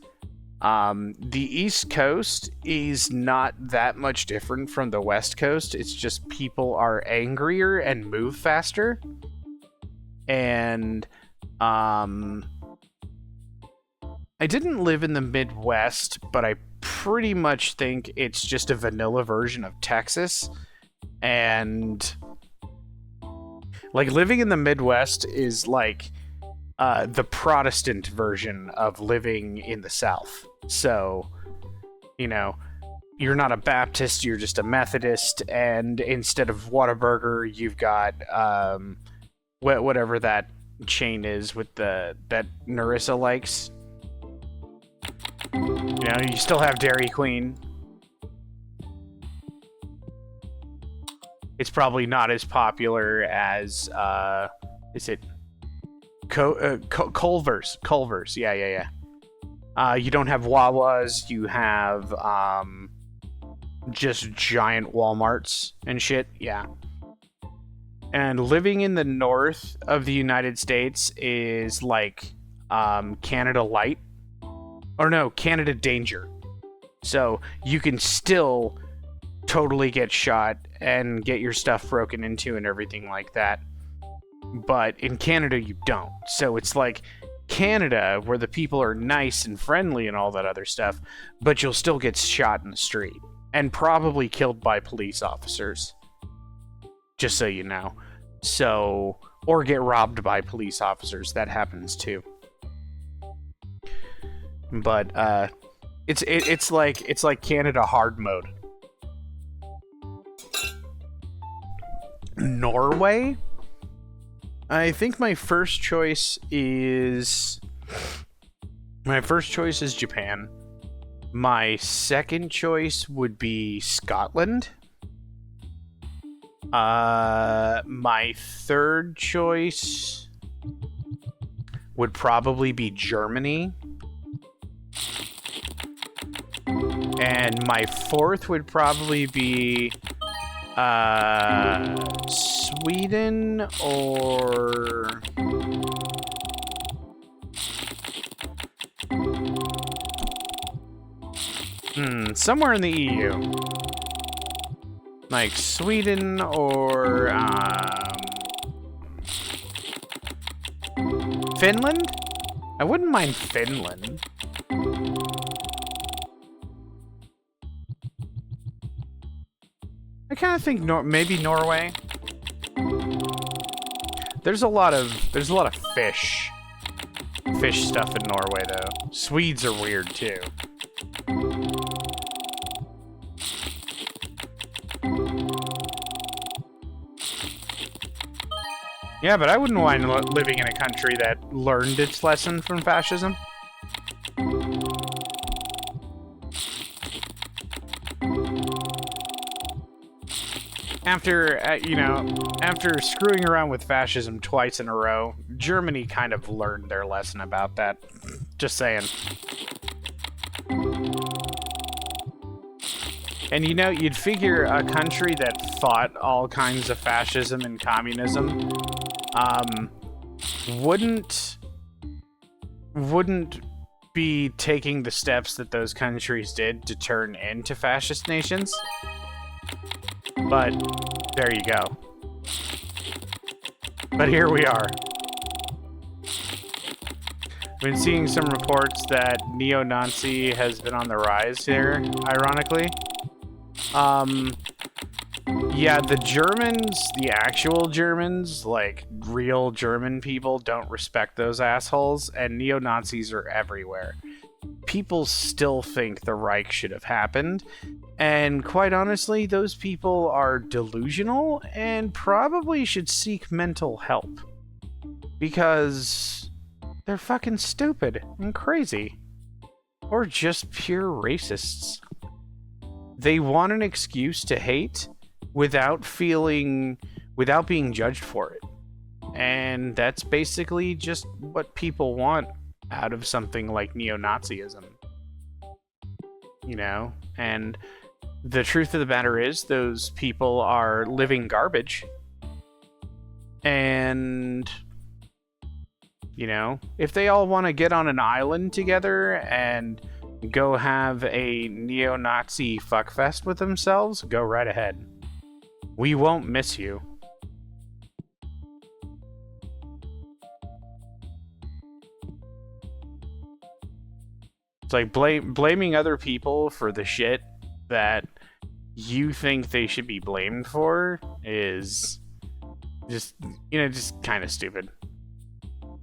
The East Coast is not that much different from the West Coast. It's just people are angrier and move faster. And I didn't live in the Midwest, but I pretty much think it's just a vanilla version of Texas. And like living in the Midwest is like the Protestant version of living in the South. So, you know, you're not a Baptist, you're just a Methodist, and instead of Whataburger, you've got whatever that chain is with that Narissa likes. You know, you still have Dairy Queen. It's probably not as popular as is it Culver's? Culver's, yeah. You don't have Wawas. You have just giant Walmarts and shit. Yeah. And living in the north of the United States is like Canada Light. Or no, Canada Danger. So you can still totally get shot and get your stuff broken into and everything like that. But in Canada, you don't. So it's like Canada, where the people are nice and friendly and all that other stuff, but you'll still get shot in the street. And probably killed by police officers. Just so you know. So, or get robbed by police officers. That happens too. But, it's like Canada hard mode. Norway? I think my first choice is Japan. My second choice would be Scotland. My third choice would probably be Germany. And my fourth would probably be Sweden or somewhere in the EU. Like Sweden or Finland? I wouldn't mind Finland. I kind of think maybe Norway. There's a lot of fish stuff in Norway though. Swedes are weird too. Yeah, but I wouldn't mind living in a country that learned its lesson from fascism. After screwing around with fascism twice in a row, Germany kind of learned their lesson about that. Just saying. And you'd figure a country that fought all kinds of fascism and communism wouldn't be taking the steps that those countries did to turn into fascist nations. But there you go. But here we are. Been seeing some reports that neo-Nazi has been on the rise here, ironically. Yeah, the Germans, the actual Germans, like real German people, don't respect those assholes, and neo-Nazis are everywhere. People still think the Reich should have happened, and quite honestly, those people are delusional and probably should seek mental help. Because they're fucking stupid and crazy. Or just pure racists. They want an excuse to hate without being judged for it. And that's basically just what people want out of something like neo-Nazism. You know? And the truth of the matter is, those people are living garbage. And, you know, if they all want to get on an island together and go have a neo-Nazi fuckfest with themselves, go right ahead. We won't miss you. It's like blaming other people for the shit that you think they should be blamed for is just, you know, just kind of stupid.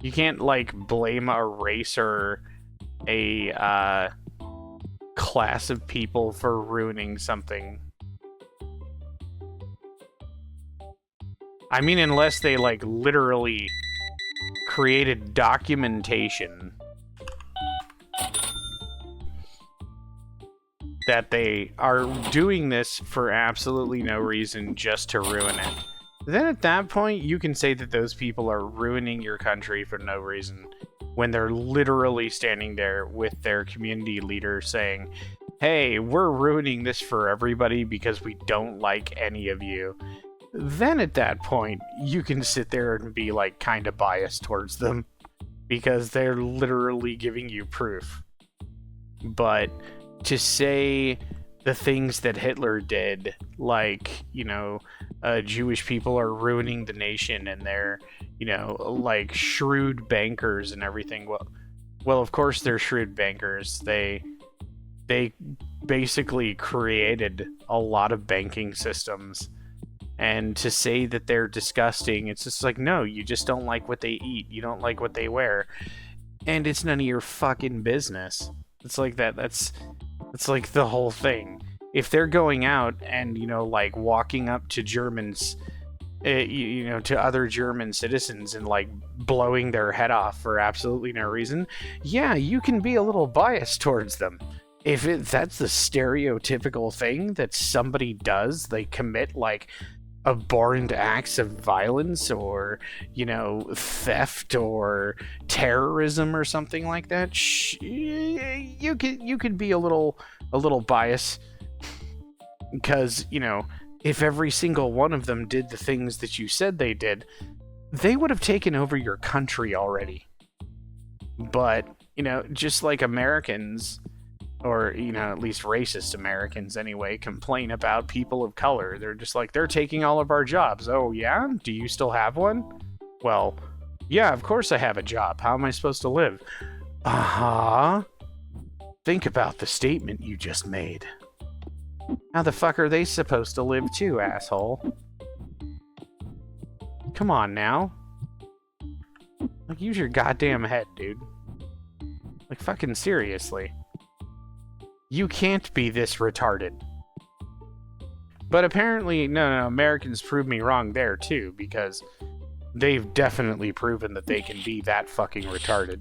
You can't, like, blame a race or a class of people for ruining something. I mean, unless they, like, literally created documentation that they are doing this for absolutely no reason, just to ruin it. Then at that point, you can say that those people are ruining your country for no reason, when they're literally standing there with their community leader saying, hey, we're ruining this for everybody because we don't like any of you. Then at that point, you can sit there and be, like, kind of biased towards them because they're literally giving you proof. But to say the things that Hitler did, like, you know, Jewish people are ruining the nation and they're, you know, like, shrewd bankers and everything. Well, of course they're shrewd bankers. They basically created a lot of banking systems. And to say that they're disgusting, it's just like, no, you just don't like what they eat. You don't like what they wear. And it's none of your fucking business. It's like that. That's like the whole thing. If they're going out and, you know, like, walking up to Germans, you know, to other German citizens and, like, blowing their head off for absolutely no reason, yeah, you can be a little biased towards them. If that's the stereotypical thing that somebody does, they commit, like, abhorrent acts of violence or, you know, theft or terrorism or something like that, you could be a little biased, because, you know, if every single one of them did the things that you said they did, they would have taken over your country already. But, you know, just like Americans, or, you know, at least racist Americans anyway, complain about people of color. They're just like, they're taking all of our jobs. Oh, yeah? Do you still have one? Well, yeah, of course I have a job. How am I supposed to live? Uh-huh. Think about the statement you just made. How the fuck are they supposed to live too, asshole? Come on now. Like, use your goddamn head, dude. Like, fucking seriously. You can't be this retarded. But apparently, no, Americans proved me wrong there too, because they've definitely proven that they can be that fucking retarded.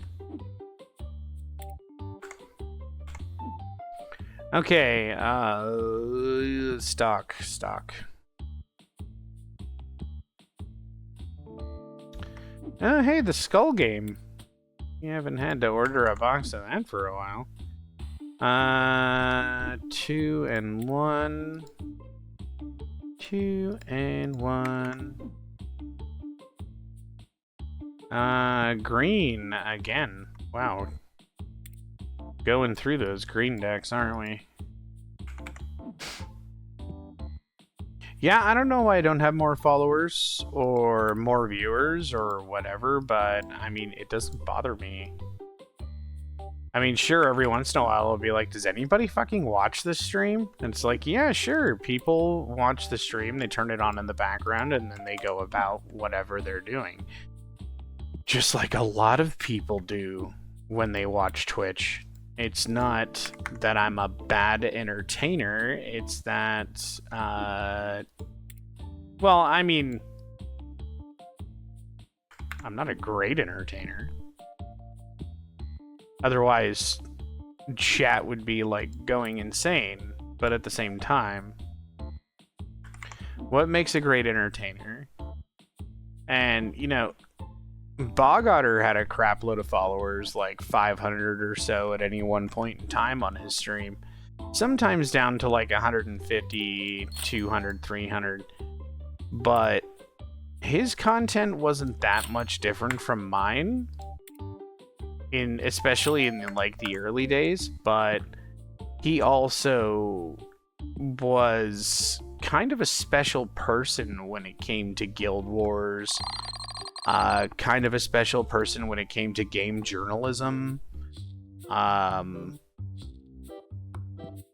Okay, stock. Oh, hey, the Skull game. You haven't had to order a box of that for a while. 2 and 1. 2 and 1. Green again. Wow. Going through those green decks, aren't we? Yeah, I don't know why I don't have more followers or more viewers or whatever, but I mean, it doesn't bother me. I mean, sure, every once in a while it'll be like, does anybody fucking watch this stream? And it's like, yeah, sure, people watch the stream, they turn it on in the background, and then they go about whatever they're doing. Just like a lot of people do when they watch Twitch. It's not that I'm a bad entertainer, it's that, well, I mean, I'm not a great entertainer. Otherwise, chat would be, like, going insane. But at the same time, what makes a great entertainer? And, you know, Bog Otter had a crap load of followers, like 500 or so at any one point in time on his stream. Sometimes down to, like, 150, 200, 300. But his content wasn't that much different from mine. Especially in like the early days, but he also was kind of a special person when it came to Guild Wars, kind of a special person when it came to game journalism.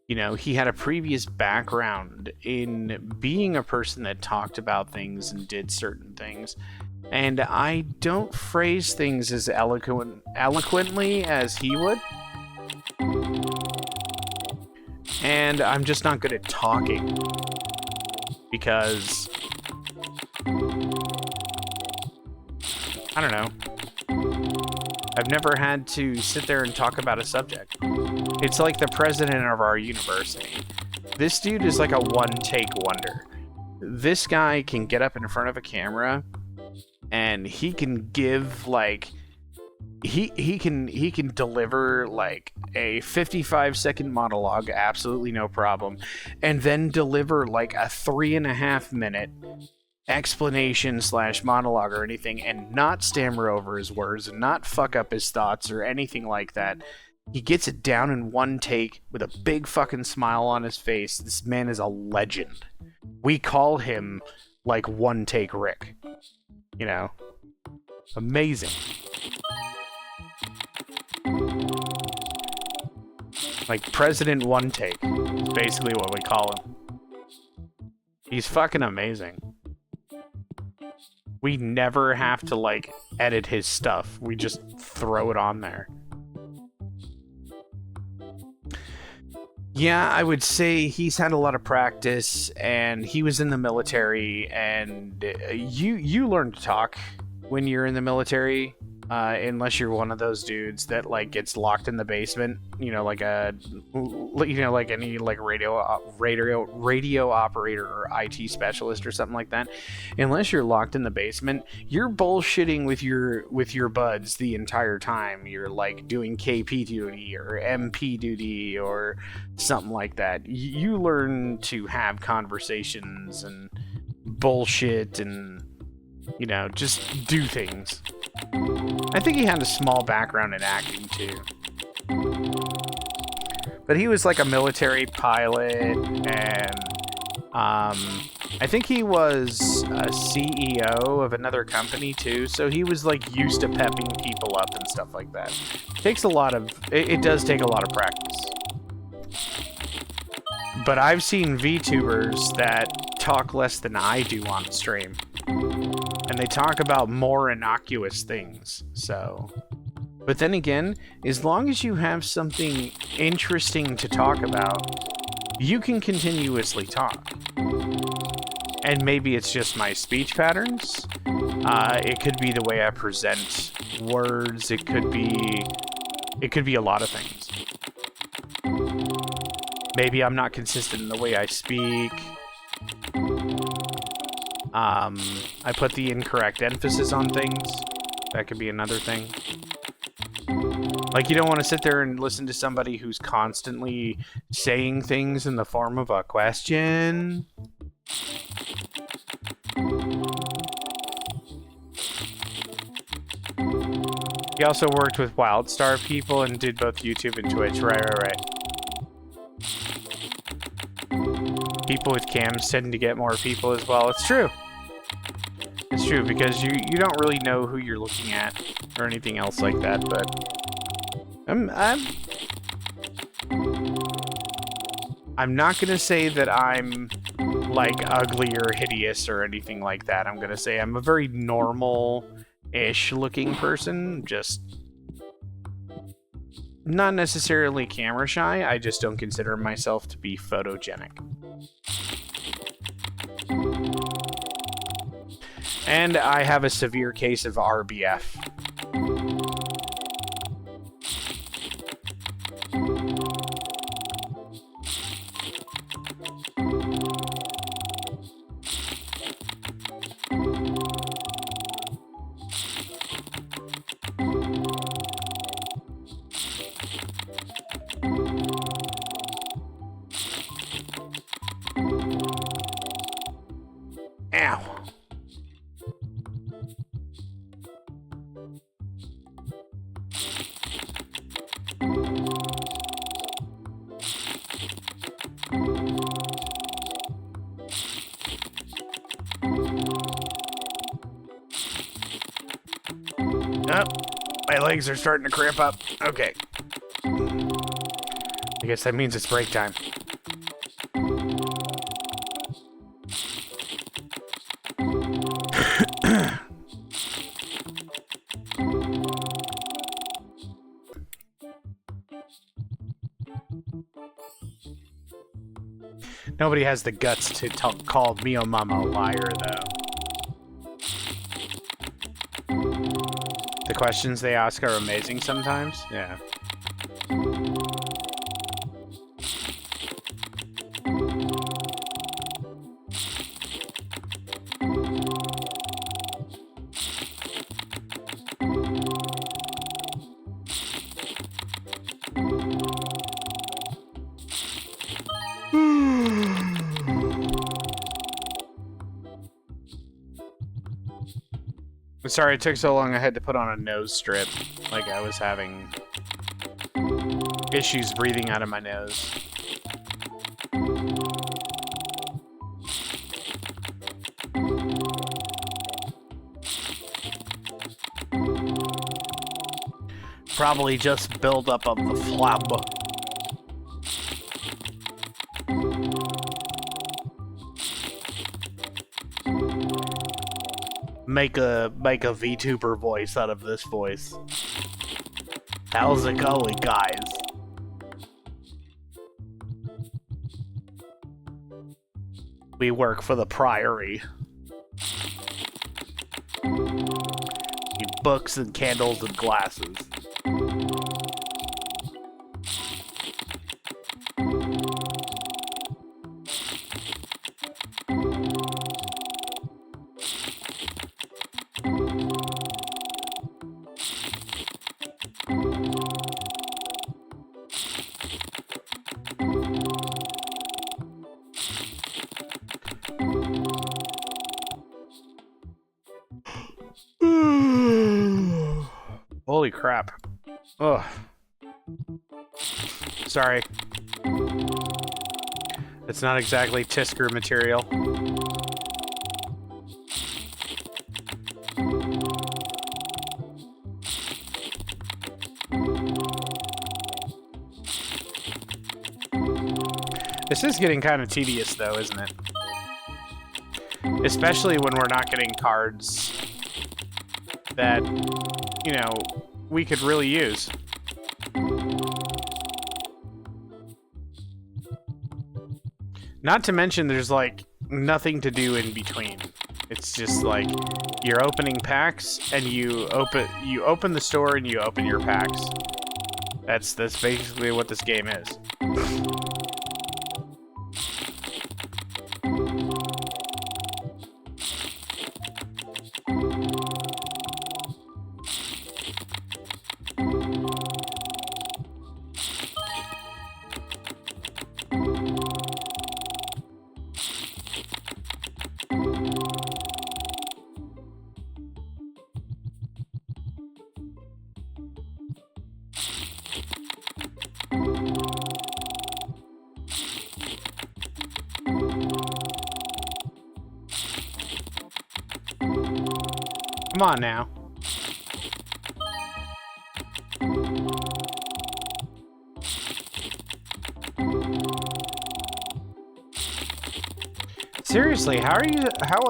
You know, he had a previous background in being a person that talked about things and did certain things. And I don't phrase things as eloquently as he would. And I'm just not good at talking. Because I don't know. I've never had to sit there and talk about a subject. It's like the president of our university. This dude is like a one-take wonder. This guy can get up in front of a camera and he can give like he can deliver like a 55-second monologue, absolutely no problem, and then deliver like a 3.5-minute explanation / monologue or anything, and not stammer over his words and not fuck up his thoughts or anything like that. He gets it down in one take with a big fucking smile on his face. This man is a legend. We call him like One Take Rick. You know, amazing. Like President One Take is basically what we call him. He's fucking amazing. We never have to like edit his stuff. We just throw it on there. Yeah, I would say he's had a lot of practice, and he was in the military, and you learn to talk when you're in the military, unless you're one of those dudes that like gets locked in the basement, you know, like any like radio operator or IT specialist or something like that. Unless you're locked in the basement, you're bullshitting with your buds the entire time. You're like doing KP duty or MP duty or something like that. You learn to have conversations and bullshit and, you know, just do things. I think he had a small background in acting too. But he was like a military pilot, and I think he was a CEO of another company too, so he was like used to pepping people up and stuff like that. It does take a lot of practice. But I've seen VTubers that talk less than I do on stream. And they talk about more innocuous things, so... But then again, as long as you have something interesting to talk about, you can continuously talk. And maybe it's just my speech patterns. It could be the way I present words. It could be a lot of things. Maybe I'm not consistent in the way I speak. I put the incorrect emphasis on things. That could be another thing. Like, you don't want to sit there and listen to somebody who's constantly saying things in the form of a question. He also worked with WildStar people and did both YouTube and Twitch. Right. People with cams tend to get more people as well. It's true. It's true, because you don't really know who you're looking at or anything else like that, but I'm not gonna say that I'm like ugly or hideous or anything like that. I'm gonna say I'm a very normal-ish looking person, just not necessarily camera shy. I just don't consider myself to be photogenic. And I have a severe case of RBF. Ow. Oh, my legs are starting to cramp up. Okay. I guess that means it's break time. Nobody has the guts to call Mio Mama a liar, though. The questions they ask are amazing sometimes. Yeah. Sorry it took so long. I had to put on a nose strip. Like I was having issues breathing out of my nose. Probably just buildup of the flab. Make a VTuber voice out of this voice. How's it going, guys? We work for the Priory. Need books and candles and glasses. Holy crap. Ugh. Sorry. It's not exactly Tisker material. This is getting kind of tedious though, isn't it? Especially when we're not getting cards that, you know, we could really use. Not to mention there's like nothing to do in between. It's just like you're opening packs and you open the store and you open your packs. That's basically what this game is. Come on now. Seriously, how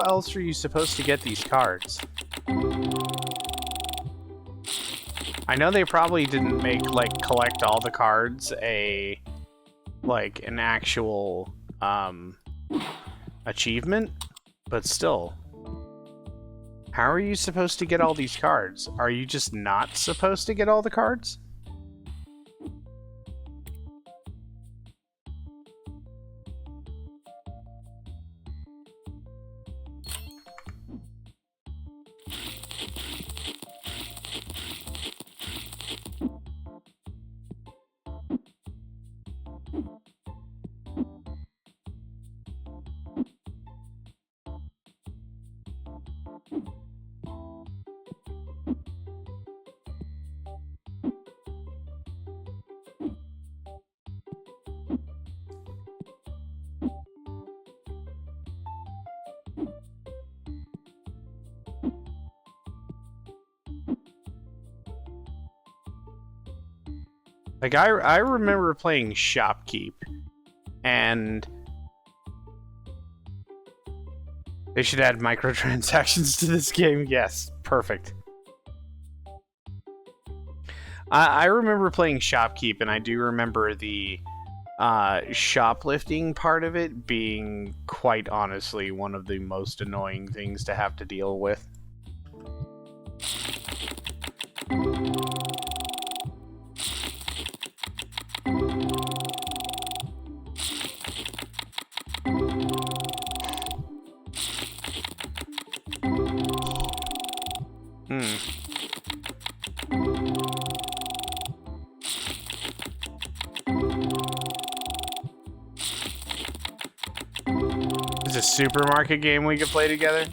else are you supposed to get these cards? I know they probably didn't make, like, collect all the cards an actual, achievement, but still. How are you supposed to get all these cards? Are you just not supposed to get all the cards? Like, I remember playing Shopkeep, and they should add microtransactions to this game. Yes, perfect. I remember playing Shopkeep, and I do remember the shoplifting part of it being, quite honestly, one of the most annoying things to have to deal with. Is a supermarket game we could play together?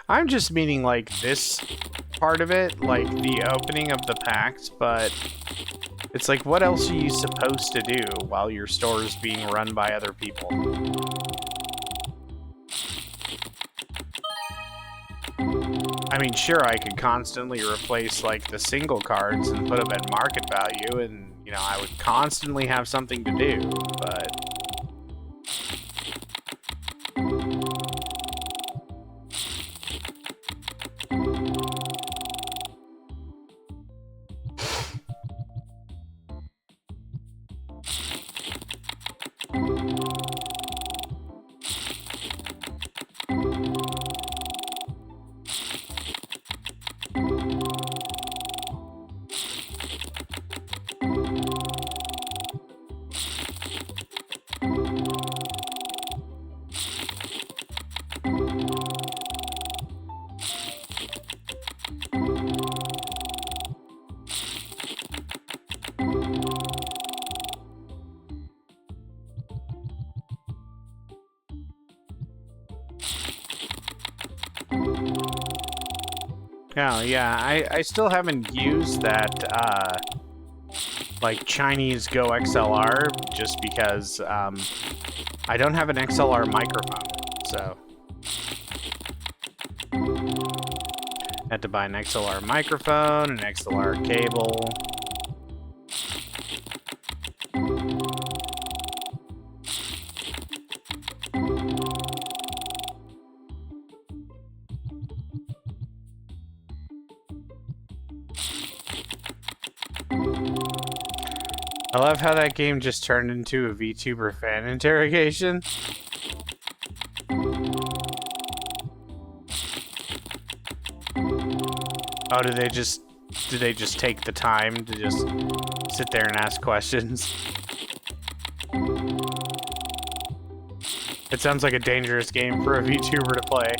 I'm just meaning, like, this part of it, like the opening of the packs, but it's like, what else are you supposed to do while your store is being run by other people? I mean, sure, I could constantly replace, like, the single cards and put them at market value, and, you know, I would constantly have something to do, but... Oh, yeah, I still haven't used that, like, Chinese Go XLR, just because, I don't have an XLR microphone, so... I had to buy an XLR microphone, an XLR cable... I love how that game just turned into a VTuber fan interrogation. Oh, did they just take the time to just sit there and ask questions? It sounds like a dangerous game for a VTuber to play.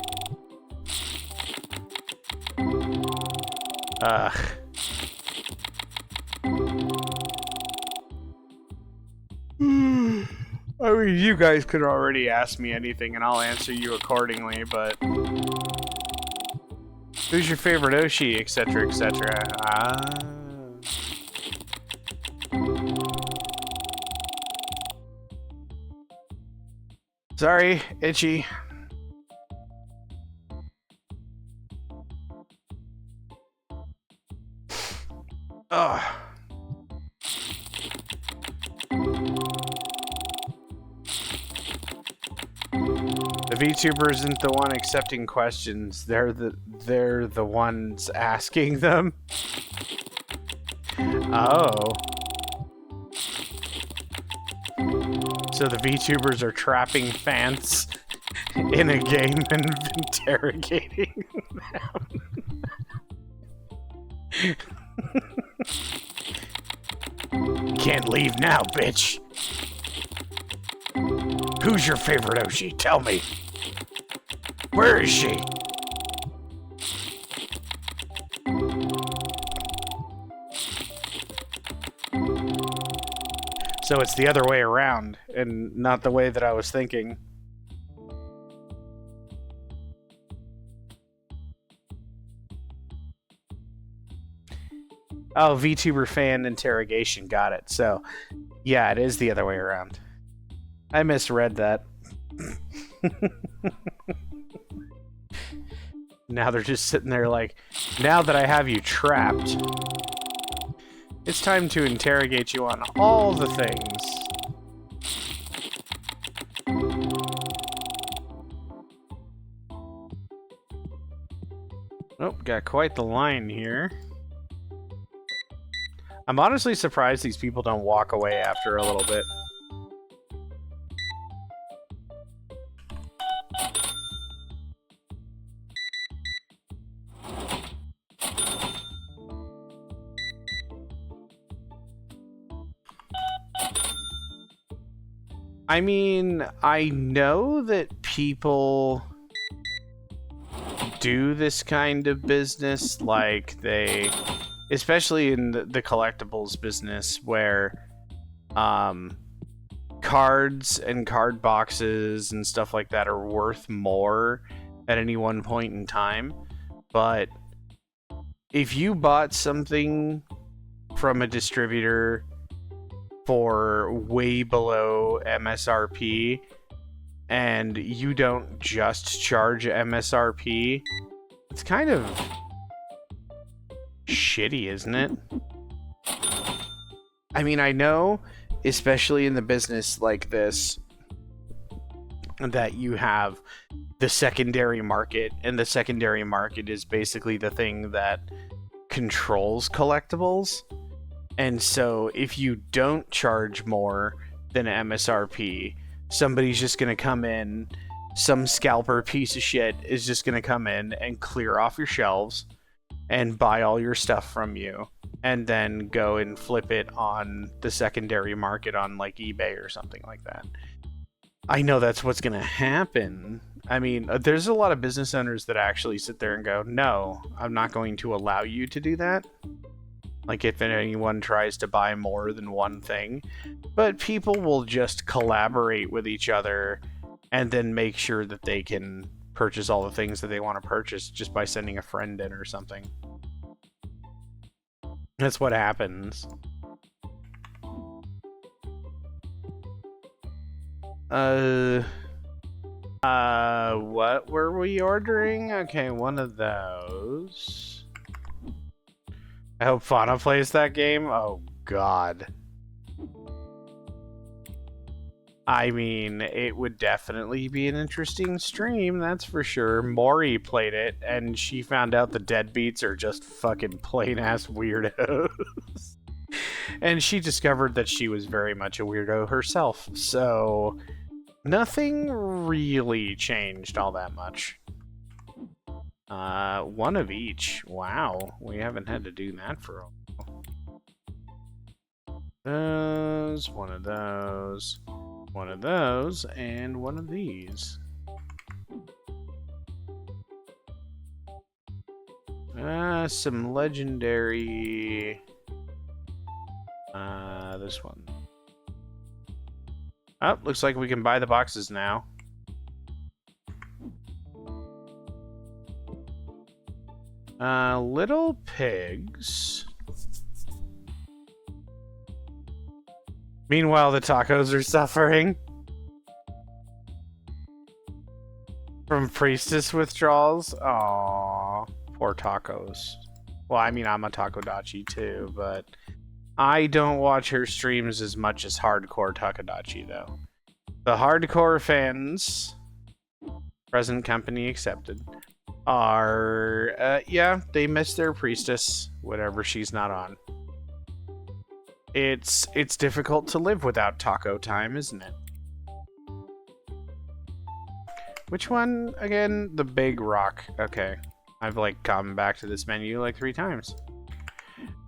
I mean, you guys could already ask me anything and I'll answer you accordingly, but... Who's your favorite Oshi, etc., etc.? Sorry, itchy. Ugh. VTuber isn't the one accepting questions. They're the ones asking them. Oh. So the VTubers are trapping fans in a game and interrogating them. Can't leave now, bitch. Who's your favorite Oshi? Tell me. Where is she? So it's the other way around, and not the way that I was thinking. Oh, VTuber fan interrogation, got it. So, yeah, it is the other way around. I misread that. Now they're just sitting there like, now that I have you trapped, it's time to interrogate you on all the things. Oh, got quite the line here. I'm honestly surprised these people don't walk away after a little bit. I mean, I know that people do this kind of business, like they, especially in the collectibles business, where cards and card boxes and stuff like that are worth more at any one point in time. But if you bought something from a distributor for way below MSRP and you don't just charge MSRP, it's kind of shitty, isn't it? I mean, I know, especially in the business like this, that you have the secondary market, and the secondary market is basically the thing that controls collectibles. And so if you don't charge more than MSRP, somebody's just going to come in, some scalper piece of shit is just going to come in and clear off your shelves and buy all your stuff from you, and then go and flip it on the secondary market on like eBay or something like that. I know that's what's going to happen. I mean, there's a lot of business owners that actually sit there and go, no, I'm not going to allow you to do that. Like if anyone tries to buy more than one thing, but people will just collaborate with each other and then make sure that they can purchase all the things that they want to purchase just by sending a friend in or something. That's what happens. What were we ordering? Okay, one of those. I hope Fauna plays that game. Oh, God. I mean, it would definitely be an interesting stream, that's for sure. Maury played it, and she found out the deadbeats are just fucking plain-ass weirdos. And she discovered that she was very much a weirdo herself, so nothing really changed all that much. One of each. Wow, we haven't had to do that for a while. One of those, one of those, and one of these. Some legendary. This one. Oh, looks like we can buy the boxes now. Little pigs. Meanwhile, the tacos are suffering from priestess withdrawals. Aww, poor tacos. Well, I mean, I'm a Takodachi too, but I don't watch her streams as much as hardcore Takodachi, though. The hardcore fans Present company accepted. Are, yeah, they miss their priestess, whatever she's not on. It's difficult to live without taco time, isn't it? Which one again? The big rock. Okay. I've like come back to this menu like 3 times.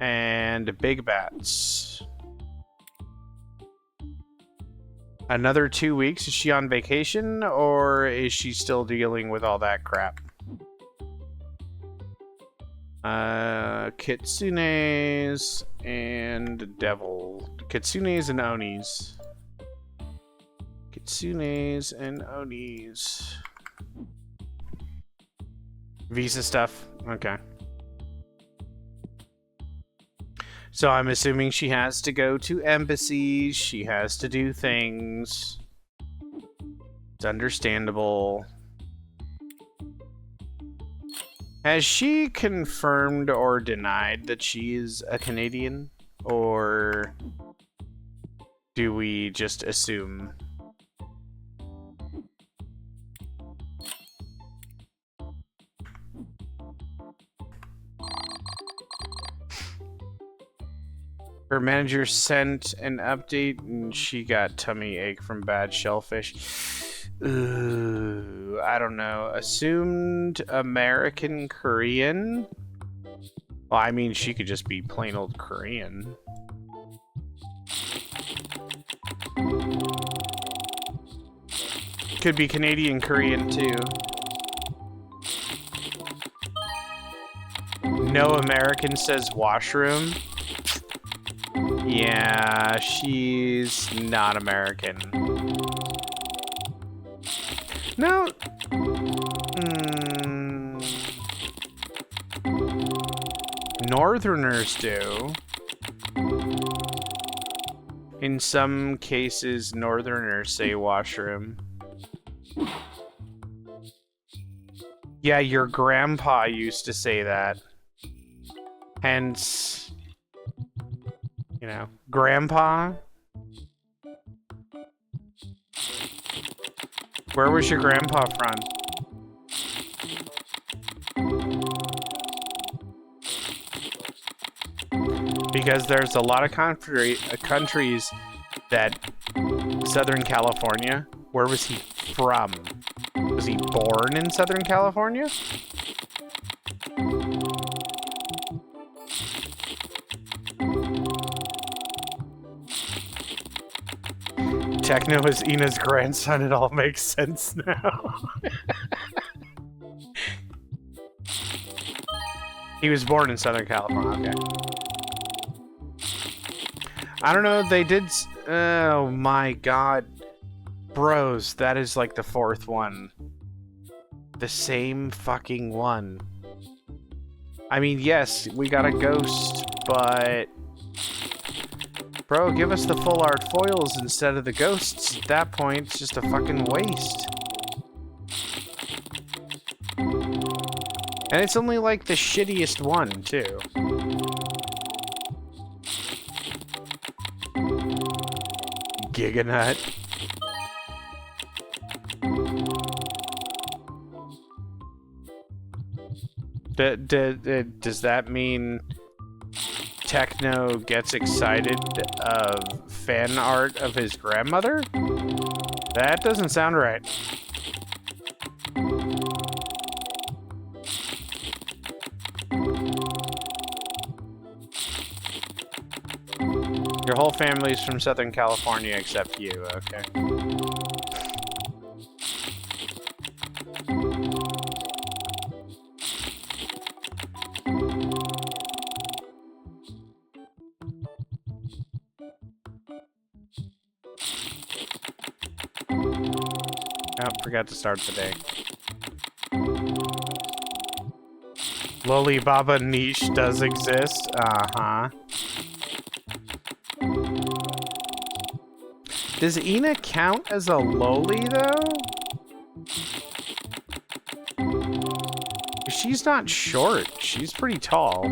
And big bats. Another 2 weeks? Is she on vacation or is she still dealing with all that crap? Kitsunes and devil. Kitsunes and onis. Kitsunes and onis. Visa stuff. Okay. So I'm assuming she has to go to embassies. She has to do things. It's understandable. Has she confirmed or denied that she is a Canadian? Or do we just assume? Her manager sent an update and she got tummy ache from bad shellfish. Ooh, I don't know. Assumed American Korean? Well, I mean, she could just be plain old Korean. Could be Canadian Korean too. No American says washroom. Yeah, she's not American. No. Northerners do. In some cases, Northerners say washroom. Yeah, your grandpa used to say that. Hence, you know, grandpa? Where was your grandpa from? Because there's a lot of countries that Southern California, where was he from? Was he born in Southern California? Techno is Ina's grandson, it all makes sense now. He was born in Southern California, okay. I don't know, they did... Oh my god. Bros, that is like the 4th one. The same fucking one. I mean, yes, we got a ghost, but... Bro, give us the full art foils instead of the ghosts. At that point, it's just a fucking waste. And it's only like the shittiest one, too. Giganut. Does that mean Techno gets excited of fan art of his grandmother? That doesn't sound right. Your whole family's from Southern California except you, okay. Oh, forgot to start the day. Loli Baba niche does exist? Uh-huh. Does Ina count as a loli, though? She's not short. She's pretty tall.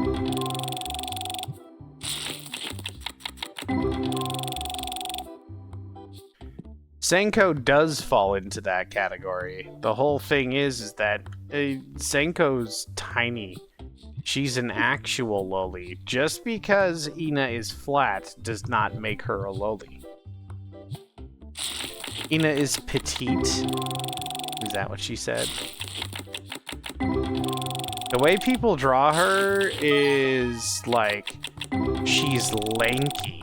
Senko does fall into that category. The whole thing is that Senko's tiny. She's an actual loli. Just because Ina is flat does not make her a loli. Ina is petite. Is that what she said? The way people draw her is like she's lanky.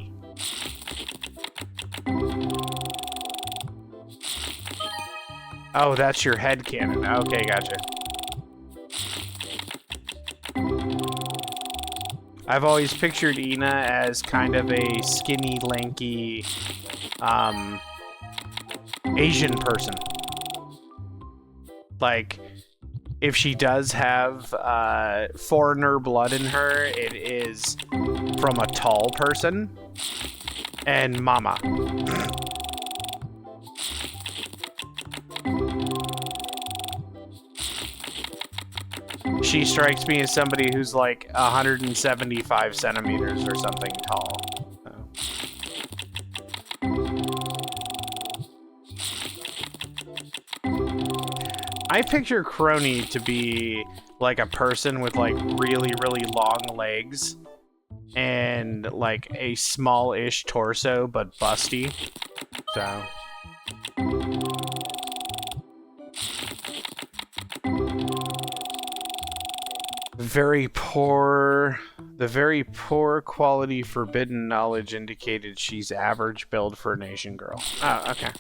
Oh, that's your headcanon. Okay, gotcha. I've always pictured Ina as kind of a skinny, lanky, Asian person. Like, if she does have foreigner blood in her, it is from a tall person and mama. She strikes me as somebody who's like 175 centimeters or something tall. I picture Crony to be like a person with like really, really long legs and like a small-ish torso but busty. So the very poor quality forbidden knowledge indicated she's average build for an Asian girl. Oh, okay.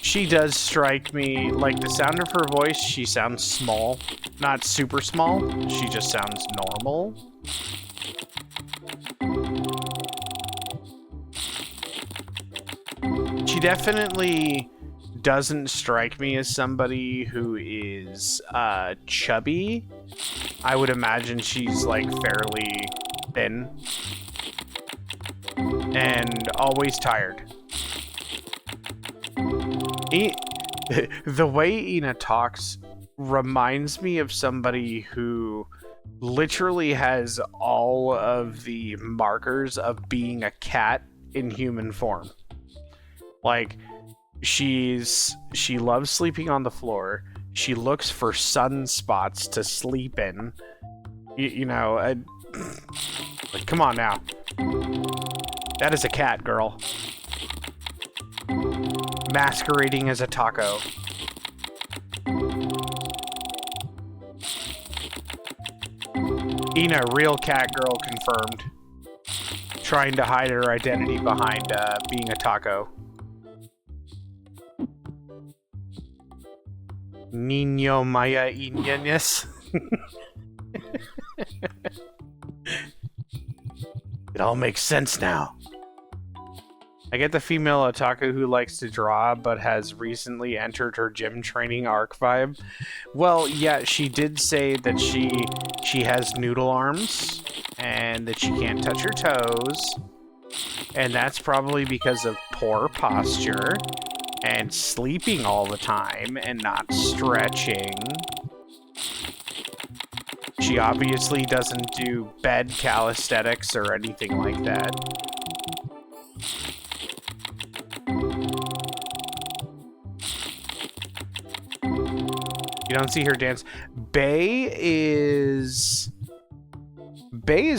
She does strike me, like the sound of her voice, she sounds small. Not super small, she just sounds normal. She definitely doesn't strike me as somebody who is chubby. I would imagine she's like fairly thin and always tired. The way Ina talks reminds me of somebody who literally has all of the markers of being a cat in human form. Like, she loves sleeping on the floor. She looks for sunspots to sleep in. You know, like, come on now. That is a cat, girl. Masquerading as a taco. Ina, real cat girl confirmed. Trying to hide her identity behind being a taco. Niño Maya Iñanes. It all makes sense now. I get the female otaku who likes to draw but has recently entered her gym training arc vibe. Well, yeah, she did say that she has noodle arms and that she can't touch her toes. And that's probably because of poor posture and sleeping all the time and not stretching. She obviously doesn't do bed calisthenics or anything like that. You don't see her dance. Bae is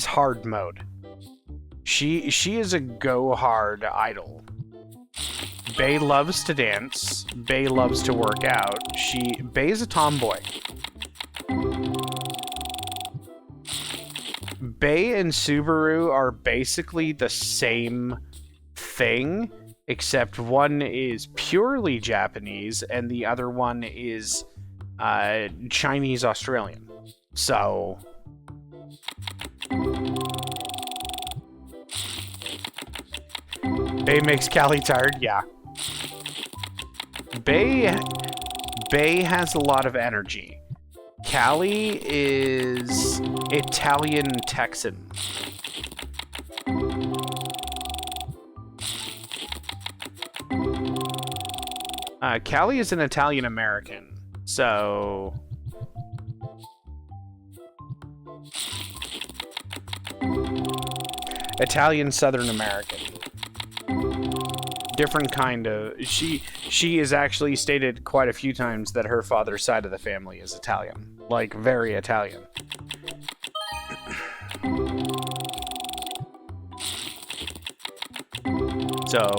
hard mode. She is a go hard idol. Bae loves to dance. Bae loves to work out. Bae is a tomboy. Bae and Subaru are basically the same thing, except one is purely Japanese and the other one is Chinese Australian. So Bae makes Callie tired, yeah. Bae has a lot of energy. Callie is Italian Texan. Callie is an Italian American. So Italian Southern American. Different kind of... She has actually stated quite a few times that her father's side of the family is Italian. Like, very Italian. So...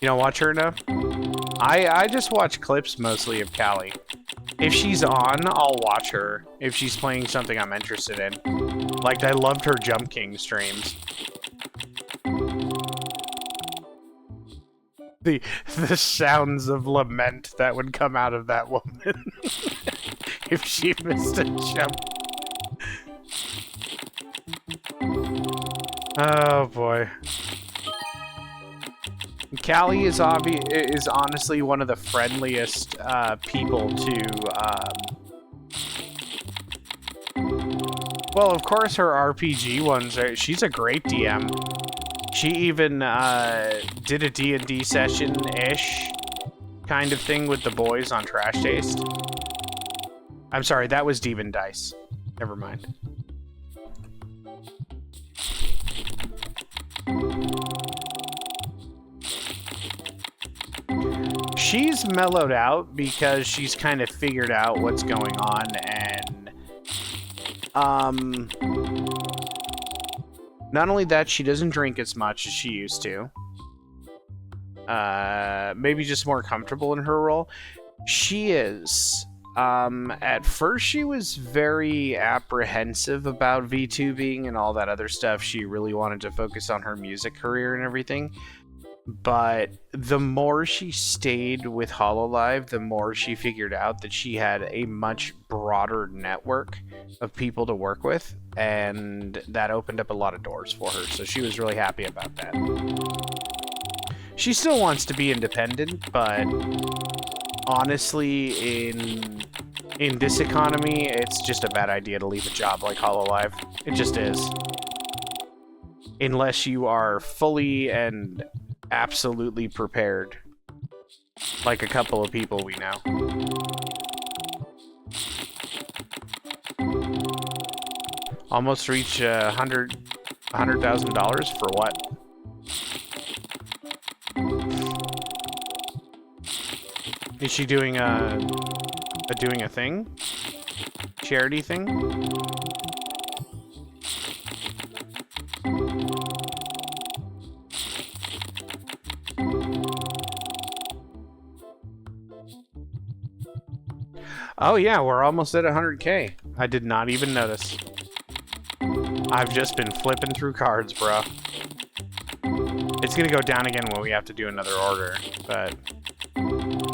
You don't watch her enough? I just watch clips mostly of Callie. If she's on, I'll watch her. If she's playing something I'm interested in. Like, I loved her Jump King streams. The sounds of lament that would come out of that woman if she missed a jump. Oh boy. Callie is honestly one of the friendliest people to. Well, of course, her RPG ones. She's a great DM. She even did a D&D session-ish kind of thing with the boys on Trash Taste. I'm sorry, that was Demon Dice. Never mind. She's mellowed out because she's kind of figured out what's going on, and not only that, she doesn't drink as much as she used to. Maybe just more comfortable in her role. She is. At first, she was very apprehensive about VTubing and all that other stuff. She really wanted to focus on her music career and everything. But the more she stayed with Hololive, the more she figured out that she had a much broader network of people to work with, and that opened up a lot of doors for her, so she was really happy about that. She still wants to be independent, but honestly, in this economy, it's just a bad idea to leave a job like Hololive. It just is. Unless you are fully and absolutely prepared, like a couple of people we know. Almost reach $100,000 for what? Is she doing a thing? Charity thing? Oh yeah, we're almost at 100K. I did not even notice. I've just been flipping through cards, bro. It's gonna go down again when we have to do another order, but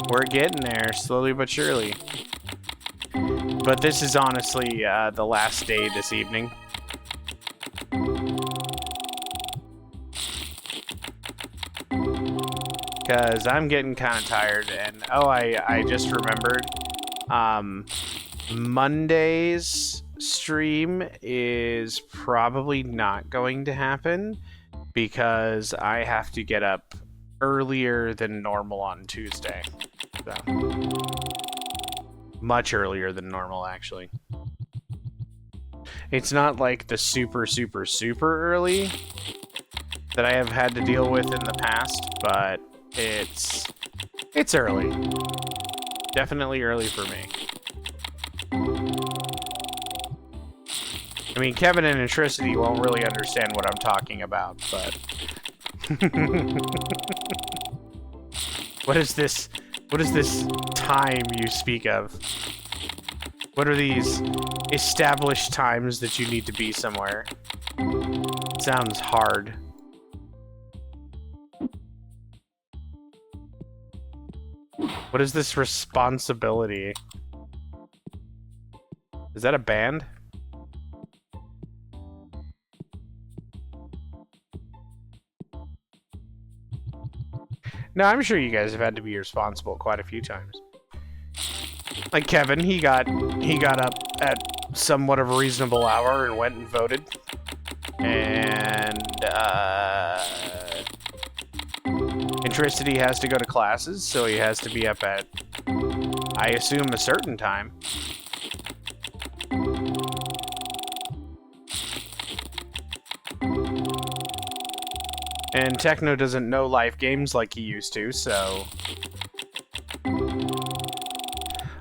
we're getting there, slowly but surely. But this is honestly the last day this evening. Because I'm getting kind of tired, and oh, I just remembered. Monday's stream is probably not going to happen because I have to get up earlier than normal on Tuesday. So, much earlier than normal, actually. It's not like the super early that I have had to deal with in the past, but it's early. Definitely early for me. I mean, Kevin and Intricity won't really understand what I'm talking about, but... What is this time you speak of? What are these established times that you need to be somewhere? It sounds hard. What is this responsibility? Is that a band? No, I'm sure you guys have had to be responsible quite a few times. Like Kevin, he got up at somewhat of a reasonable hour and went and voted. And Intricity has to go to classes, so he has to be up at, I assume, a certain time. And Techno doesn't know life games like he used to, so...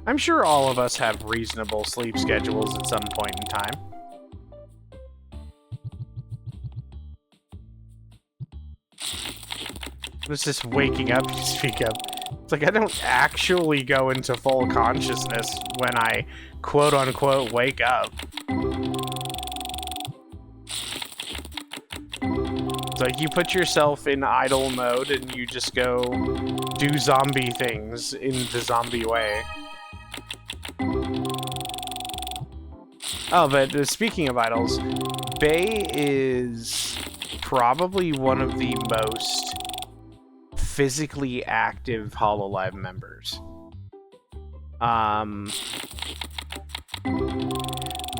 I'm sure all of us have reasonable sleep schedules at some point in time. It's just waking up, you speak up. It's like I don't actually go into full consciousness when I quote-unquote wake up. It's like you put yourself in idle mode and you just go do zombie things in the zombie way. Oh, but speaking of idols, Bay is probably one of the most physically active Hololive members.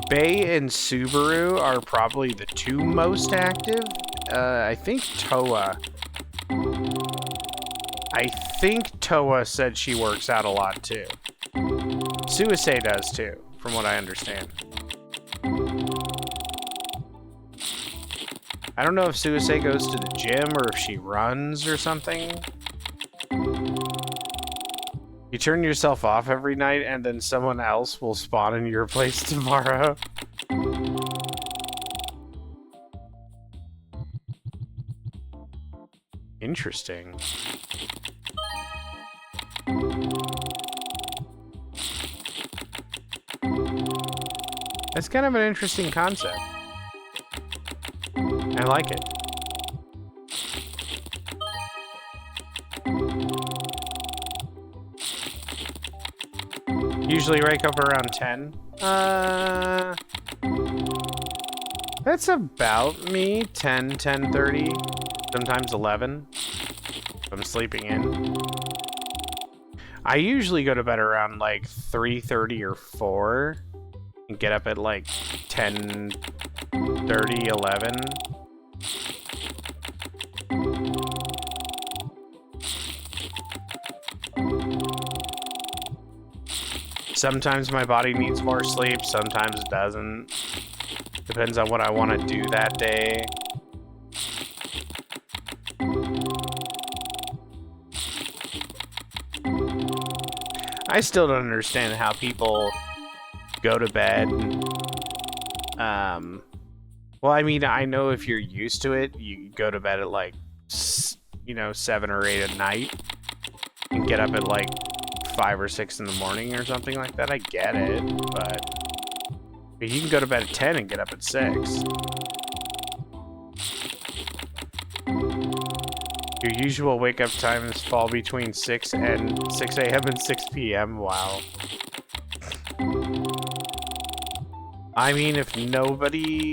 Bay and Subaru are probably the two most active. I think Toa said she works out a lot too. Suisei does too, from what I understand. I don't know if Suisei goes to the gym or if she runs or something. You turn yourself off every night and then someone else will spawn in your place tomorrow. Interesting. That's kind of an interesting concept. I like it. Usually wake up around 10. That's about me. 10, 10:30, sometimes 11. If I'm sleeping in. I usually go to bed around like 3:30 or 4 and get up at like 10:30, 11. Sometimes my body needs more sleep, sometimes it doesn't. Depends on what I want to do that day. I still don't understand how people go to bed. Well, I mean, I know if you're used to it, you go to bed at like, 7 or 8 at night and get up at like 5 or 6 in the morning or something like that. I get it, but you can go to bed at 10 and get up at 6. Your usual wake-up times fall between 6 a.m. and 6 p.m. Wow. I mean, if nobody...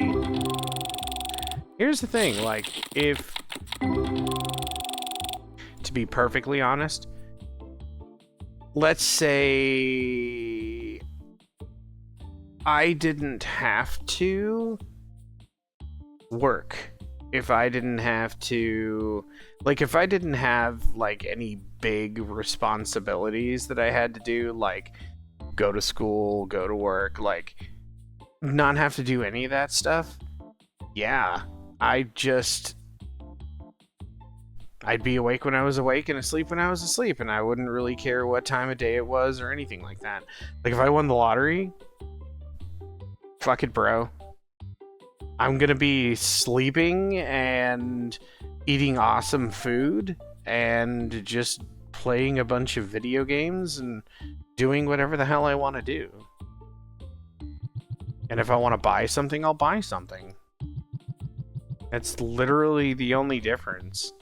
Here's the thing, like, if... To be perfectly honest, let's say I didn't have to work. If I didn't have to... Like, if I didn't have, like, any big responsibilities that I had to do, like, go to school, go to work, like, not have to do any of that stuff, yeah, I'd be awake when I was awake and asleep when I was asleep, and I wouldn't really care what time of day it was or anything like that. Like, if I won the lottery, fuck it, bro. I'm gonna be sleeping and eating awesome food and just playing a bunch of video games and doing whatever the hell I want to do. And if I want to buy something, I'll buy something. That's literally the only difference.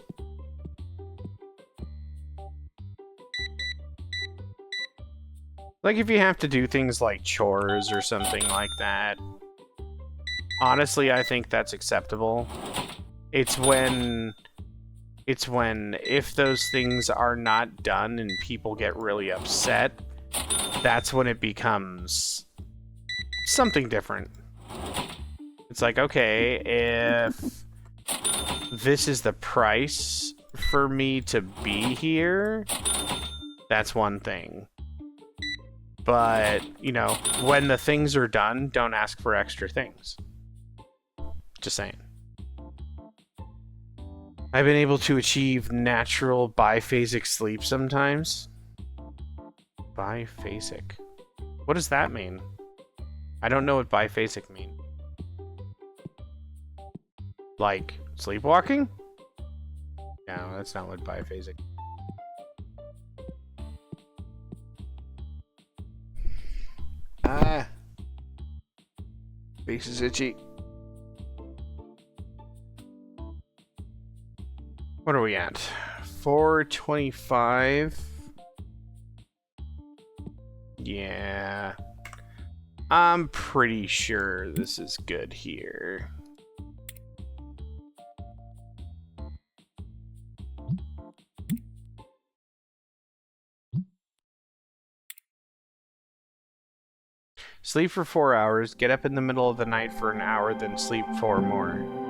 Like, if you have to do things like chores or something like that, honestly, I think that's acceptable. It's when if those things are not done and people get really upset, that's when it becomes something different. It's like, okay, if this is the price for me to be here, that's one thing. But, when the things are done, don't ask for extra things. Just saying. I've been able to achieve natural biphasic sleep sometimes. Biphasic. What does that mean? I don't know what biphasic means. Like, sleepwalking? No, that's not what biphasic. Ah. Face is itchy. What are we at? 425. Yeah. I'm pretty sure this is good here. Sleep for 4 hours, get up in the middle of the night for an hour, then sleep 4 more.